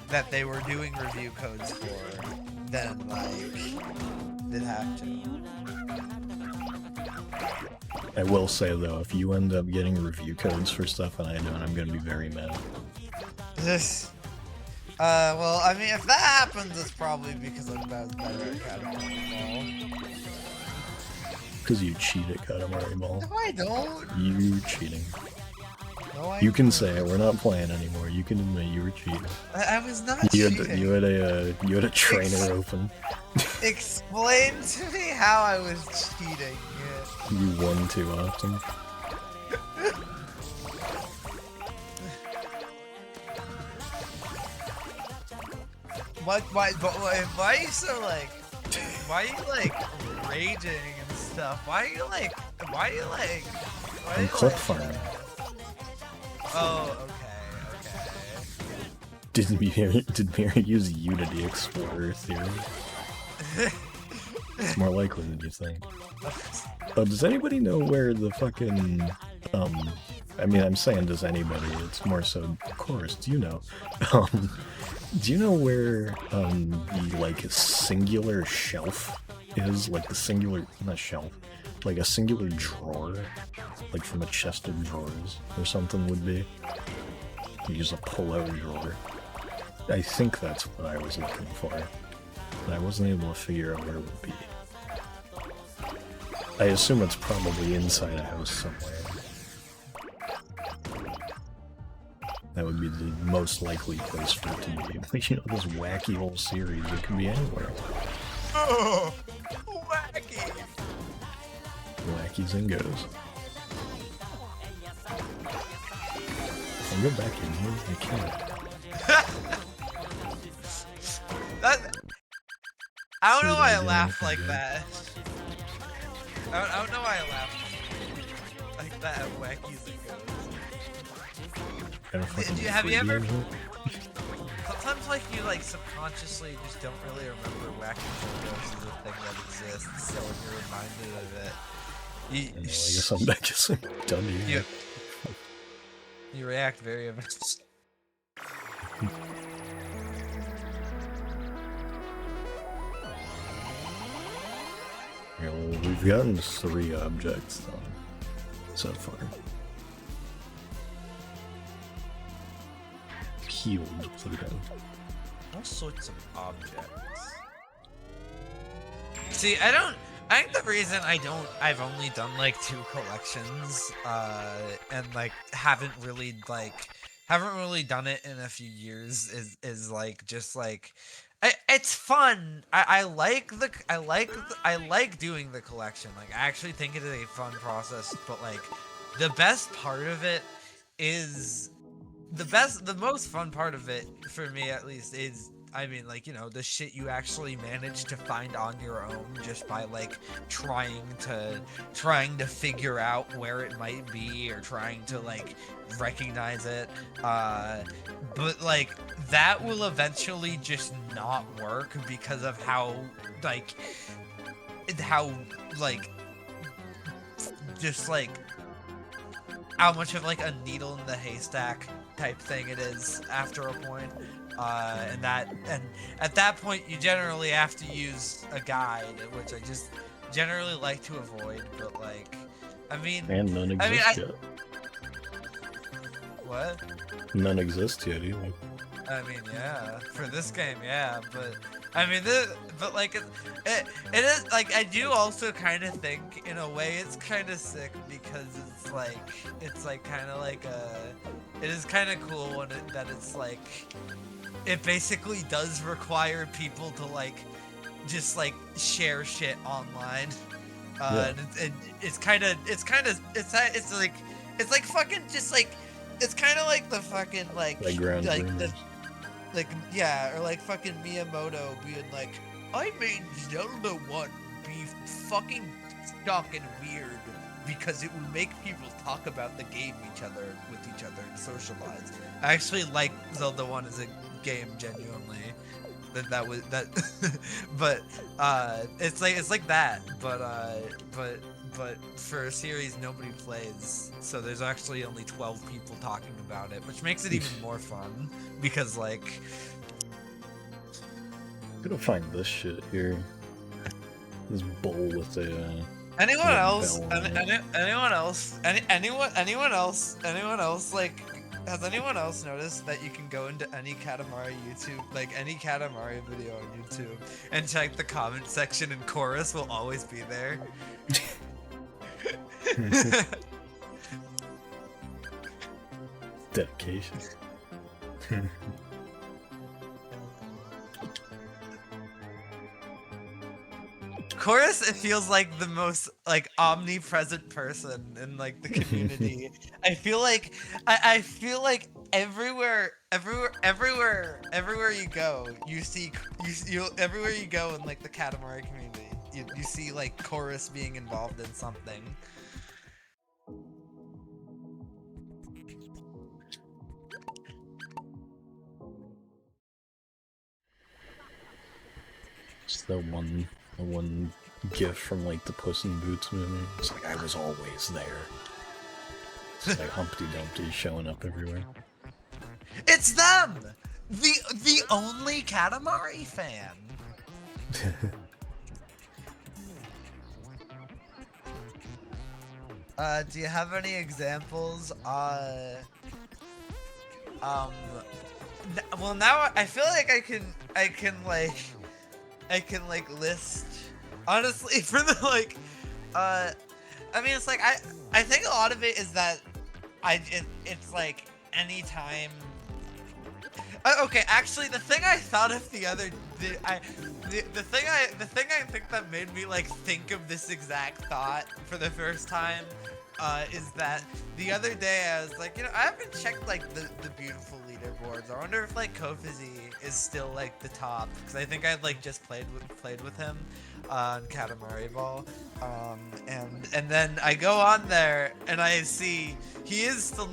Speaker 2: that they were doing review codes for, then like they'd have to.
Speaker 1: I will say though, if you end up getting review codes for stuff and I don't, I'm gonna be very mad.
Speaker 2: Well, I mean, if that happens, it's probably because I'm better at Katamari Ball.
Speaker 1: Because you cheat at Katamari Ball.
Speaker 2: No, I don't.
Speaker 1: You're cheating.
Speaker 2: No,
Speaker 1: you can say it. We're not playing anymore. You can admit you were cheating.
Speaker 2: I was not cheating.
Speaker 1: You had a trainer open.
Speaker 2: Explain to me how I was cheating.
Speaker 1: You won too often.
Speaker 2: why are you so like, why are you like raging and stuff? Why are you like,
Speaker 1: I'm clip farming.
Speaker 2: Oh, okay.
Speaker 1: Did Mary use Unity Explorer theory? It's more likely than you think. Does anybody know where the fucking, I mean, I'm saying does anybody, it's more so, of course, do you know? Do you know where, the, like, singular shelf is? Like, the singular, not shelf, like a singular drawer? Like from a chest of drawers or something would be? You use a pull-out drawer. I think that's what I was looking for. But I wasn't able to figure out where it would be. I assume it's probably inside a house somewhere. That would be the most likely place for it to be. But you know, this wacky whole series, it could be anywhere.
Speaker 2: Oh, wacky!
Speaker 1: Wacky Zingos. I'll go back in here. I can't.
Speaker 2: I don't know why I laughed like that. I don't know why I laughed like that at wacky Zingos. Have you ever? Sometimes like you like subconsciously just don't really remember wacky Zingos as a thing that exists, so when you're reminded of it,
Speaker 1: I guess I'm done here.
Speaker 2: You react very emotionally.
Speaker 1: Yeah, well, we've gotten 3 objects done so far. Healed again.
Speaker 2: All sorts of objects. See, I think the reason I've only done like 2 collections, and like haven't really done it in a few years is like just like it's fun. I like doing the collection. Like I actually think it is a fun process, but like the best part of it is the most fun part of it for me at least is, I mean, like, you know, the shit you actually manage to find on your own just by like trying to figure out where it might be or trying to like recognize it, but like that will eventually just not work because of how just like how much of like a needle in the haystack type thing it is after a point, and at that point you generally have to use a guide, which I just generally like to avoid. But like, I mean,
Speaker 1: and none exist yet.
Speaker 2: What?
Speaker 1: None exist yet either.
Speaker 2: I mean, yeah, for this game, yeah, but I mean, but like it is like, I do also kind of think in a way it's kind of sick because it's like kind of like it is kind of cool when that it's like it basically does require people to like just like share shit online,
Speaker 1: yeah.
Speaker 2: and it's like fucking just like, it's kind of like the fucking like yeah, or like fucking Miyamoto being like, I made Zelda 1 be fucking stuck and weird because it would make people talk about the game with each other and socialize. I actually like Zelda 1 as a game genuinely. That but it's like that, but for a series nobody plays, so there's actually only 12 people talking about it, which makes it even more fun because like,
Speaker 1: I'm gonna find this shit here. This bowl with a
Speaker 2: anyone else like, has anyone else noticed that you can go into any Katamari YouTube, like any Katamari video on YouTube, and check the comment section and chorus will always be there?
Speaker 1: Dedication.
Speaker 2: Chorus, it feels like the most like omnipresent person in like the community. I feel like everywhere everywhere you go, you see everywhere you go in like the Katamari community, you see like Chorus being involved in something.
Speaker 1: It's the one gif from like the Puss in Boots movie. It's like I was always there. It's like Humpty Dumpty showing up everywhere.
Speaker 2: It's them! The only Katamari fan. Do you have any examples? Well, now I feel like I can list, honestly, for the like, I mean, it's like I think a lot of it is that it's like anytime. Okay, actually, the thing I thought of the other, the thing I think that made me like think of this exact thought for the first time, is that the other day I was like, you know, I haven't checked like the beautiful leaderboards. I wonder if like Kofizi is still like the top, because I think I'd like just played with him on KatamariBall, and then I go on there and I see he is still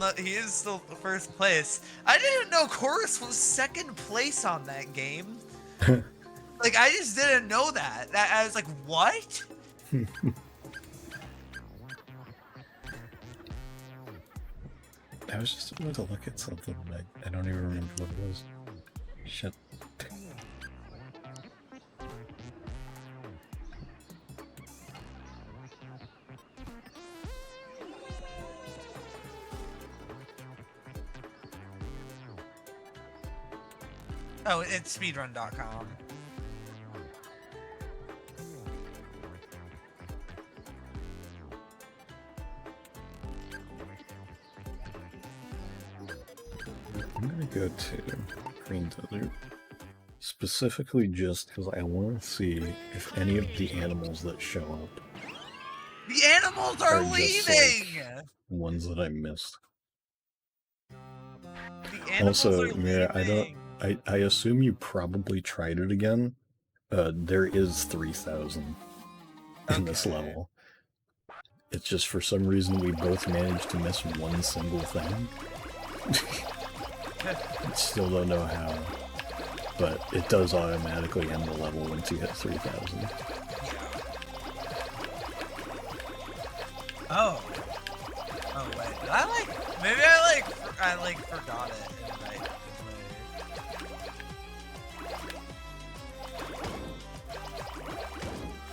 Speaker 2: first place. I didn't know Chorus was second place on that game. Like, I just didn't know that. I was like, what?
Speaker 1: I was just about to look at something, but I don't even remember what it was. Shit.
Speaker 2: Oh, it's speedrun.com.
Speaker 1: I'm gonna go to Green Desert, specifically just because I want to see if any of the animals that show up.
Speaker 2: The animals are leaving!
Speaker 1: Like, ones that I missed.
Speaker 2: The animals
Speaker 1: also,
Speaker 2: are
Speaker 1: Mira, I assume you probably tried it again. There is 3,000 in this level. It's just for some reason we both managed to miss one single thing. Still don't know how, but it does automatically end the level once you hit 3,000.
Speaker 2: Oh. Oh wait, did I like? Maybe I forgot it.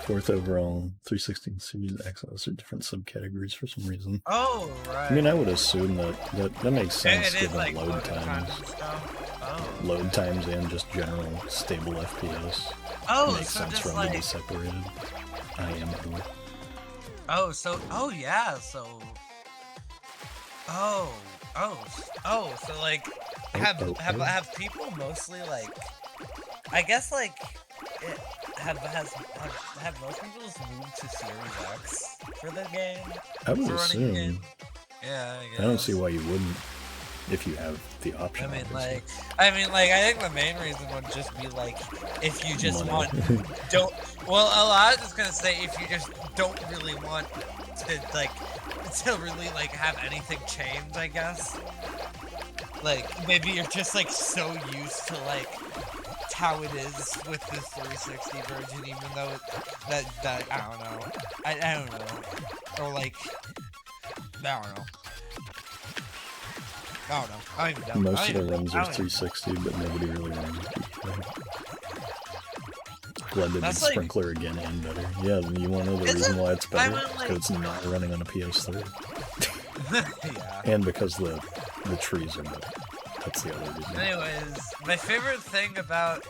Speaker 1: Fourth overall, 316 series access are different subcategories for some reason.
Speaker 2: Oh, right.
Speaker 1: I mean, I would assume that makes sense given
Speaker 2: like
Speaker 1: load times.
Speaker 2: Oh.
Speaker 1: Load times and just general stable FPS.
Speaker 2: Oh,
Speaker 1: makes
Speaker 2: so
Speaker 1: sense
Speaker 2: just
Speaker 1: for them
Speaker 2: like...
Speaker 1: to be separated. I am cool.
Speaker 2: Oh, so yeah, so. Oh, so like, have people mostly like, I guess like, have most people just moved to Series X for the game?
Speaker 1: I would assume.
Speaker 2: Yeah, I guess.
Speaker 1: I don't see why you wouldn't, if you have the option.
Speaker 2: I mean, I think the main reason would just be like, if you just
Speaker 1: Money.
Speaker 2: Well, I was just gonna say, if you just don't really want to like, to really like have anything change, I guess. Like, maybe you're just like so used to like how it is with the 360 version, even though that I don't know. I don't know. Or like, I don't know. I don't know. I don't even know.
Speaker 1: Most of the runs are 360, but nobody really runs it. Blended with Sprinkler again and better. Yeah, you want to know the reason why it's better? Because it's not running on a PS3.
Speaker 2: Yeah.
Speaker 1: And because the trees are better. That's the other reason.
Speaker 2: Anyways, my favorite thing about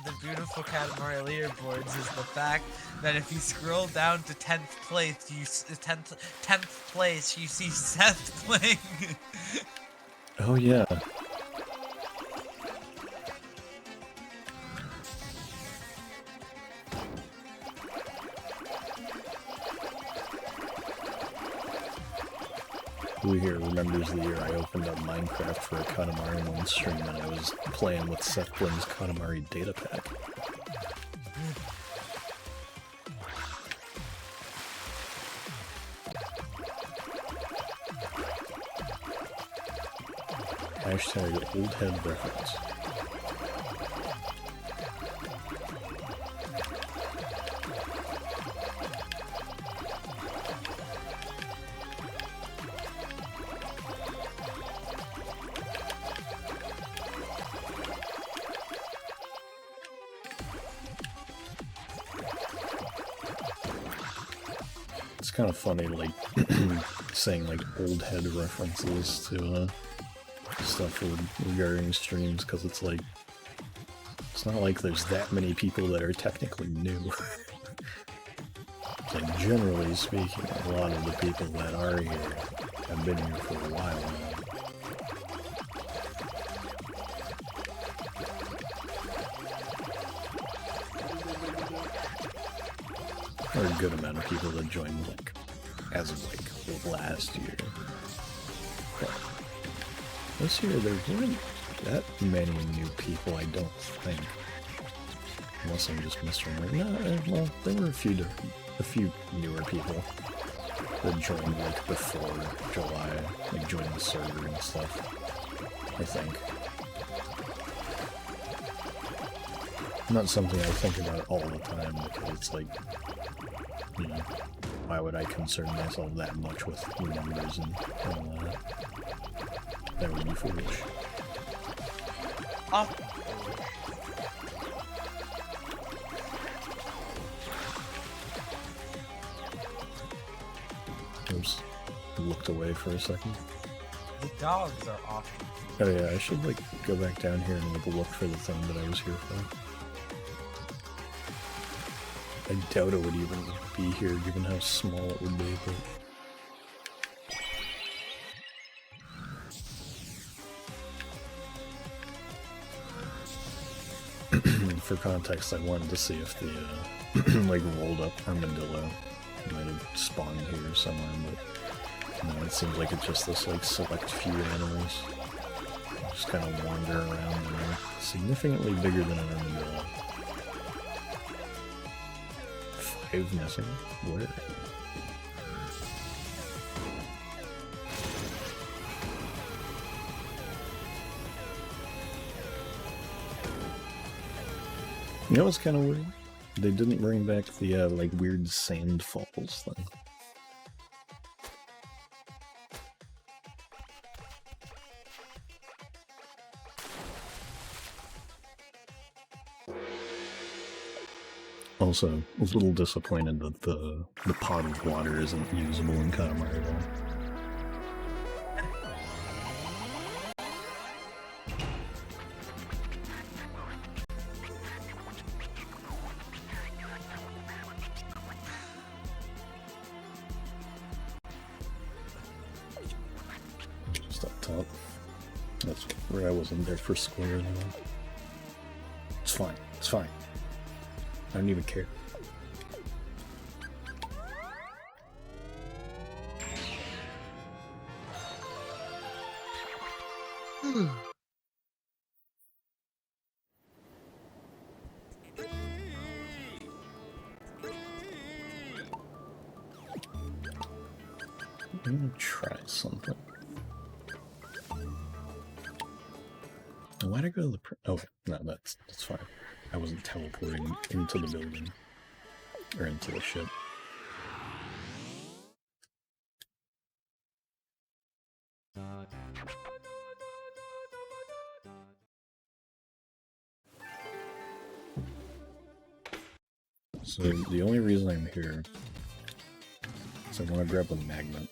Speaker 2: the beautiful Katamari leaderboards is the fact that if you scroll down to 10th place, you see Seth playing.
Speaker 1: Oh yeah. Who here remembers the year I opened up Minecraft for a Katamari one stream and I was playing with Seth Bling's Katamari data pack? Hashtag old head reference. It's kind of funny, like, saying, like, old head references to, stuff regarding streams, because it's like, it's not like there's that many people that are technically new. It's like, generally speaking, a lot of the people that are here have been here for a while now. Or a good amount of people that joined, like, as of, like, last year. But this year, there weren't that many new people, I don't think. Unless I'm just misremembering. No, well, there were a few newer people that joined, like, before July, like, joined the server and stuff, I think. Not something I think about all the time, because it's like, you know, why would I concern myself that much with the numbers and all that? That would be foolish.
Speaker 2: Oh.
Speaker 1: Oops. Looked away for a second.
Speaker 2: The dogs are awful.
Speaker 1: Oh yeah, I should, like, go back down here and, like, look for the thing that I was here for. I doubt it would even be here, given how small it would be, but... For context, I wanted to see if the, like, rolled up armadillo might have spawned here somewhere, but no, it seems like it's just this, like, select few animals. Just kind of wander around, and they're significantly bigger than an armadillo. 5 missing? Where? You know what's kind of weird? They didn't bring back the, like, weird sand falls thing. Also, I was a little disappointed that the pot of water isn't usable in KatamariBalling. Just up top. That's where I wasn't there for square anyway. It's fine. It's fine. I don't even care. I'm gonna try something. Why'd I go to the oh, no, that's fine. I wasn't teleporting into the building. Or into the ship. So the only reason I'm here is I want to grab a magnet.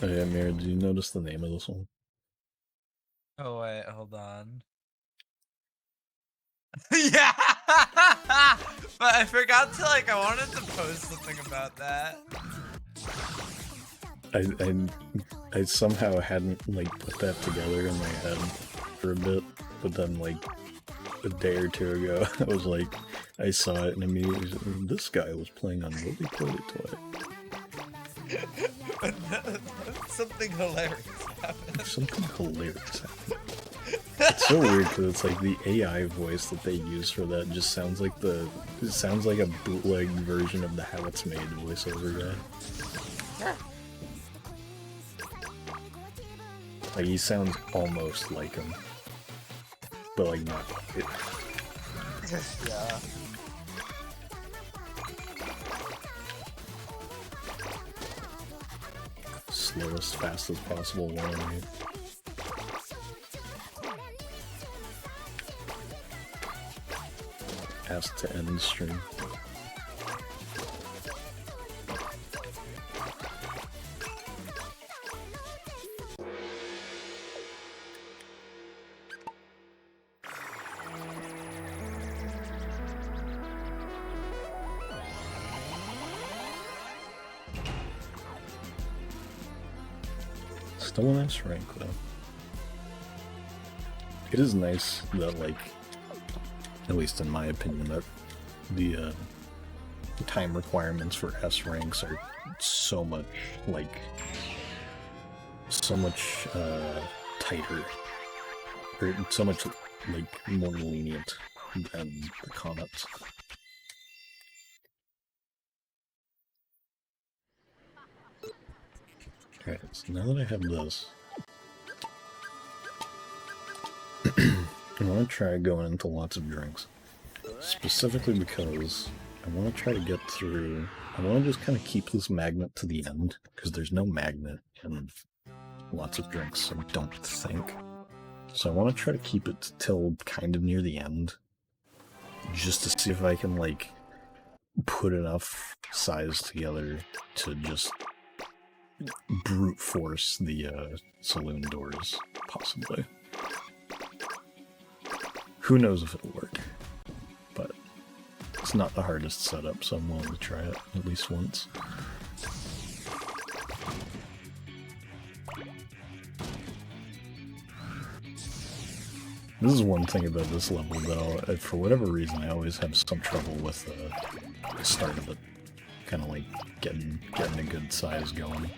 Speaker 1: Oh yeah, Mira, did you notice the name of this one?
Speaker 2: Oh wait, hold on. Yeah! But I forgot to, like, I wanted to post something about that.
Speaker 1: I somehow hadn't, like, put that together in my head for a bit, but then like a day or two ago, I was like, I saw it and immediately this guy was playing on Roly-Poly Toy.
Speaker 2: Something hilarious happened.
Speaker 1: Something hilarious happened. It's so weird because it's like the AI voice that they use for that just sounds like it sounds like a bootleg version of the How It's Made voiceover guy. Like he sounds almost like him, but like not like it.
Speaker 2: Yeah.
Speaker 1: Slowest, fastest possible one. Asked to end the stream. Still a nice rank though. It is nice that, like, at least in my opinion, that the time requirements for S ranks are so much, like, tighter, or so much, like, more lenient than the comments. Alright, so now that I have this, I want to try going into lots of drinks. Specifically because I want to try to get through... I want to just kind of keep this magnet to the end, because there's no magnet in lots of drinks, I don't think. So I want to try to keep it till kind of near the end, just to see if I can, like, put enough size together to just brute force the saloon doors, possibly. Who knows if it'll work, but it's not the hardest setup, so I'm willing to try it at least once. This is one thing about this level that for whatever reason I always have some trouble with the start of it. Kind of like getting a good size going.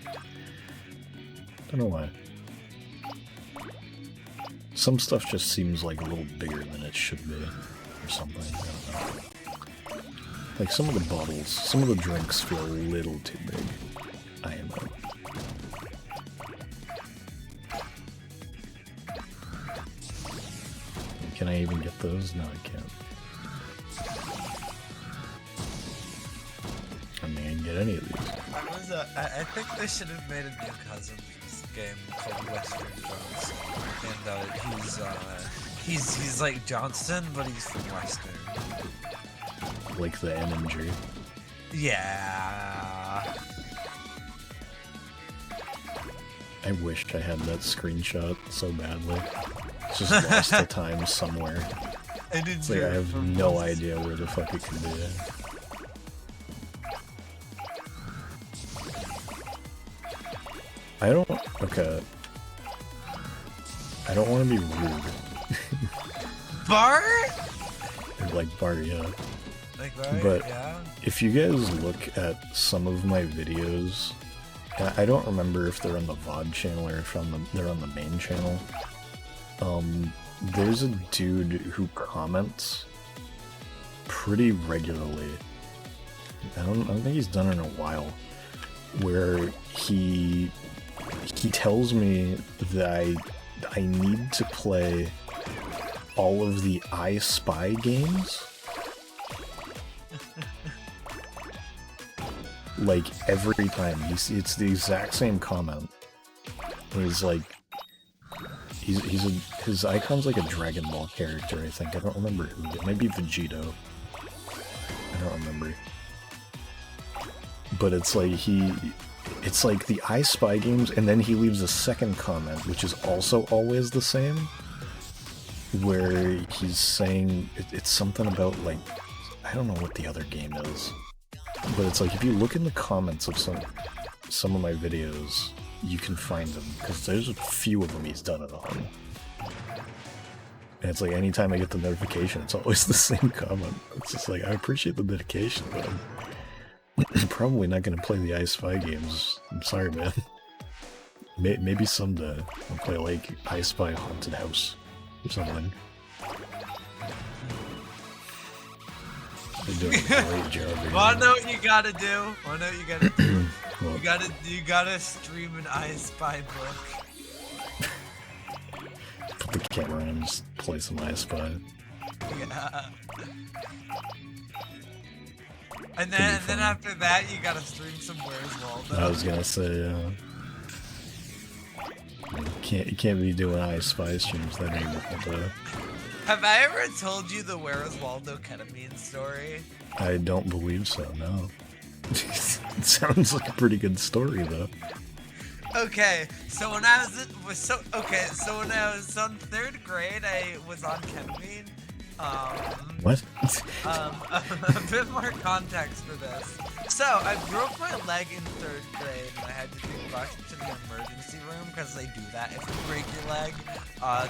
Speaker 1: Don't know why. Some stuff just seems like a little bigger than it should be, or something. I don't know. Like some of the bottles, some of the drinks feel a little too big. I am out. Can I even get those? No, I can't. I mean, I can get any of these.
Speaker 2: I think they should have made a new cousin for this game called Western Jones, and he's like Johnston, but he's from Western.
Speaker 1: Like the N and G.
Speaker 2: Yeah.
Speaker 1: I wish I had that screenshot so badly. It's just lost to time somewhere. It's like I have no idea where the fuck it could be. Okay. I don't want to be rude.
Speaker 2: Bar?
Speaker 1: Like Bar, yeah.
Speaker 2: Like Bar,
Speaker 1: but
Speaker 2: yeah.
Speaker 1: If you guys look at some of my videos, I don't remember if they're on the VOD channel or if they're on the main channel. There's a dude who comments pretty regularly. I don't think he's done it in a while, where he tells me that I need to play all of the I Spy games. Like every time. It's the exact same comment. He's like, his icon's like a Dragon Ball character, I think. I don't remember who. It might be Vegito. I don't remember. But it's like it's like the I Spy games, and then he leaves a second comment, which is also always the same, where he's saying it's something about, like, I don't know what the other game is, but it's like if you look in the comments of some of my videos, you can find them, because there's a few of them he's done it on. And it's like anytime I get the notification, it's always the same comment. It's just like, I appreciate the dedication, but I'm probably not going to play the I Spy games. I'm sorry, man. Maybe someday I'll play like I Spy Haunted House or something. They're doing a great job.
Speaker 2: Wanna know what you gotta do? You gotta stream an I Spy book.
Speaker 1: Put the camera on and just play some I Spy.
Speaker 2: Yeah. And then after that, you gotta stream some Where's Waldo.
Speaker 1: I was gonna say, you can't be doing I Spy streams that anymore.
Speaker 2: Have I ever told you the Where's Waldo ketamine story?
Speaker 1: I don't believe so, no. It sounds like a pretty good story, though.
Speaker 2: Okay, so when I was when I was in 3rd grade, I was on ketamine.
Speaker 1: What?
Speaker 2: A bit more context for this. So I broke my leg in 3rd grade, and I had to be rushed to the emergency room because they do that if you break your leg.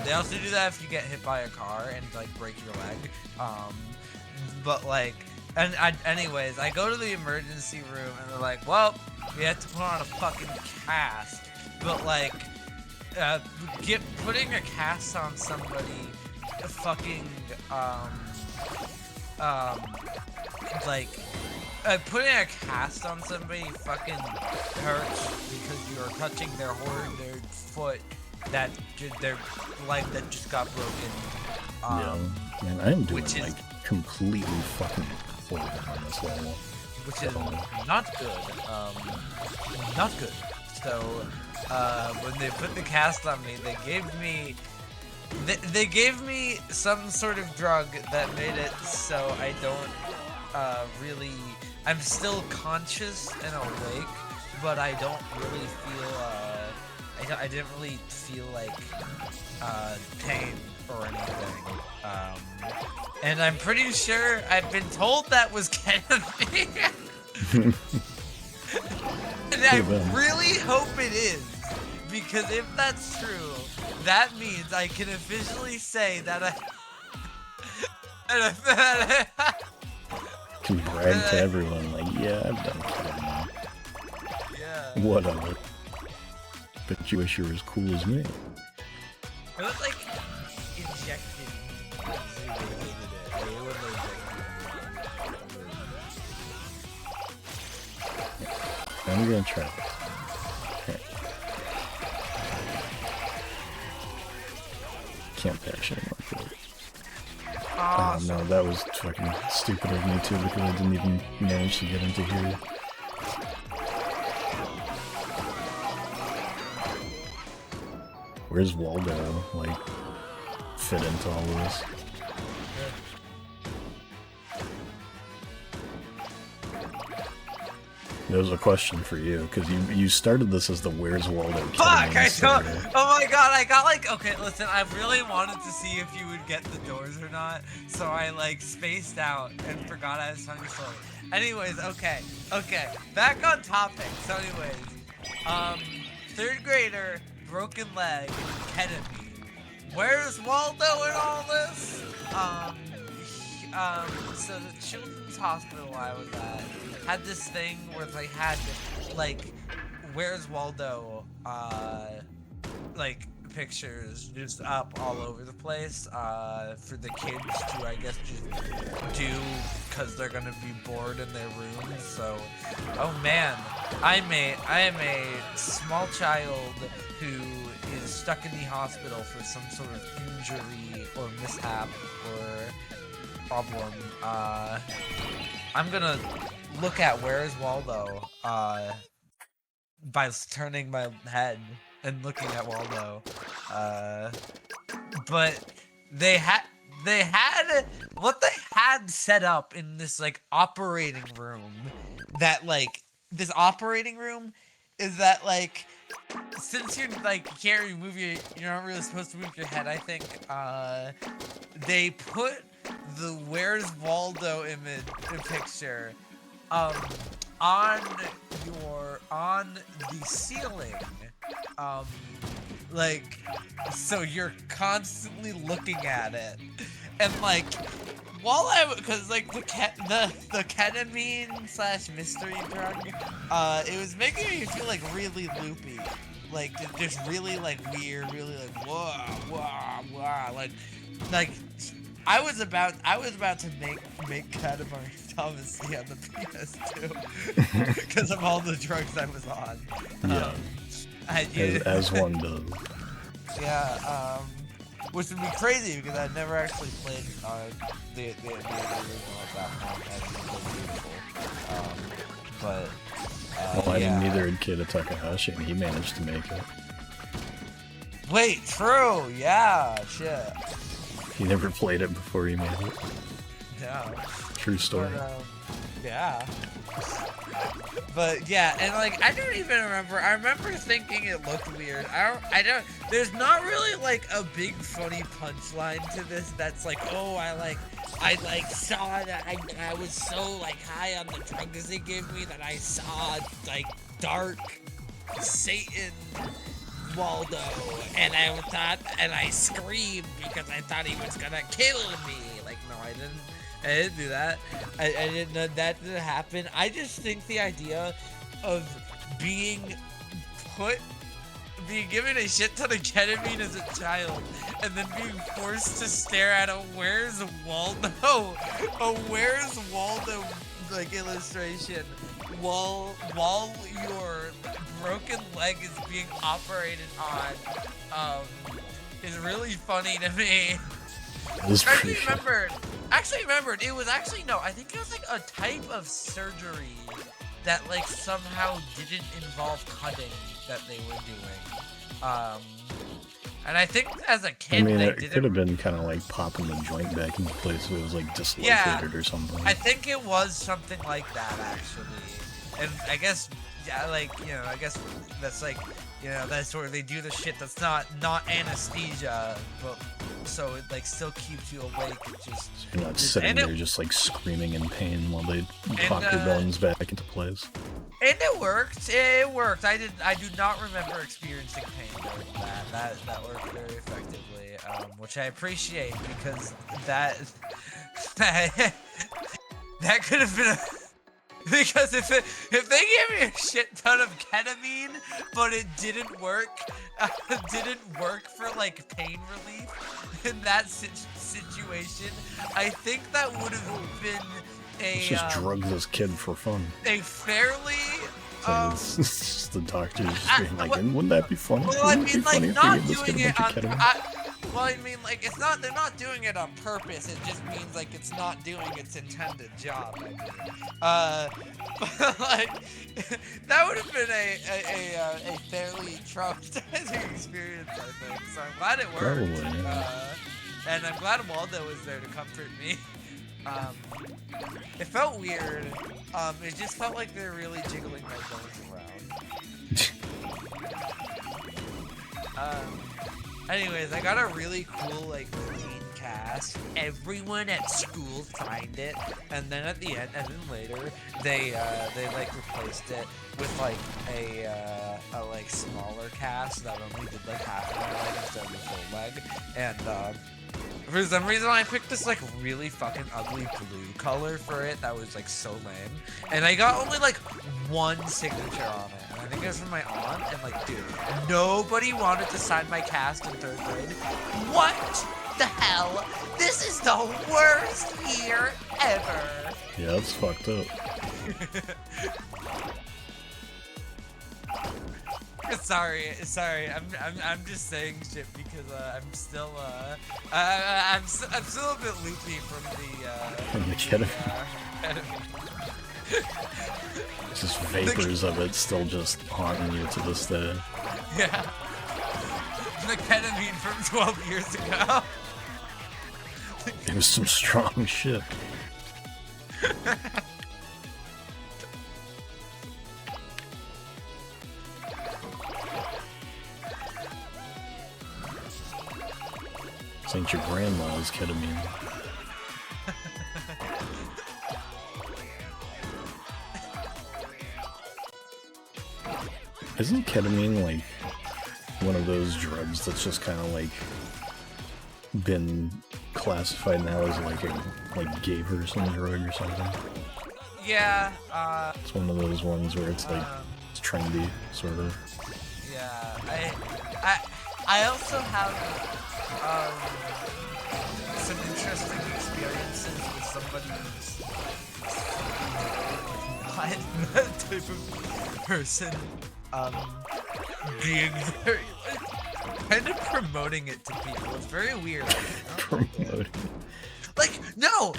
Speaker 2: They also do that if you get hit by a car and like break your leg. But like. Anyways, I go to the emergency room and they're like, well, we have to put on a fucking cast. But like, putting a cast on somebody fucking, putting a cast on somebody fucking hurts because you are touching their foot that their leg that just got broken.
Speaker 1: Yeah, man, I'm doing like completely fucking horrible on this level.
Speaker 2: Which is not good. Not good. So, when they put the cast on me, they gave me some sort of drug that made it so I don't I'm still conscious and awake, but I don't really feel I didn't really feel like pain or anything. And I'm pretty sure I've been told that was ketamine. And I really hope it is, because if that's true, that means I can officially say that
Speaker 1: can brag to everyone like, yeah, I've done ketamine.
Speaker 2: Yeah.
Speaker 1: Whatever. But you wish you were as cool as me.
Speaker 2: It was like injected.
Speaker 1: I'm gonna try. Okay. Can't patch anymore for it. Oh no, that was fucking stupid of me too, because I didn't even manage to get into here. Where's Waldo, like, fit into all of this? There was a question for you, because you started this as the Where's Waldo
Speaker 2: Fuck! I don't. Oh my god! I got like. Okay, listen. I really wanted to see if you would get the doors or not, so I like spaced out and forgot I was telling a story. Anyways, okay. Back on topic. So, anyways, 3rd grader, broken leg, ketamine. Where's Waldo in all this? So the children's hospital I was at had this thing where they had, like, Where's Waldo, like, pictures just up all over the place, for the kids to, I guess, just do, because they're gonna be bored in their rooms. So, oh man, I am a small child who is stuck in the hospital for some sort of injury or mishap or problem. I'm gonna look at Where's Waldo by turning my head and looking at Waldo. But they had what they had set up in this like operating room. That like this operating room is that like, since you're like you can't really move you're not really supposed to move your head. I think they put the Where's Waldo picture on the ceiling, like, so you're constantly looking at it, and like, because like the ketamine slash mystery drug, it was making me feel like really loopy, like just really like weird, really like whoa, like I was about to make Katamari Damacy on the PS2 because of all the drugs I was on.
Speaker 1: Yeah. As one does.
Speaker 2: Yeah, which would be crazy because I'd never actually played the original at that point. And it was beautiful. But
Speaker 1: well, I
Speaker 2: yeah.
Speaker 1: mean, neither had Kid Takahashi, and he managed to make it.
Speaker 2: Wait, true. Yeah, shit.
Speaker 1: He never played it before he made it.
Speaker 2: Yeah.
Speaker 1: True story.
Speaker 2: But, yeah. But yeah, and like I don't even remember. I remember thinking it looked weird. I don't. There's not really like a big funny punchline to this. That's like, oh, I saw that I was so like high on the drugs they gave me that I saw like dark Satan Waldo, and I screamed because I thought he was gonna kill me. Like, no, I didn't do that. I didn't know that didn't happen. I just think the idea of being given a shit ton of ketamine as a child and then being forced to stare at a Where's Waldo like illustration while your broken leg is being operated on is really funny to me. Actually remembered, it was actually, no, I think it was like a type of surgery that like somehow didn't involve cutting that they were doing. And I think as a kid,
Speaker 1: I mean, it could have been kind of like popping the joint back into place so it was like dislocated or something.
Speaker 2: I think it was something like that actually. And I guess, yeah, like, you know, I guess that's like, you know, that's where they do the shit that's not anesthesia, but so it like still keeps you awake. It just,
Speaker 1: so you're not sitting there just like screaming in pain while they pop your bones back into place.
Speaker 2: And it worked. It worked. I do not remember experiencing pain during that. That worked very effectively, which I appreciate because that could have been because if they gave me a shit ton of ketamine, but it didn't work for like pain relief in that situation, I think that would have been
Speaker 1: Let's just drug this kid for fun.
Speaker 2: A fairly
Speaker 1: it's just the doctor just being like, wouldn't that be funny?
Speaker 2: Well, I mean, like, not doing it on. Well, I mean, like, it's not. They're not doing it on purpose. It just means like it's not doing its intended job. I mean, but like, that would have been a fairly traumatizing experience, I think. So I'm glad it worked.
Speaker 1: Probably, yeah.
Speaker 2: And I'm glad Waldo was there to comfort me. It felt weird. It just felt like they're really jiggling my bones around. Anyways, I got a really cool, like, green cast. Everyone at school signed it, and then at the end, and then later, they like replaced it with like a like smaller cast that only did like half of my leg instead of the full leg, and for some reason I picked this like really fucking ugly blue color for it that was like so lame, and I got only like one signature on it, and I think it was from my aunt, and like, dude, nobody wanted to sign my cast in 3rd grade. What the hell? This is the worst year ever.
Speaker 1: Yeah, it's fucked up.
Speaker 2: Sorry. I'm just saying shit because I'm still I'm still a bit loopy from the
Speaker 1: ketamine. Just vapors of it still just haunting you to this day.
Speaker 2: Yeah. The ketamine from 12 years ago.
Speaker 1: It was some strong shit. This ain't your grandma's ketamine. Isn't ketamine like one of those drugs that's just kind of like been classified now as like a gay person drug or something.
Speaker 2: Yeah,
Speaker 1: it's one of those ones where it's like it's trendy, sort of.
Speaker 2: Yeah, I also have some interesting experiences with somebody who's not that type of person, being very, kind of promoting it to people. It's very weird.
Speaker 1: Promoting.
Speaker 2: Like, no,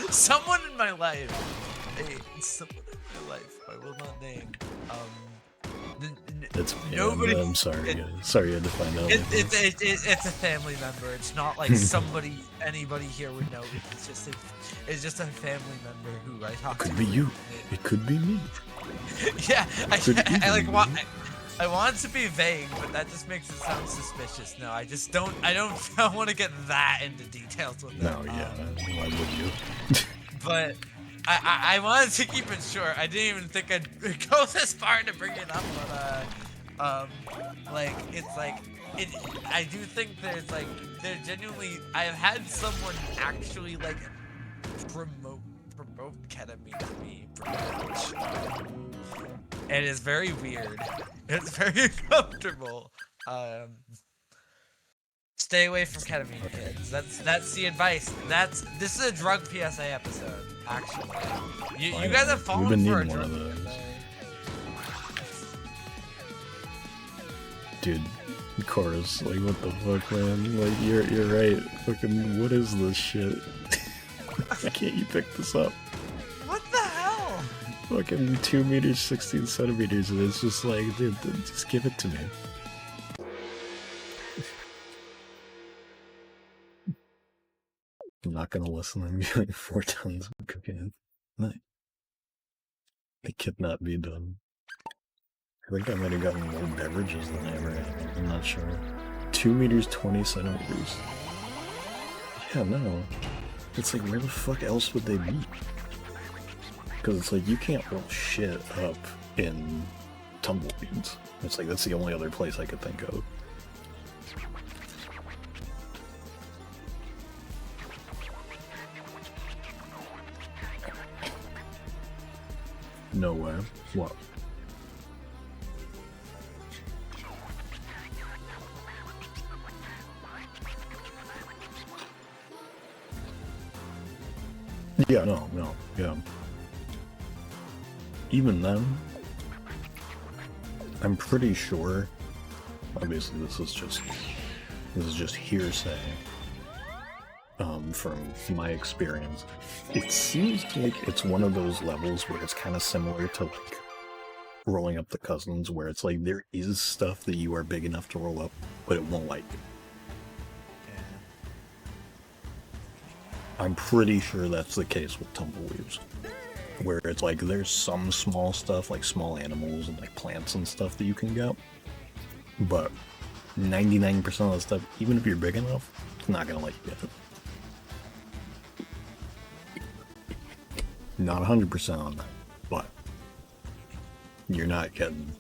Speaker 2: someone in my life, I will not name,
Speaker 1: It's
Speaker 2: nobody.
Speaker 1: I'm sorry. Sorry you had to find out.
Speaker 2: It's a family member. It's not like anybody here would know. It's just a family member who I talk to.
Speaker 1: It could be you. It could be me.
Speaker 2: Yeah, I want it to be vague, but that just makes it sound suspicious. No, I don't want to get that into details with it.
Speaker 1: No, yeah, why would you?
Speaker 2: But I wanted to keep it short. I didn't even think I'd go this far to bring it up, but like I do think there genuinely, I've had someone actually like promote ketamine to me pretty much. It is very weird. It's very uncomfortable. Stay away from ketamine, kids. That's the advice. This is a drug PSA episode, actually. You guys have fallen for a drug PSA.
Speaker 1: Dude, chorus, like what the fuck, man? Like you're right. Fucking what is this shit? Why can't you pick this up?
Speaker 2: What the hell?
Speaker 1: Fucking 2 meters 16 centimeters, and it's just like, dude, just give it to me. I'm not gonna listen. I'm getting 4 tons of cocaine. It could not be done. I think I might have gotten more beverages than I ever had. I'm not sure. 2 meters 20 centimeters. Yeah, no. It's like, where the fuck else would they be? Because it's like, you can't roll shit up in tumbleweeds. It's like, that's the only other place I could think of. No way. What? Yeah, no, yeah. Even then, I'm pretty sure, obviously this is just hearsay, from my experience. It seems like it's one of those levels where it's kind of similar to like rolling up the cousins, where it's like there is stuff that you are big enough to roll up, but it won't like you. I'm pretty sure that's the case with tumbleweeds, where it's like there's some small stuff, like small animals and like plants and stuff that you can get, but 99% of the stuff, even if you're big enough, it's not gonna let you get it. Not 100% on that, but you're not getting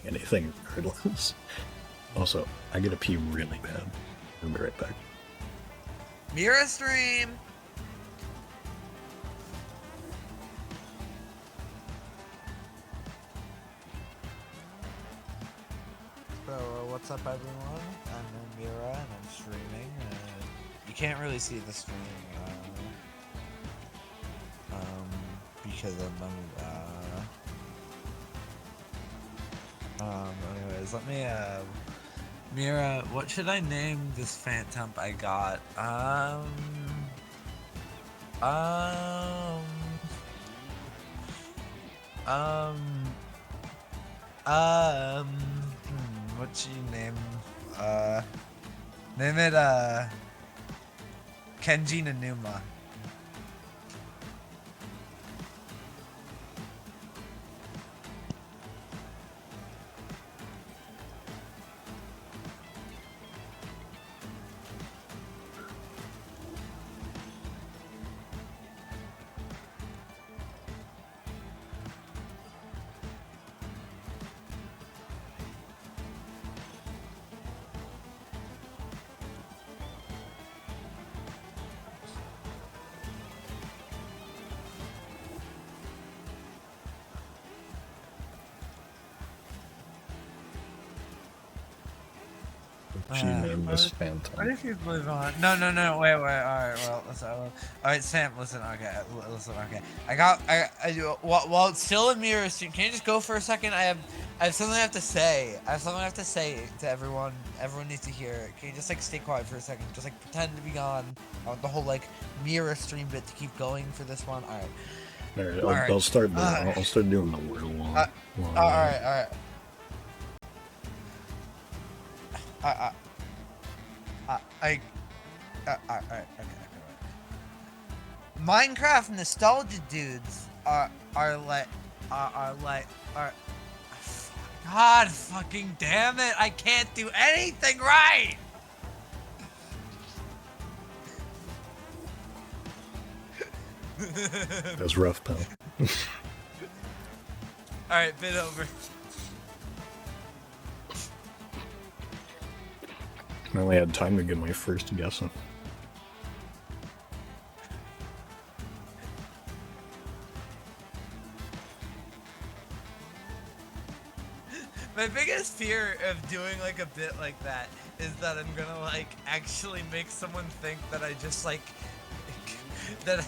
Speaker 1: anything regardless. Also, I gotta pee really bad. I'll be right back.
Speaker 2: Mira stream. So what's up, everyone? I'm Mira and I'm streaming. You can't really see the stream because I'm anyways, let me Mira, what should I name this phantom I got? What should you name? Name it, Kenji Nanuma.
Speaker 1: She named this
Speaker 2: What
Speaker 1: Phantom.
Speaker 2: if you move on? No, wait. All right, well, listen, all right, Sam, listen, okay, okay. While it's still in mirror, can you just go for a second? I have something I have to say. I have something I have to say to everyone. Everyone needs to hear it. Can you just like stay quiet for a second? Just like pretend to be gone. I want the whole like mirror stream bit to keep going for this one. All right.
Speaker 1: Alright, I'll start doing the word along.
Speaker 2: Alright. Okay. Minecraft nostalgia dudes are God fucking damn it, I can't do anything right!
Speaker 1: That's rough, pal.
Speaker 2: Alright, bit over.
Speaker 1: I only had time to get my first guess in.
Speaker 2: My biggest fear of doing like a bit like that is that I'm gonna like actually make someone think that I just like that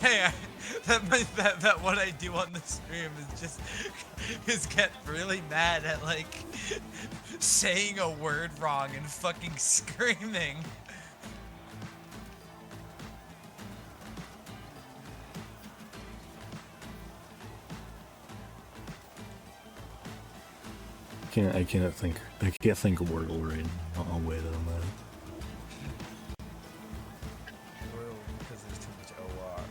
Speaker 2: what I do on the stream is just get really mad at like saying a word wrong and fucking screaming.
Speaker 1: I can't think of Wordle right now. I'll wait on that.
Speaker 2: Because there's too much OR.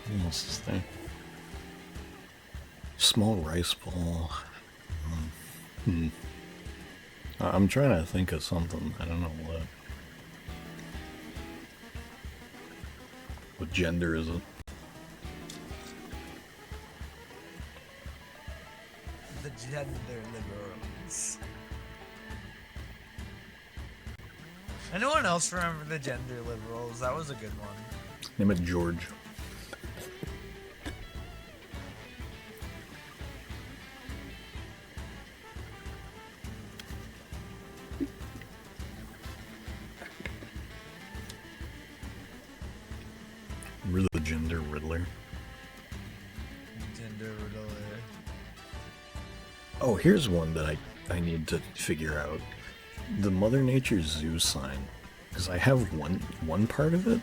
Speaker 1: What else is there? Small rice ball. I'm trying to think of something. I don't know what. What gender is it?
Speaker 2: The gender liberals. Anyone else remember the gender liberals? That was a good one.
Speaker 1: Name it George. We're the gender riddler.
Speaker 2: Gender riddler.
Speaker 1: Oh, here's one that I need to figure out. The Mother Nature Zoo sign. Because I have one part of it,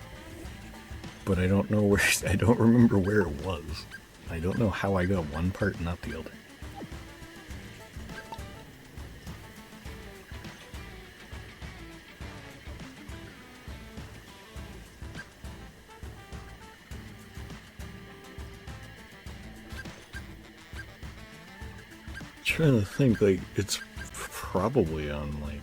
Speaker 1: but I don't know where. I don't remember where it was. I don't know how I got one part and not the other. Trying to think, like, it's probably on, like,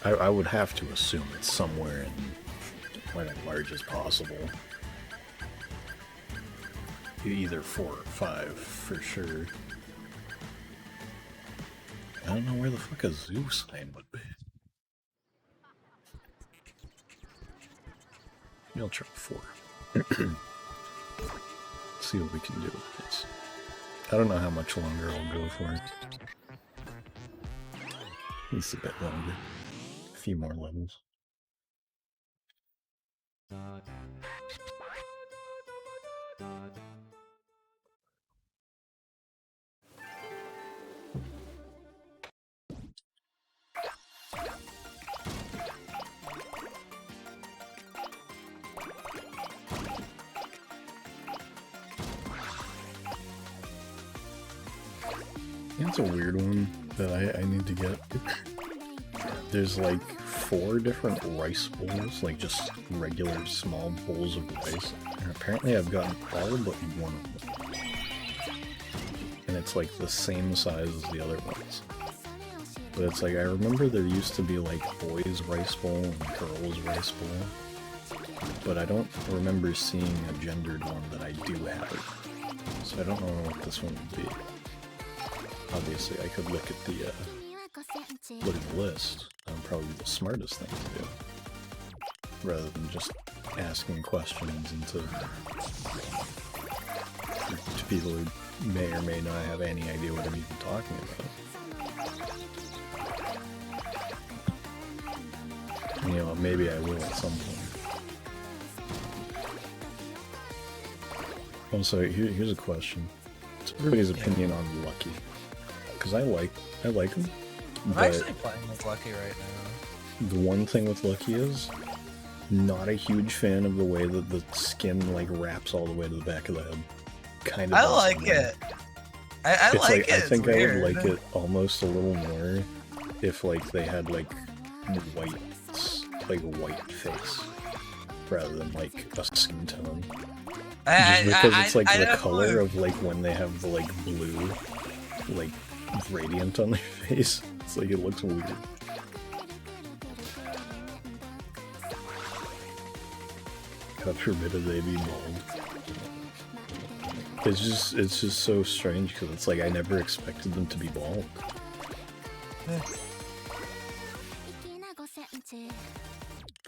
Speaker 1: I would have to assume it's somewhere in quite as large as possible. Either 4 or 5 for sure. I don't know where the fuck a zoo sign would be. Maybe I'll try 4. See what we can do with this. I don't know how much longer I'll go for. At least a bit longer. A few more levels. It's a weird one that I need to get. There's like 4 different rice bowls, like just regular small bowls of rice. And apparently I've gotten all but one of them. And it's like the same size as the other ones. But it's like, I remember there used to be like boys' rice bowl and girls' rice bowl. But I don't remember seeing a gendered one that I do have. So I don't know what this one would be. Obviously, I could look at the list, probably be the smartest thing to do. Rather than just asking questions to people who may or may not have any idea what I'm even talking about. You know, maybe I will at some point. Also, here's a question. What's everybody's opinion on Lucky? Because I like him.
Speaker 2: I'm actually playing with Lucky right now.
Speaker 1: The one thing with Lucky is, not a huge fan of the way that the skin like wraps all the way to the back of the head. Kind of.
Speaker 2: I like it. I like it.
Speaker 1: I think
Speaker 2: I
Speaker 1: would like it almost a little more if like they had like white face rather than like a skin tone. Just because it's like the color of like when they have the like blue like gradient on their face. It's like it looks weird. God forbid they be bald. It's just so strange because it's like I never expected them to be bald.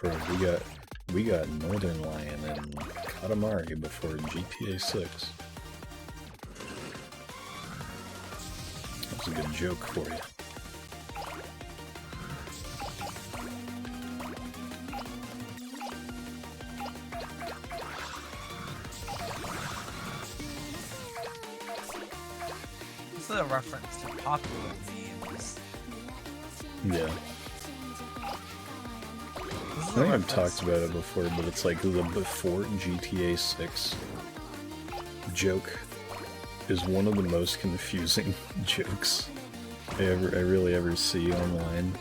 Speaker 1: Bro, we got Northern Lion and Katamari before GTA 6. That's a good joke for you.
Speaker 2: This is a reference to popular memes.
Speaker 1: Yeah. I think I've talked about it before, but it's like the before GTA 6 joke is one of the most confusing jokes I really ever see online.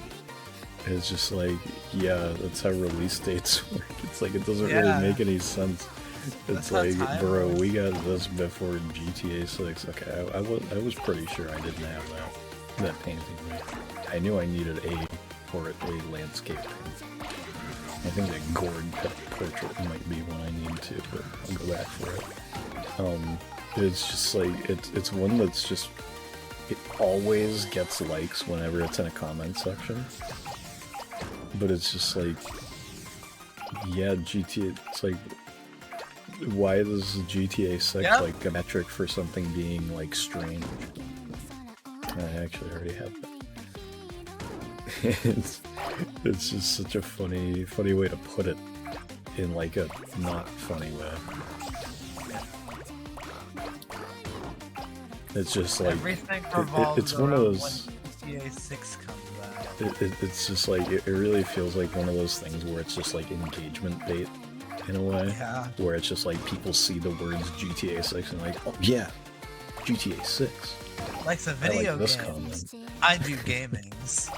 Speaker 1: It's just like, yeah, that's how release dates work. It's like, it doesn't really make any sense. It's like, bro, we got this before GTA 6. Okay, I was pretty sure I didn't have that painting right. I knew I needed a landscape paint. I think a gourd portrait might be one I need to, but I'll go back for it. It's just like, it's one that's just, it always gets likes whenever it's in a comment section. But it's just like, yeah, GTA, it's like, why is GTA 6 like a metric for something being like strange? I actually already have that. It's just such a funny way to put it in like a not funny way. It's just like
Speaker 2: everything
Speaker 1: it's one of those.
Speaker 2: GTA 6 comes out.
Speaker 1: It's just like it really feels like one of those things where it's just like engagement bait in a way.
Speaker 2: Yeah.
Speaker 1: Where it's just like people see the words GTA 6 and like, oh yeah, GTA 6.
Speaker 2: Like the video
Speaker 1: like this
Speaker 2: games.
Speaker 1: comment.
Speaker 2: I do gamings.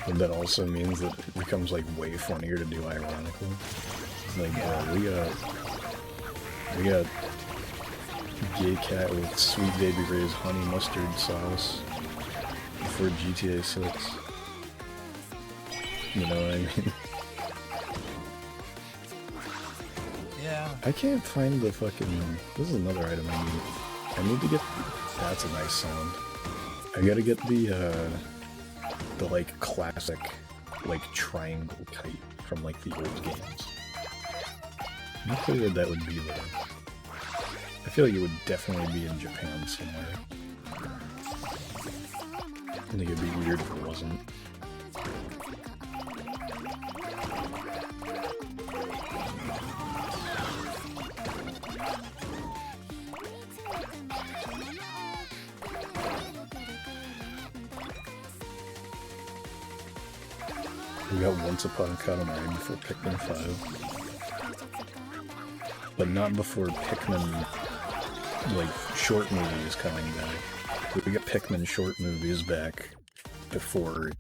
Speaker 1: And that also means that it becomes like way funnier to do ironically. Like, we got Gay Cat with Sweet Baby Ray's honey mustard sauce for GTA 6. You know what I mean?
Speaker 2: Yeah.
Speaker 1: I can't find the fucking... This is another item I need. I need to get... That's a nice sound. I gotta get the like classic like triangle kite from like the old games. I'm not sure where that would be though. I feel like it would definitely be in Japan somewhere. I think it'd be weird if it wasn't. We got Once Upon a Katamari before Pikmin 5. But not before Pikmin, like, short movies coming back. We got Pikmin short movies back before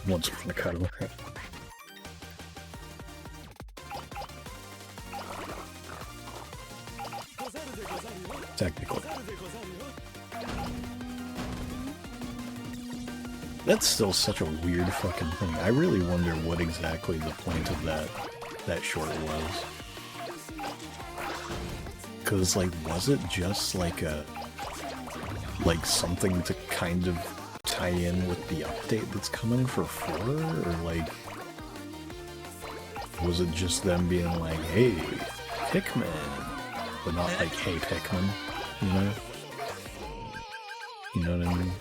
Speaker 1: Once Upon a Katamari. Technically. That's still such a weird fucking thing. I really wonder what exactly the point of that short was. Cause like, was it just like a like something to kind of tie in with the update that's coming for 4, or like was it just them being like, hey, Pikmin, but not like, hey, Pikmin, you know? You know what I mean?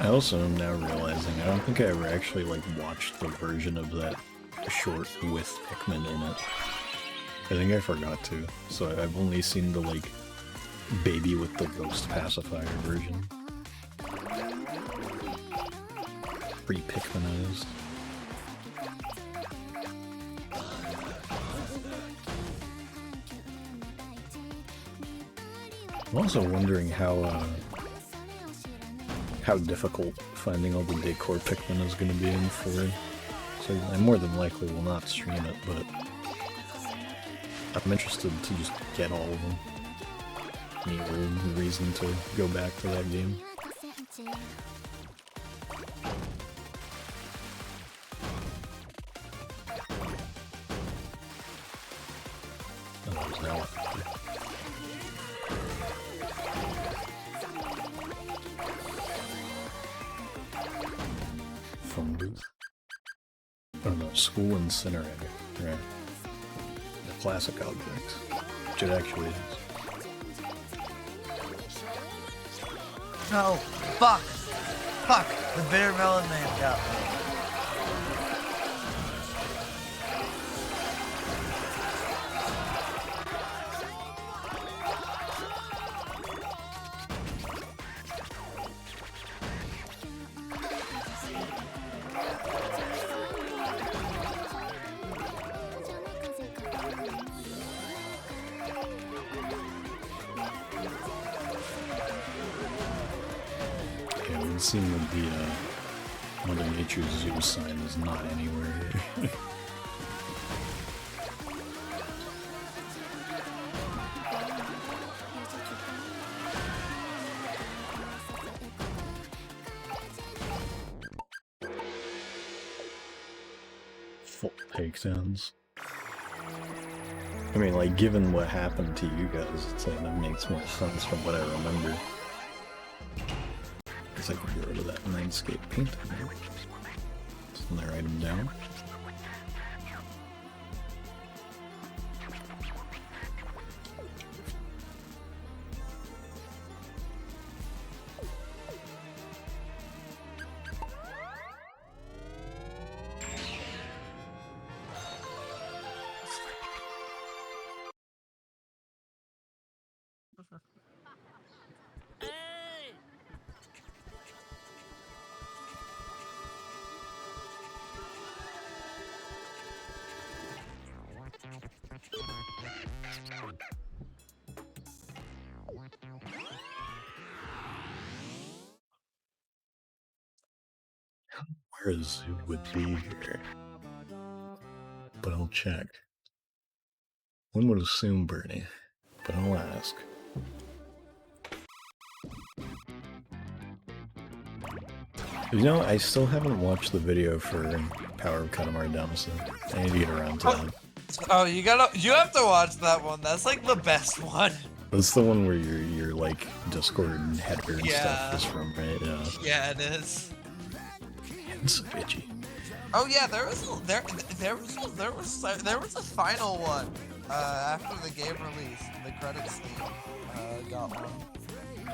Speaker 1: I also am now realizing I don't think I ever actually like watched the version of that short with Pikmin in it. I think I forgot to, so I've only seen the like baby with the ghost pacifier version. Pretty Pikminized. I'm also wondering how difficult finding all the decor Pikmin is going to be in 4. So I more than likely will not stream it, but I'm interested to just get all of them. Any reason to go back to that game. Oh, there's now phone booth. Oh no, school incinerator. Right. The classic objects. Which it actually is.
Speaker 2: No! Fuck! Fuck! The bitter melon man got me.
Speaker 1: It seemed that the Mother Nature's Zoo sign is not anywhere here. Full takedowns. I mean, like, given what happened to you guys, it's like that makes more sense from what I remember. It's like we're getting rid of that Mindscape paint. Isn't there item down? Where a zoo would be here. But I'll check. One would assume Bernie, but I'll ask. You know, I still haven't watched the video for Power of Katamari Damacy. I need to get around to that.
Speaker 2: Oh, you have to watch that one. That's like the best one.
Speaker 1: That's the one where your like Discord and header and stuff is from, right? Yeah.
Speaker 2: Yeah, it is.
Speaker 1: It's so itchy.
Speaker 2: Oh yeah, there was a final one after the game release. The credits theme got one.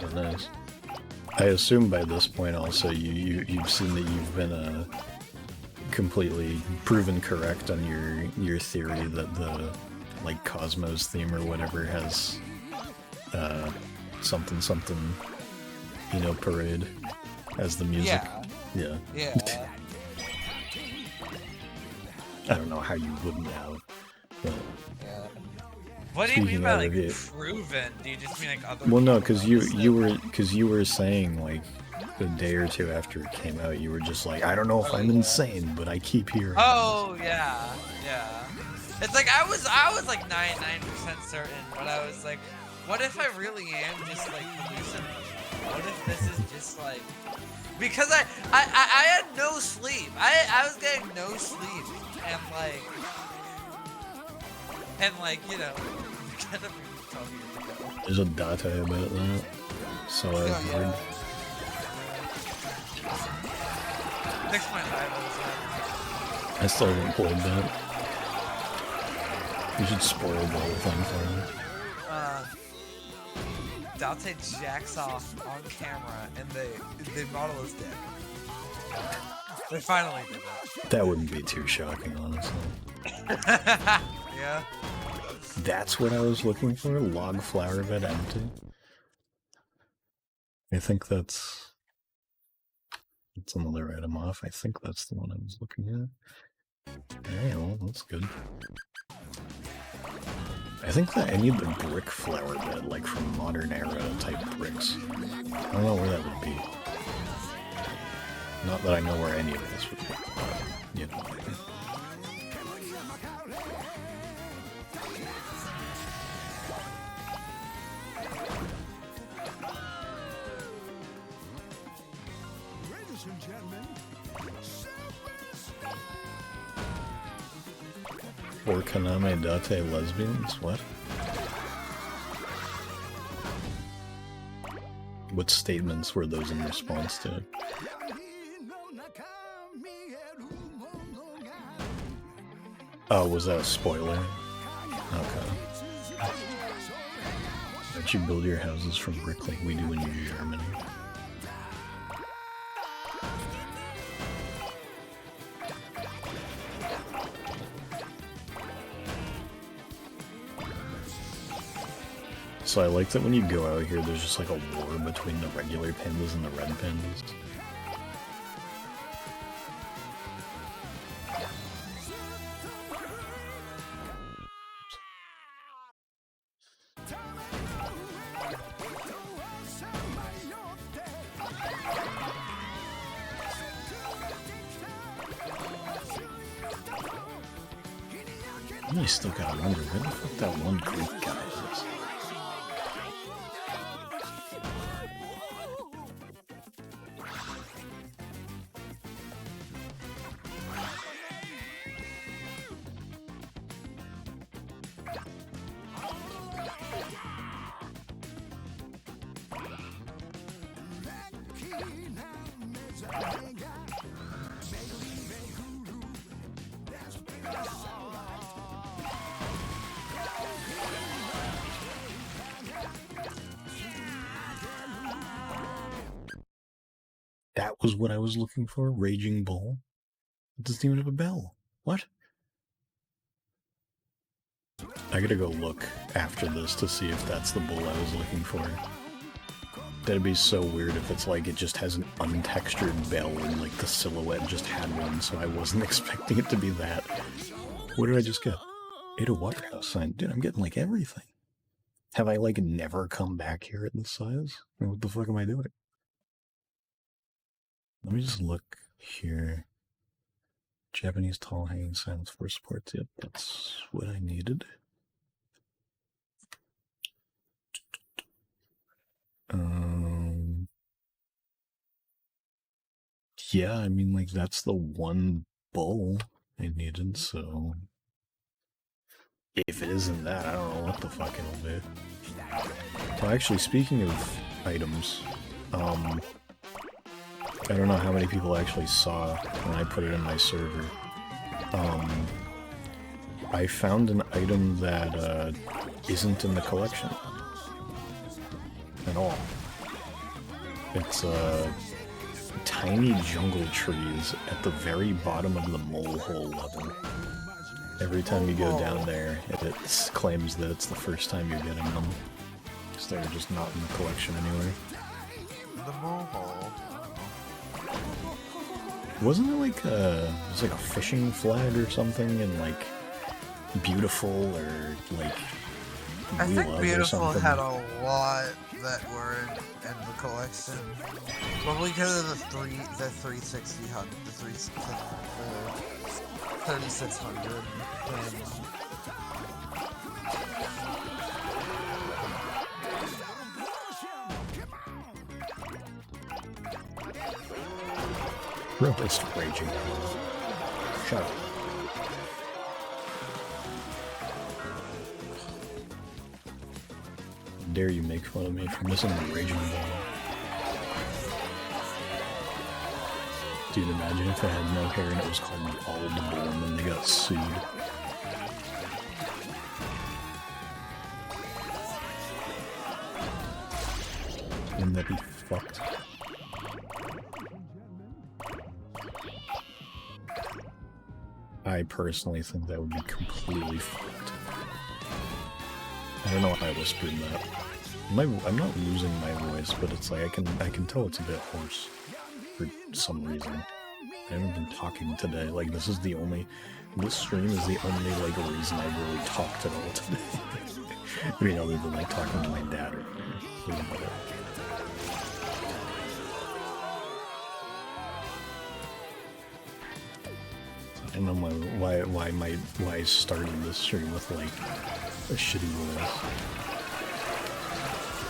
Speaker 1: Oh, nice. I assume by this point also you've seen that you've been completely proven correct on your theory that the like Cosmos theme or whatever has something you know, parade as the music. Yeah. I don't know how you wouldn't have, but
Speaker 2: what do you mean by like proven? Do you just mean like other?
Speaker 1: Well, no, because you were saying like a day or two after it came out, you were just like, I don't know if I'm insane, but I keep hearing.
Speaker 2: Oh yeah, yeah. It's like I was like 99% certain, but I was like, what if I really am just like hallucinating? What if this is just like because I had no sleep. I was getting no sleep and like you know
Speaker 1: there's a data about that. So I've heard.
Speaker 2: Fix my
Speaker 1: I still haven't played that. You should spoil the whole thing for me.
Speaker 2: Dante jacks off on camera and they model his dick. They finally did it.
Speaker 1: That wouldn't be too shocking, honestly.
Speaker 2: Yeah.
Speaker 1: That's what I was looking for? Log flower bed empty? I think that's another item off. I think that's the one I was looking at. Yeah, well, that's good. I think that I need the brick flower bed, like from modern era type bricks. I don't know where that would be. Not that I know where any of this would be. You know. Or Kaname Date lesbians? What? What statements were those in response to? Oh, was that a spoiler? Okay. Don't you build your houses from brick like we do in Germany? So I like that when you go out here, there's just like a war between the regular pandas and the red pandas. You still gotta wonder where the fuck that one Greek guy is. That was what I was looking for? Raging Bull? It doesn't even have a bell. What? I gotta go look after this to see if that's the bull I was looking for. That'd be so weird if it's like it just has an untextured bell and like the silhouette just had one, so I wasn't expecting it to be that. What did I just get? Ada Waterhouse sign. Dude, I'm getting like everything. Have I like never come back here at this size? What the fuck am I doing? Let me just look here. Japanese tall hanging signs for sports. Yep, that's what I needed. Yeah, I mean, like, that's the one bull I needed, so... If it isn't that, I don't know what the fuck it'll be. Well, actually, speaking of items, I don't know how many people actually saw when I put it in my server. I found an item that, isn't in the collection. At all. It's, tiny jungle trees at the very bottom of the mole hole level. Every time you go down there, it claims that it's the first time you're getting them. Because they're just not in the collection anywhere.
Speaker 2: The mole hole.
Speaker 1: Wasn't it like it was like a fishing flag or something, and like beautiful or like
Speaker 2: I think beautiful had a lot that were in the collection. Probably because of the 3,600, the 3,600.
Speaker 1: Robust raging. Shut up. Dare you make fun of me for missing the raging ball? Dude, imagine if I had no hair and it was called the bald bull and then they got sued. Wouldn't that be fucked? I personally think that would be completely fucked. I don't know why I whispered that. I'm not losing my voice, but it's like I can tell it's a bit hoarse for some reason. I haven't been talking today. Like this stream is the only like reason I really talked at all today. I mean, other than like talking to my dad or whatever. I don't know why I started this stream with like a shitty voice.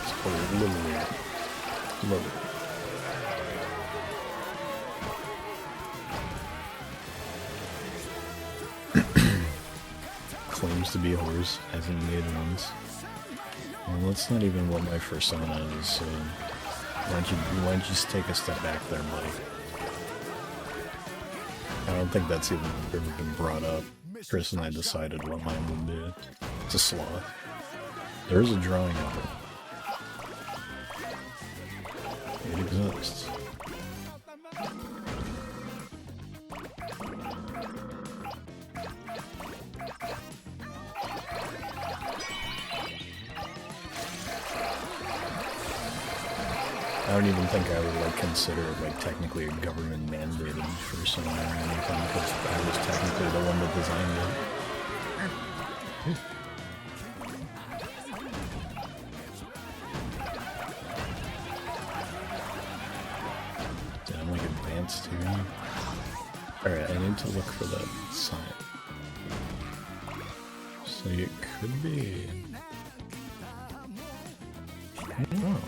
Speaker 1: It's a little weird. Love it. Claims to be a horse, hasn't made ones. Well, that's not even what my persona is, so why don't you just take a step back there, buddy? I don't think that's even ever been brought up. Chris and I decided what mine would be. It's a sloth. There's a drawing of it. It exists. I don't even think I would like consider it like technically a government mandated persona or anything because I was technically the one that designed it. Did I like advanced here? Alright, I need to look for that sign. So it could be... I don't know.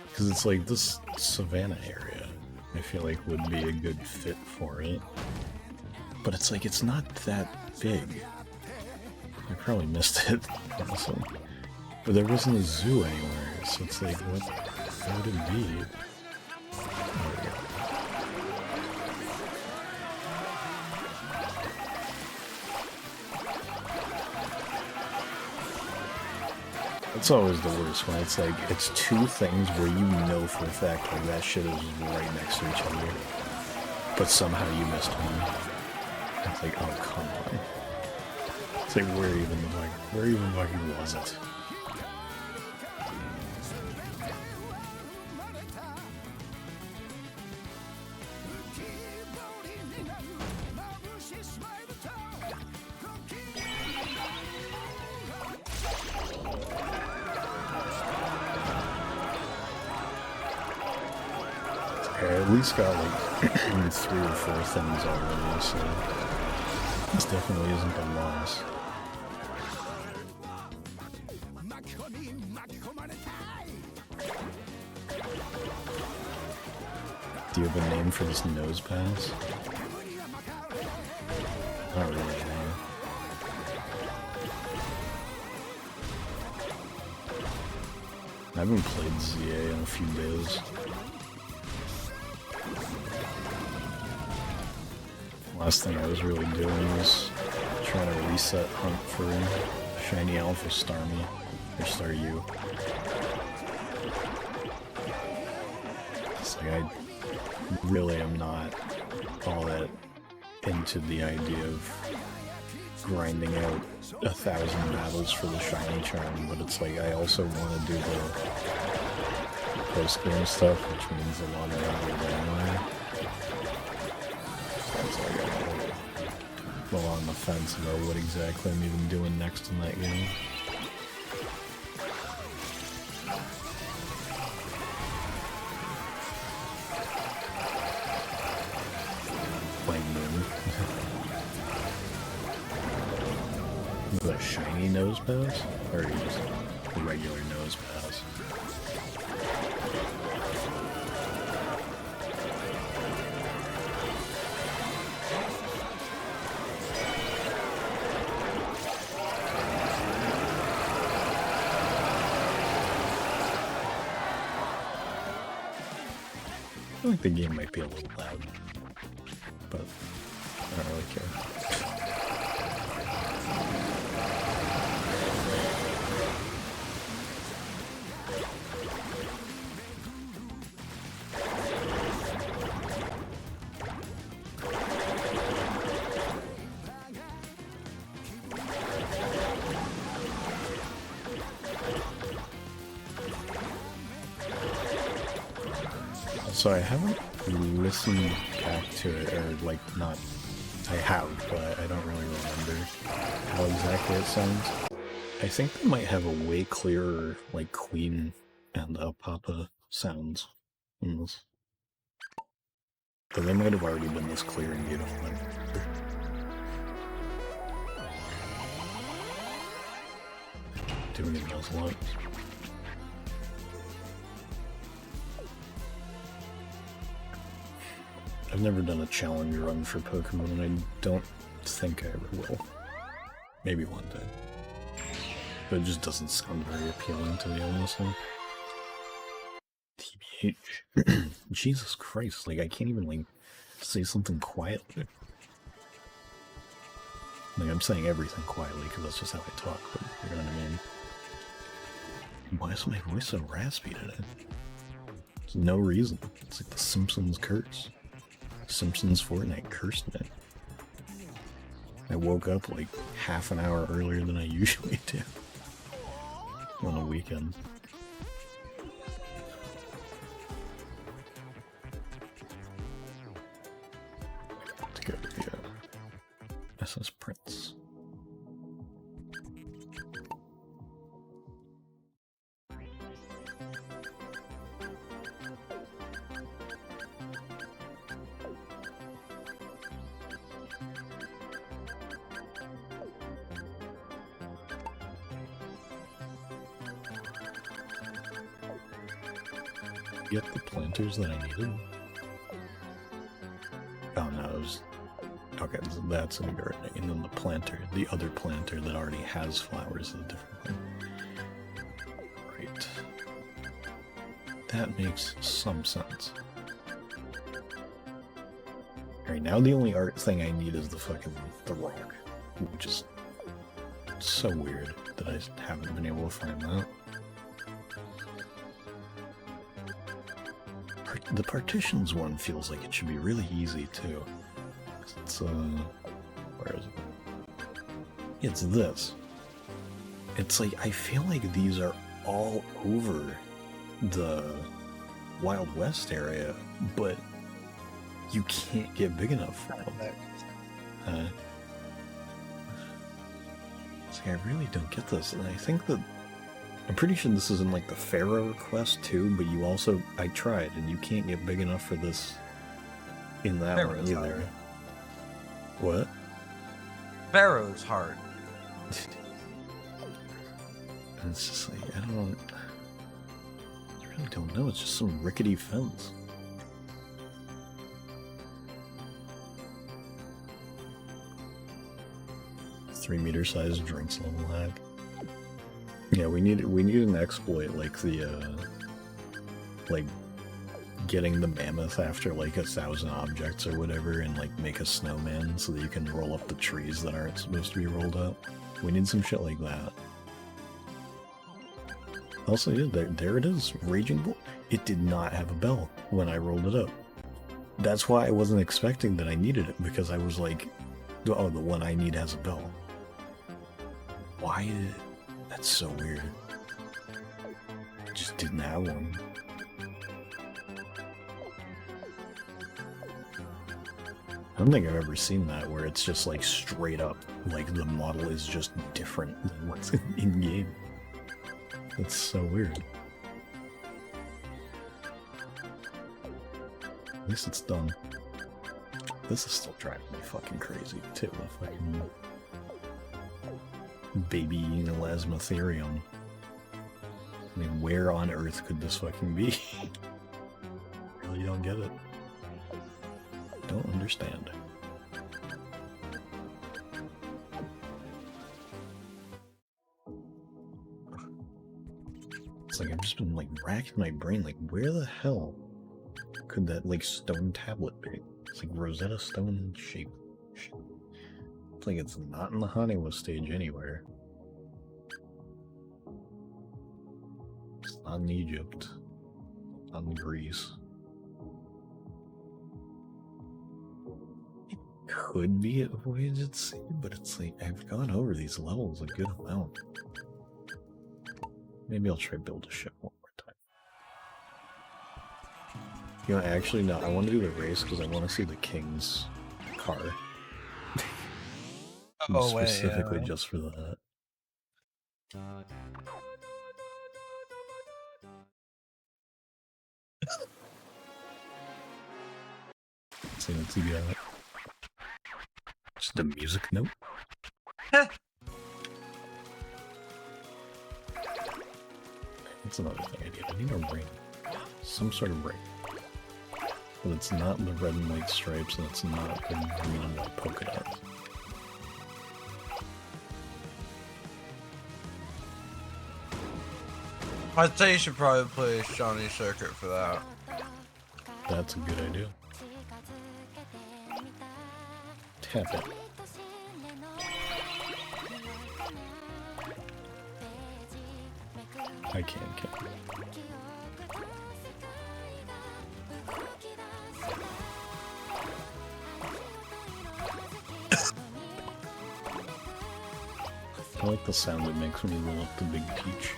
Speaker 1: Because it's like this savannah area, I feel like would be a good fit for it. But it's like, it's not that big. I probably missed it, honestly. But there wasn't a zoo anywhere, so it's like, what would it be? There we go. It's always the worst when it's like, it's two things where you know for a fact like that shit is right next to each other. But somehow you missed one. It's like, oh come on. It's like, where even fucking was it? I at least got like 3 or 4 things already, so this definitely isn't a loss. Do you have a name for this nose pass? Not really, no. I haven't played ZA in a few days. Last thing I was really doing was trying to reset hunt for Shiny Alpha Starmie, or Staryu. It's like, I really am not all that into the idea of grinding out 1,000 battles for the Shiny Charm, but it's like, I also want to do the post-game stuff, which means a lot of that anyway. well on the fence about what exactly I'm even doing next in that game. Playing Moon. Is that a shiny nose pass? Or just a regular nose pass? I feel like the game might be a little loud, but I don't really care. So I haven't listened back to it, or like not, I have, but I don't really remember how exactly it sounds. I think they might have a way clearer, like, Queen and Papa sounds in this. But they might have already been this clear and beautiful. Doing it does a lot. I've never done a challenge run for Pokemon, and I don't think I ever will. Maybe one day. But it just doesn't sound very appealing, to be honest. TBH. Jesus Christ, like, I can't even, like, say something quietly. Like, I'm saying everything quietly, because that's just how I talk, but you know what I mean? Why is my voice so raspy today? There's no reason. It's like the Simpsons curse. Simpsons Fortnite cursed me. I woke up like half an hour earlier than I usually do on a weekend. To go to the SS Prince. Get the planters that I needed? Oh no, it was... Okay, so that's in gardening, and then the planter, the other planter that already has flowers is a different thing. Right. That makes some sense. Alright, now the only art thing I need is the rock, which is so weird that I haven't been able to find that. The partitions one feels like it should be really easy too. It's where is it? It's this. It's like, I feel like these are all over the Wild West area, but you can't get big enough for them. It's like, I really don't get this, and I think that I'm pretty sure this is in like the Pharaoh quest too, but you also, I tried, and you can't get big enough for this in that one either. Hard. What?
Speaker 2: Pharaoh's hard.
Speaker 1: And it's just like, I really don't know, it's just some rickety fence. $3-meter-sized drinks level hack. Yeah, we need an exploit like the like getting the mammoth after like 1,000 objects or whatever, and like make a snowman so that you can roll up the trees that aren't supposed to be rolled up. We need some shit like that. Also, yeah, there it is, Raging Bull. It did not have a bell when I rolled it up. That's why I wasn't expecting that I needed it, because I was like, oh, the one I need has a bell. Why did it? That's so weird. It just didn't have one. I don't think I've ever seen that where it's just like straight up, like the model is just different than what's in game. That's so weird. At least it's done. This is still driving me fucking crazy too. The fucking baby elasmotherium. I mean, where on earth could this fucking be? Really don't get it. Don't understand. It's like I've just been like racking my brain, like where the hell could that like stone tablet be? It's like Rosetta Stone shape. It's like it's not in the Haniwa stage anywhere. It's not in Egypt. Not in Greece. It could be at Voyaged Sea, but it's like I've gone over these levels a good amount. Maybe I'll try build a ship one more time. You know, actually, no, I want to do the race because I want to see the king's car.
Speaker 2: Oh,
Speaker 1: specifically just for that. See what you got. Just a music note. That's another thing I need. I need a ring. Some sort of ring. But it's not the red and white stripes, and it's not the green and white polka dots.
Speaker 2: I'd say you should probably play Shawnee Circuit for that.
Speaker 1: That's a good idea. Tap it. I can't. I like the sound it makes when you roll up the big peach.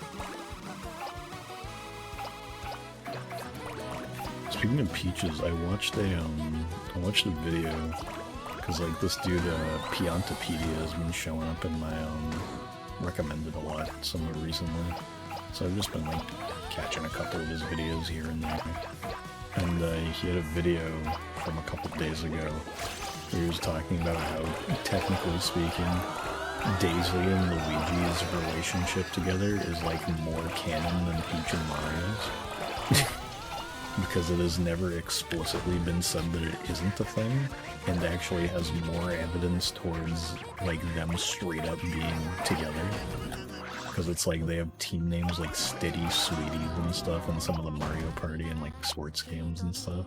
Speaker 1: Speaking of peaches, I watched a video because like this dude Piantopedia has been showing up in my recommended a lot somewhat recently. So I've just been like catching a couple of his videos here and there. And he had a video from a couple of days ago where he was talking about how, technically speaking, Daisy and Luigi's relationship together is like more canon than Peach and Mario's. Because it has never explicitly been said that it isn't a thing, and actually has more evidence towards like them straight up being together. Because it's like they have team names like Steady Sweeties and stuff in some of the Mario Party and like sports games and stuff.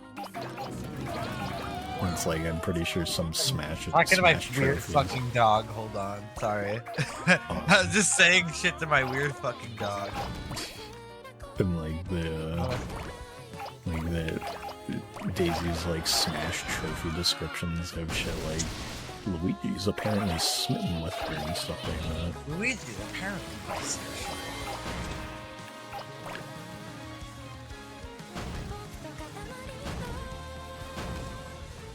Speaker 1: And it's like, I'm pretty sure some Smash.
Speaker 2: Talking to my weird fucking dog, hold on, sorry. I was just saying shit to my weird fucking dog.
Speaker 1: And like the Daisy's like Smash trophy descriptions have shit like Luigi's apparently smitten with her and stuff like that.
Speaker 2: Luigi's apparently bisexual.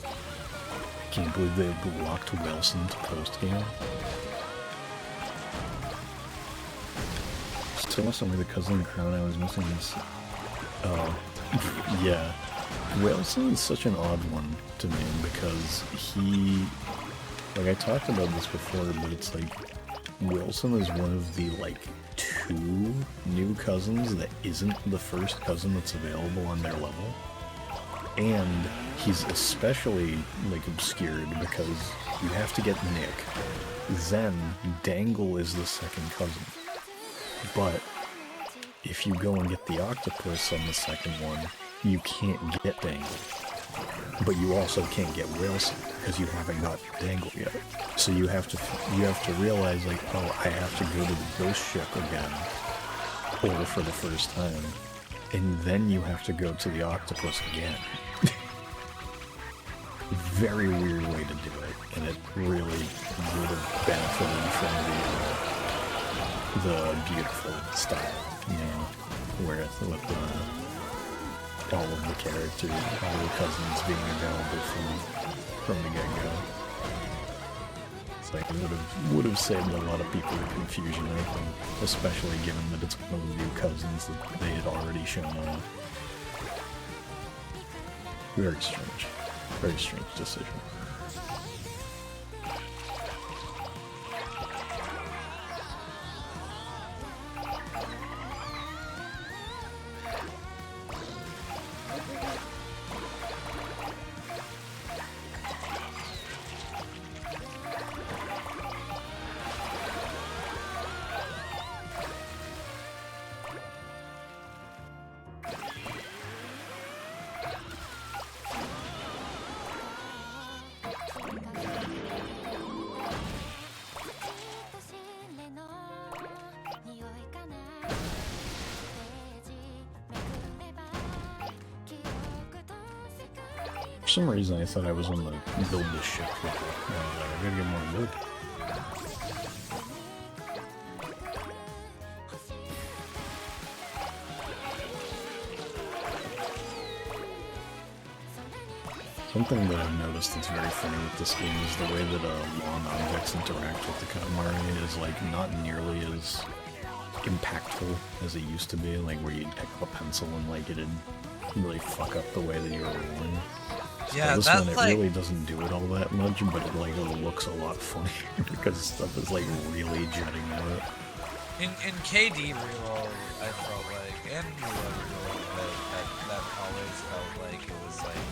Speaker 1: I can't believe they blocked Wilson to post game. Still somewhere the cousin crown I was missing this. Oh. Yeah, Wilson is such an odd one to me because he, like I talked about this before, but it's like Wilson is one of the like 2 new cousins that isn't the first cousin that's available on their level, and he's especially like obscured because you have to get Nick, then Dangle is the second cousin, but if you go and get the octopus on the second one, you can't get Dangle. But you also can't get Wilson because you haven't got Dangle yet. So you have to realize like, oh, I have to go to the ghost ship again, or for the first time, and then you have to go to the octopus again. Very weird way to do it, and it really would have benefited from the beautiful style. You know, where with all of the characters, all the cousins being available from from the get-go. It's like it would have saved a lot of people the confusion, I think, especially given that it's one of the new cousins that they had already shown off. Very strange decision. For some reason, I thought I was on the build this ship for I gotta get more wood. Something that I've noticed that's very funny with this game is the way that lawn objects interact with the Katamari is like not nearly as impactful as it used to be, like where you'd pick up a pencil and like it'd really fuck up the way that you were rolling.
Speaker 2: Yeah,
Speaker 1: this
Speaker 2: that's
Speaker 1: one, it
Speaker 2: like...
Speaker 1: really doesn't do it all that much, but it like looks a lot funnier because stuff is like really jutting out.
Speaker 2: In KD reroll, I felt like, and reroll, that always felt like it was like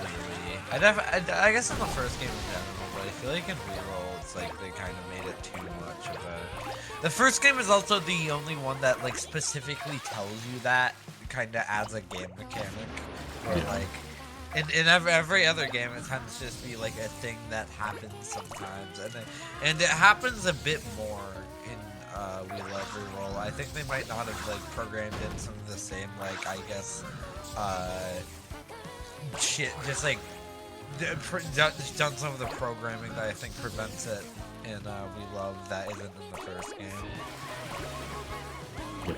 Speaker 2: really. I guess in the first game in general, but I feel like in reroll, it's like they kind of made it too much of a. The first game is also the only one that like specifically tells you that kind of as a game mechanic, or like. In every other game, it tends to just be like a thing that happens sometimes, and it happens a bit more in We Love Reroll. I think they might not have like programmed in some of the same like I guess shit, just like done some of the programming that I think prevents it in We Love that isn't in the first game.
Speaker 1: Yeah.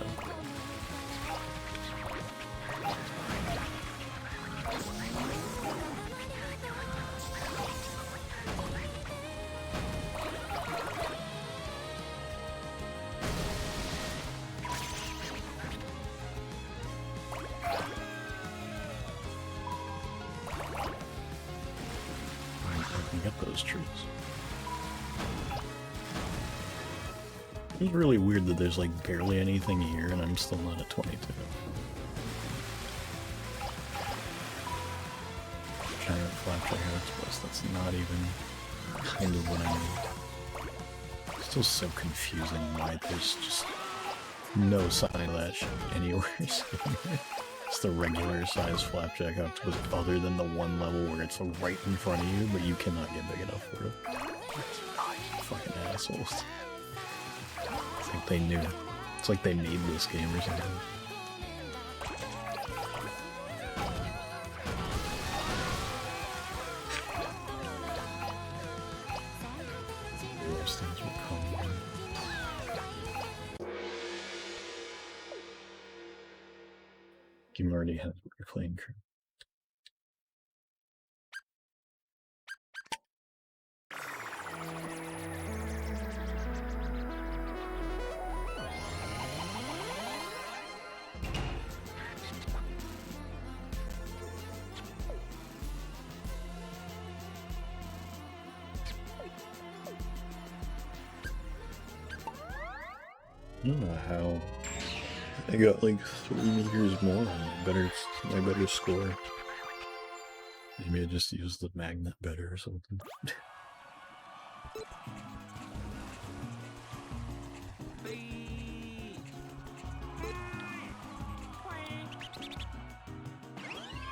Speaker 1: Get those trees. It's really weird that there's like barely anything here and I'm still not at 22. Giant flapjack octopus, that's not even kind of what I need. Still so confusing why there's just no sign of that shit anywhere. It's the regular size flapjack octopus other than the one level where it's right in front of you, but you cannot get big enough for it. Fucking assholes. It's like they knew. It's like they made this game or something. Those things will come. You already have your playing crew. I don't know how. I got like 3 meters more on my better score. Maybe I just used the magnet better or something.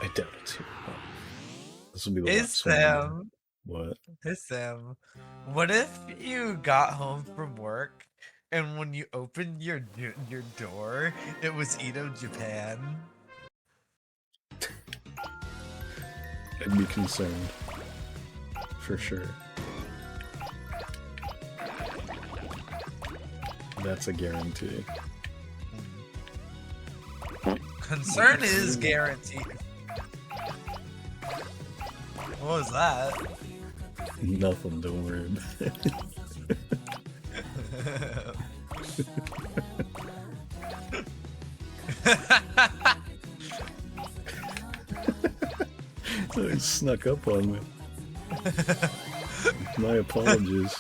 Speaker 1: I doubt it's here. This will be the last one.
Speaker 2: Sam.
Speaker 1: What?
Speaker 2: Hey Sam. What if you got home from work and when you opened your door, it was Edo Japan?
Speaker 1: I'd be concerned. For sure. That's a guarantee.
Speaker 2: Concern is guaranteed. What was that?
Speaker 1: Nothing, don't worry about it. He snuck up on me. My apologies.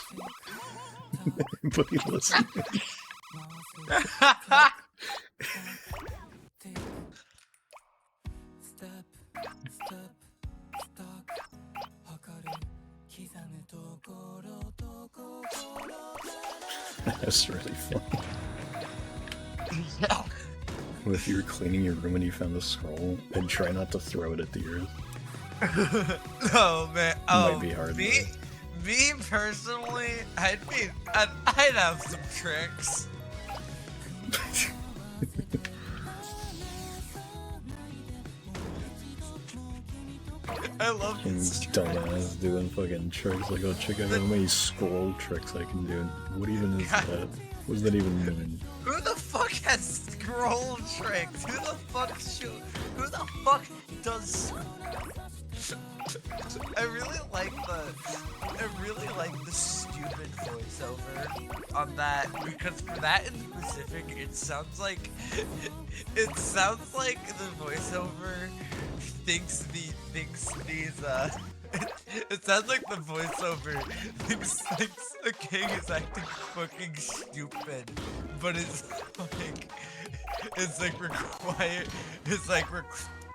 Speaker 1: But he listened. That's really funny.
Speaker 2: Yeah.
Speaker 1: If you were cleaning your room and you found a scroll, and try not to throw it at the earth.
Speaker 2: Oh man, oh,
Speaker 1: might be hard.
Speaker 2: Me personally, I'd have some tricks. I love this.
Speaker 1: Dumbass doing fucking tricks. Like, oh, check out how many scroll tricks I can do. What even is that? What does that even mean?
Speaker 2: Who the fuck has scroll tricks? Who the fuck does? I really like the stupid voiceover on that, because for that in specific, it sounds like the voiceover thinks these it sounds like the voiceover thinks the king is acting fucking stupid, but it's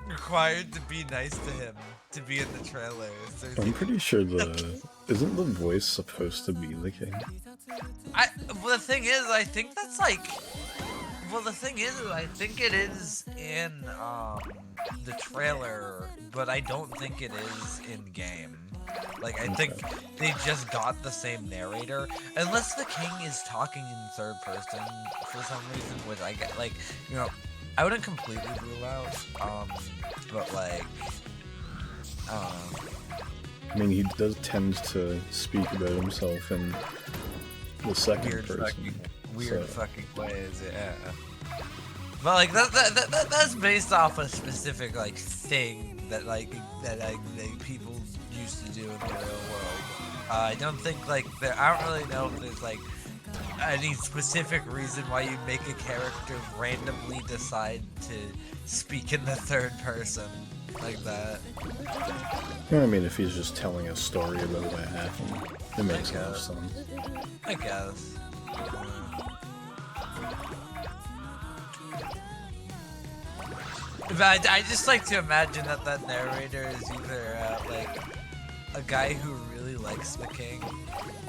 Speaker 2: required to be nice to him to be in the trailer. So
Speaker 1: I'm pretty sure isn't the voice supposed to be the king?
Speaker 2: The thing is, I think that's like. Well, the thing is, I think it is in the trailer, but I don't think it is in game. Like, I think they just got the same narrator, unless the king is talking in third person for some reason, which I get. Like, you know, I wouldn't completely rule out, but like,
Speaker 1: I mean, he does tend to speak about himself in the second person.
Speaker 2: Weird fucking ways, yeah. But like that's based off a specific like thing that people used to do in the real world. I don't think like I don't really know if there's like any specific reason why you make a character randomly decide to speak in the third person like that.
Speaker 1: Well, I mean, if he's just telling a story about what happened, it makes a lot of sense.
Speaker 2: I guess. But I just like to imagine that narrator is either like a guy who really likes the king,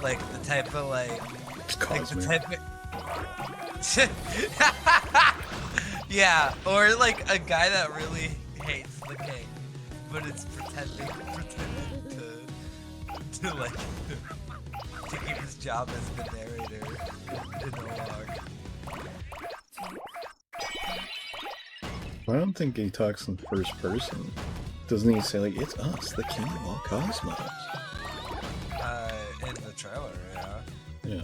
Speaker 2: like the type of like the type of yeah, or like a guy that really hates the king, but it's pretending to like to keep his job as the narrator in the log.
Speaker 1: I don't think he talks in first person. Doesn't he say, like, it's us, the king of all cosmos?
Speaker 2: In the trailer, yeah.
Speaker 1: Yeah.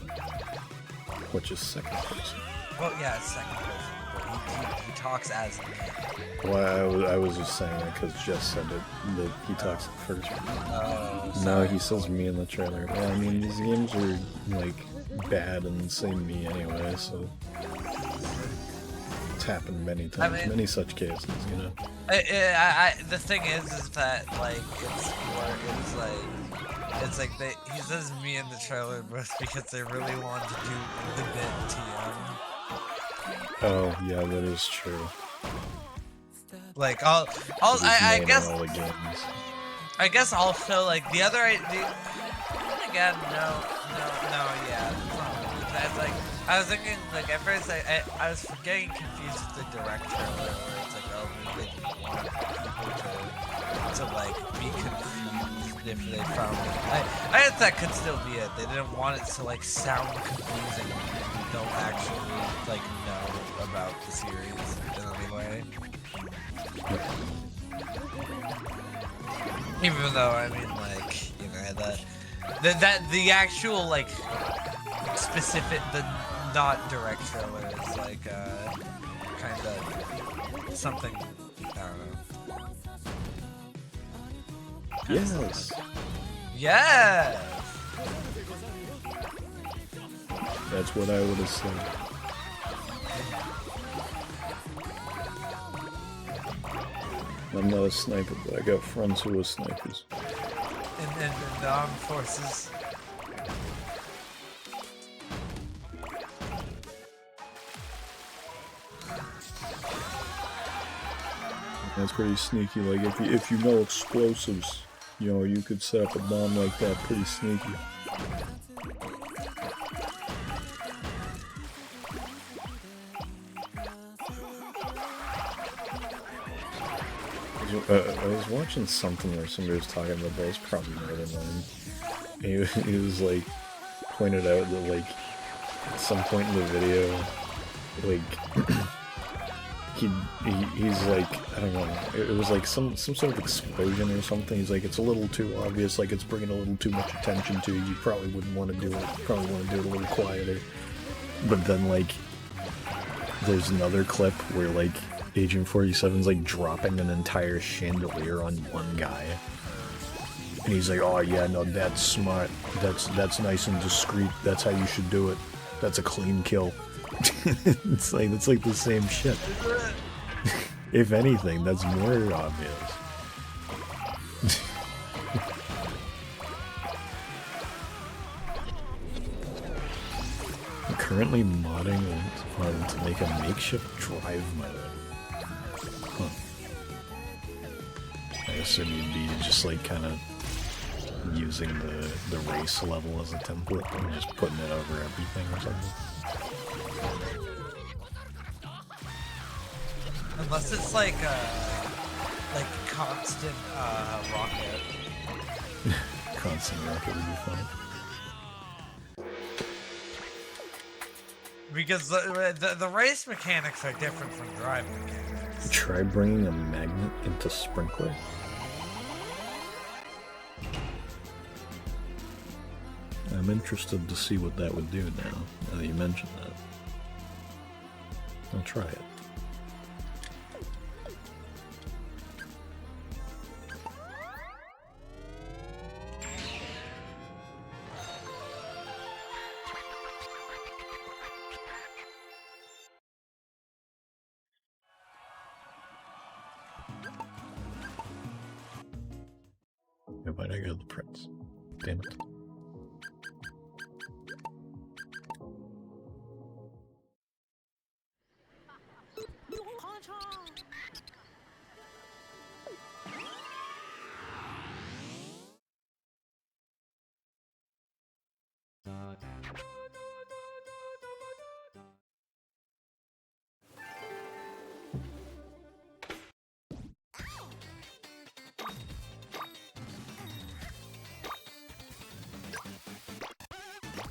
Speaker 1: Which is second person.
Speaker 2: Well, yeah, it's second person, but he talks as the king.
Speaker 1: Well, I was just saying that because Jess said it, that he talks in first person.
Speaker 2: Oh,
Speaker 1: no, he says me in the trailer. Well, I mean, these games are, like, bad and say me anyway, so... happened many times, I mean, many such cases, you know.
Speaker 2: The thing is that like it's like he says me in the trailer, but it's because they really want to do the bit TM.
Speaker 1: Oh yeah, that is true.
Speaker 2: Like I guess
Speaker 1: all the games.
Speaker 2: I guess also like the other idea. Again, no, yeah. That's like. I was thinking, like, at first, I was getting confused with the direct trailer, where it's like, oh, maybe they didn't want people to like, be confused if they found it. I guess that could still be it. They didn't want it to, like, sound confusing when people don't actually, like, know about the series in any way. Even though, I mean, like, you know, the actual, like, specific, the not direct trailer is like kind of something, I don't know.
Speaker 1: Yes!
Speaker 2: Yes!
Speaker 1: That's what I would have said. I'm not a sniper, but I got friends who are snipers.
Speaker 2: In the armed forces.
Speaker 1: That's pretty sneaky. Like if you know explosives, you know, you could set up a bomb like that pretty sneaky. I was watching something where somebody was talking about that. It's probably more than one. He was like pointed out that like at some point in the video, like he's like, I don't know, it was like some sort of explosion or something. He's like, it's a little too obvious, like it's bringing a little too much attention to you. You probably wouldn't want to do it. Probably want to do it a little quieter. But then like there's another clip where like Agent 47's like dropping an entire chandelier on one guy. And he's like, oh yeah, no, that's smart. That's nice and discreet. That's how you should do it. That's a clean kill. It's like the same shit. If anything, that's more obvious. I'm currently modding to make a makeshift drive mode. Huh. I assume you'd be just like kind of using the race level as a template and just putting it over everything or something.
Speaker 2: Unless it's like constant rocket.
Speaker 1: Constant rocket would be fun.
Speaker 2: Because the race mechanics are different from drive mechanics.
Speaker 1: Try bringing a magnet into Sprinkler. I'm interested to see what that would do now that you mentioned that. I'll try it. Why'd I go to the prince? Damn it.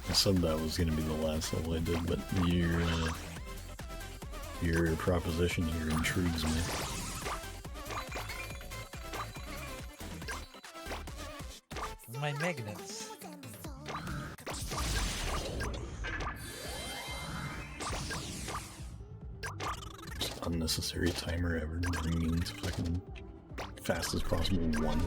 Speaker 1: I said that was gonna be the last level I did, but your proposition here intrigues me.
Speaker 2: My magnets.
Speaker 1: Just unnecessary timer ever bringing into fucking fast as possible one.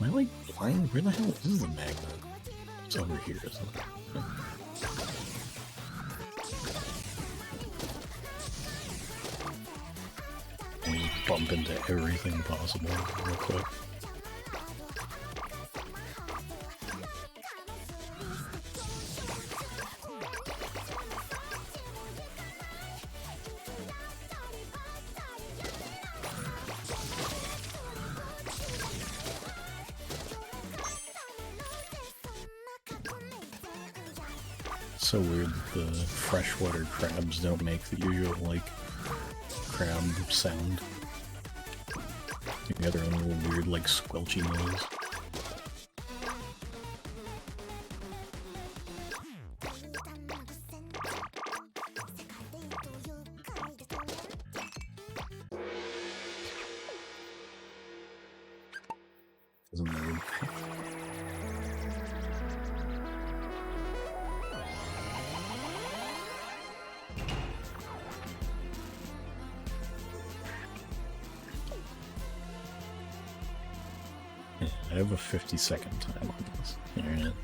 Speaker 1: Am I like blind? Where the hell is the magnet? It's over here, isn't it? And you bump into everything possible real quick. So weird that the freshwater crabs don't make the usual, like, crab sound. You got their own little weird, like, squelchy noise. Isn't that yeah, I have a 50-second time on this. Alright.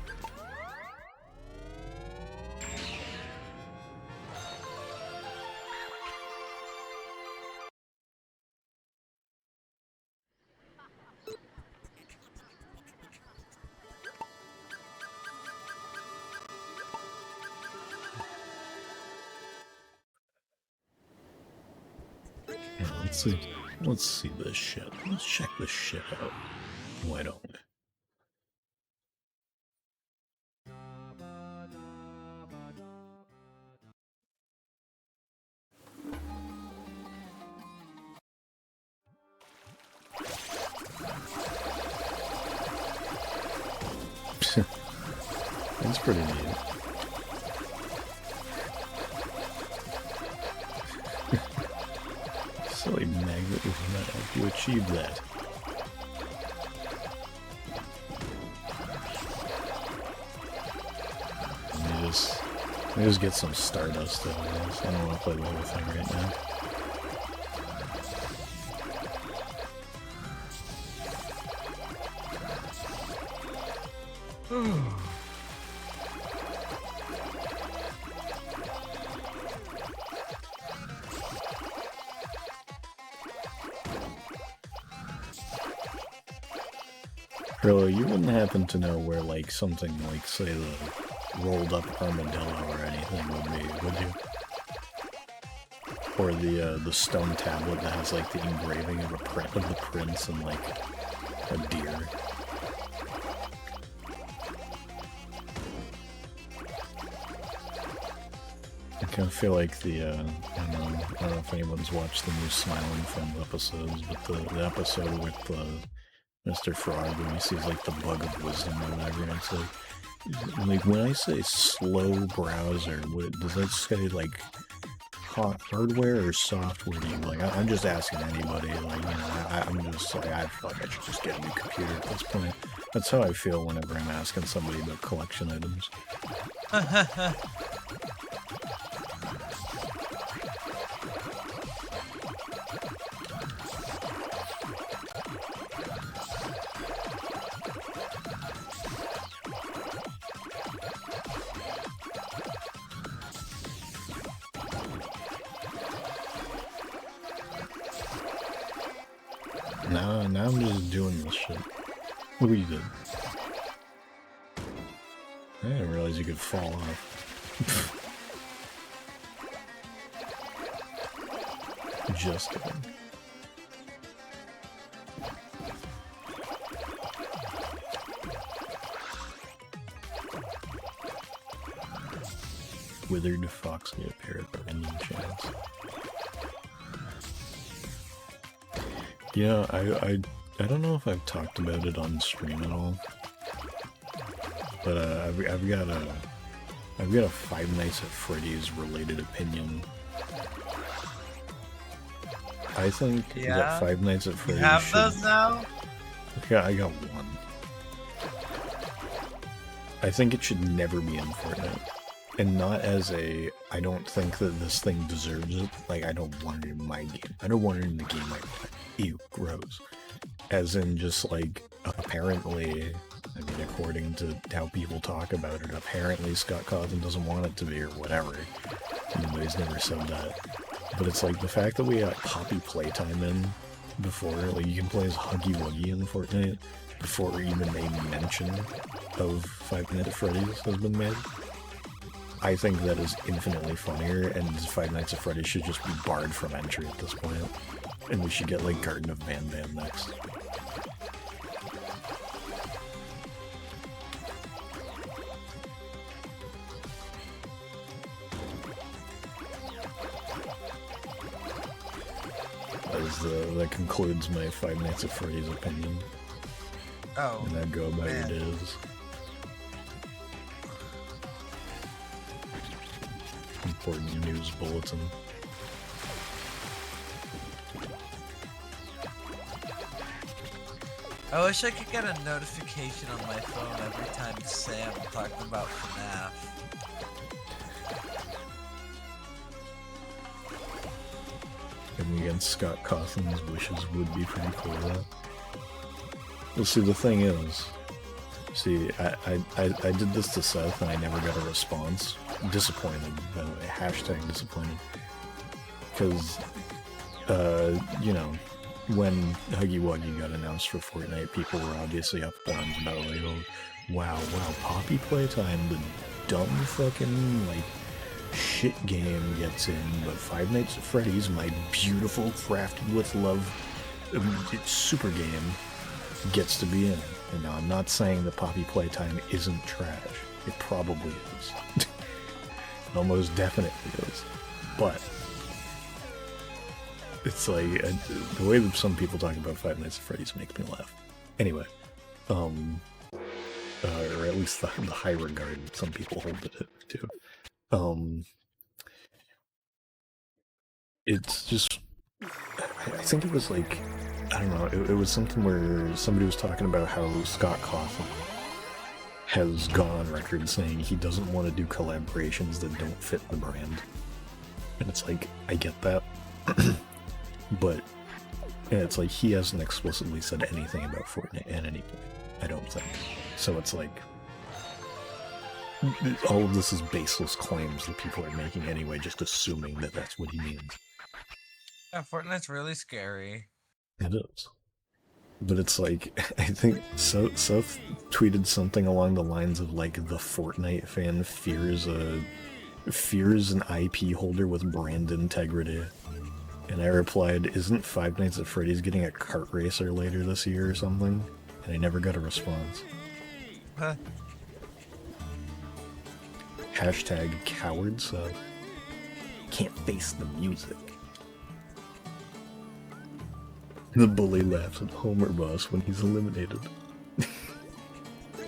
Speaker 1: Yeah, let's see this shit. Let's check this shit out. Why don't we? That's pretty neat. Silly magnet does not help you achieve that. Let me just get some Stardust out of this. I don't want to play the whole thing right now. Really, you wouldn't happen to know where, like, something like, say, the rolled up armadillo or anything would be, would you? Or the stone tablet that has, like, the engraving of of the prince and, like, a deer. I kind of feel like the, I don't know if anyone's watched the new Smiling Friends episodes, but the episode with, Mr. Frog when he sees, like, the bug of wisdom or whatever, and it's like when I say slow browser, does that say, like, hot hardware or software to you? Like, I'm just asking anybody, like, you know, I'm just like, I feel like I should just get a new computer at this point. That's how I feel whenever I'm asking somebody about collection items. Now I'm just doing this shit. Look what you did. I didn't realize you could fall off. Just kidding. Withered Foxy appeared by any chance. Yeah, I don't know if I've talked about it on stream at all, but I've got a Five Nights at Freddy's related opinion. I think that Five Nights at Freddy's.
Speaker 2: You have those now?
Speaker 1: Yeah, I got one. I think it should never be in Fortnite. And not as a, I don't think that this thing deserves it. Like, I don't want it in my game. I don't want it in the game I play. Ew, gross. As in just, like, apparently, I mean, according to how people talk about it, apparently Scott Cawthon doesn't want it to be or whatever. Even though he's never said that. But it's like the fact that we got Poppy Playtime in before, like, you can play as Huggy Wuggy in Fortnite before even a mention of Five Nights at Freddy's has been made. I think that is infinitely funnier, and Five Nights at Freddy's should just be barred from entry at this point. And we should get, like, Garden of Van Bam next. That concludes my Five Nights at Freddy's opinion.
Speaker 2: Oh.
Speaker 1: And I'd go about your days. Important news bulletin.
Speaker 2: I wish I could get a notification on my phone every time Sam talking about FNAF.
Speaker 1: And against Scott Cawthon's wishes would be pretty cool, though. Well, see, the thing is, I did this to Seth and I never got a response. Disappointed, by the way. Hashtag disappointed. Because, you know, when Huggy Wuggy got announced for Fortnite, people were obviously up arms about, like, oh, wow, Poppy Playtime, the dumb fucking, like, shit game gets in, but Five Nights at Freddy's, my beautiful, crafted with love, super game, gets to be in. And now, I'm not saying that Poppy Playtime isn't trash. It probably is. It almost definitely is. But it's like, the way that some people talk about Five Nights at Freddy's makes me laugh. Anyway, or at least the high regard some people hold it to. It's just, I think it was like, I don't know, it was something where somebody was talking about how Scott Cawthon has gone on record saying he doesn't want to do collaborations that don't fit the brand. And it's like, I get that. But it's like, he hasn't explicitly said anything about Fortnite at any point, I don't think. So it's like, all of this is baseless claims that people are making anyway, just assuming that that's what he means.
Speaker 2: Yeah, Fortnite's really scary.
Speaker 1: It is. But it's like, I think Seth tweeted something along the lines of, like, the Fortnite fan fears an IP holder with brand integrity. And I replied, isn't Five Nights at Freddy's getting a kart racer later this year or something? And I never got a response.
Speaker 2: Huh.
Speaker 1: Hashtag cowards, can't face the music. The bully laughs at Homer Boss when he's eliminated.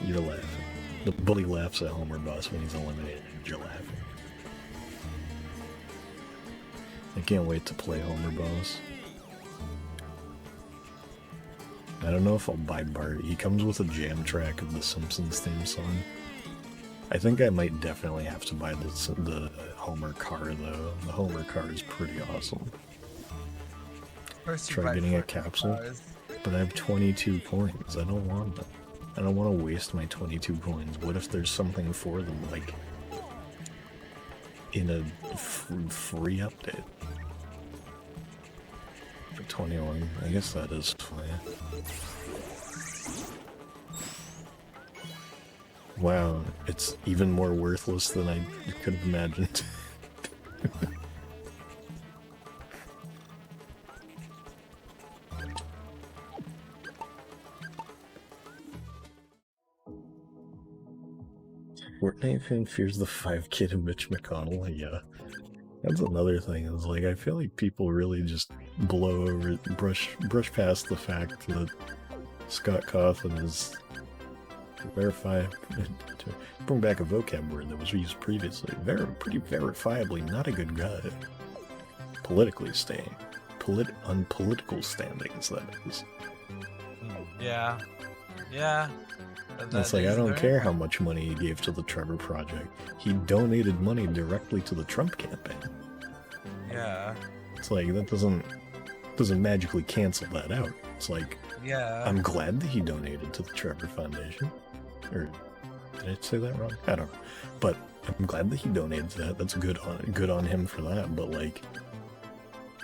Speaker 1: You're laughing. The bully laughs at Homer Boss when he's eliminated. You're laughing. I can't wait to play Homer Boss. I don't know if I'll buy Bart. He comes with a jam track of the Simpsons theme song. I think I might definitely have to buy the Homer car, though. The Homer car is pretty awesome. Try getting a capsule. Cars. But I have 22 coins. I don't want them. I don't want to waste my 22 coins. What if there's something for them, like, in a free update? For 21. I guess that is fine. Wow, it's even more worthless than I could have imagined. Fortnite fan fears the 5 kid of Mitch McConnell. Yeah, that's another thing. Is like, I feel like people really just brush past the fact that Scott Cawthon is to bring back a vocab word that was used previously. Pretty verifiably not a good guy. Politically staying. On political standings, that is.
Speaker 2: Yeah. Yeah.
Speaker 1: It's like, I don't care how much money he gave to the Trevor Project. He donated money directly to the Trump campaign.
Speaker 2: Yeah.
Speaker 1: It's like, that doesn't magically cancel that out. It's like,
Speaker 2: yeah,
Speaker 1: I'm glad that he donated to the Trevor Foundation. Or did I say that wrong? I don't know. But I'm glad that he donated to that. That's good on him for that. But like,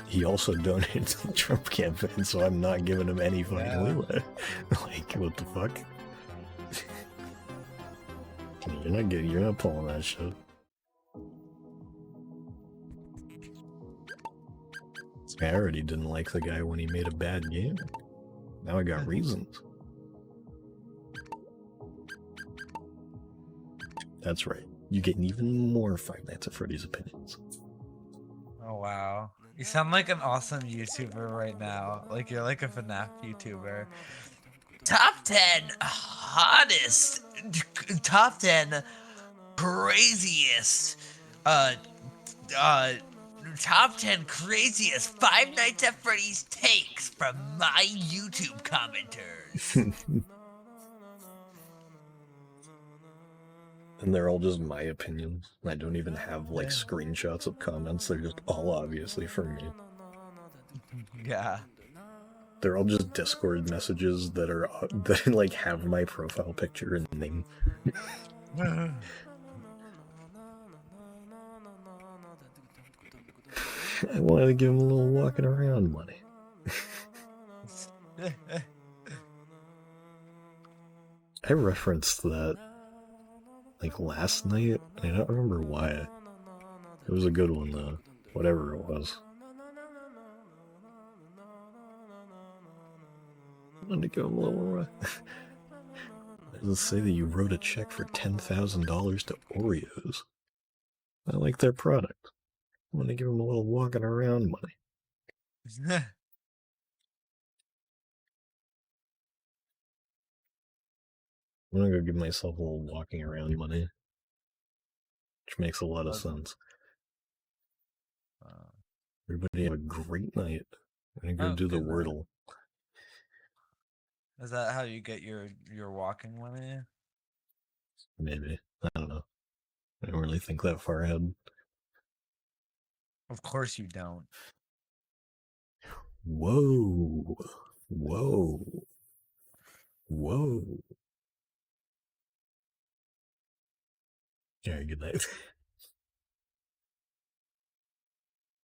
Speaker 1: he also donated to the Trump campaign, so I'm not giving him any fucking leeway. Like, what the fuck? You're not pulling that shit. I already didn't like the guy when he made a bad game. Now I got reasons. That's right. You get even more Five Nights at Freddy's opinions.
Speaker 2: Oh wow. You sound like an awesome YouTuber right now. Like you're like a FNAF YouTuber. Top 10 hottest, top 10 craziest, top 10 craziest Five Nights at Freddy's takes from my YouTube commenters.
Speaker 1: And they're all just my opinions. I don't even have like screenshots of comments. They're just all obviously from me.
Speaker 2: Yeah.
Speaker 1: They're all just Discord messages that are that like have my profile picture and name. I wanted to give him a little walking around money. I referenced that like last night. I don't remember why. It was a good one though. Whatever it was. I wanted to give him a little. Does it say that you wrote a check for $10,000 to Oreos? I like their product. I'm gonna give him a little walking around money. I'm gonna go give myself a little walking around money, which makes a lot of sense. Everybody have a great night. I'm gonna go do the Wordle.
Speaker 2: Is that how you get your walking money?
Speaker 1: Maybe. I don't know. I don't really think that far ahead.
Speaker 2: Of course you don't.
Speaker 1: Whoa. Whoa. Whoa. Yeah, good night.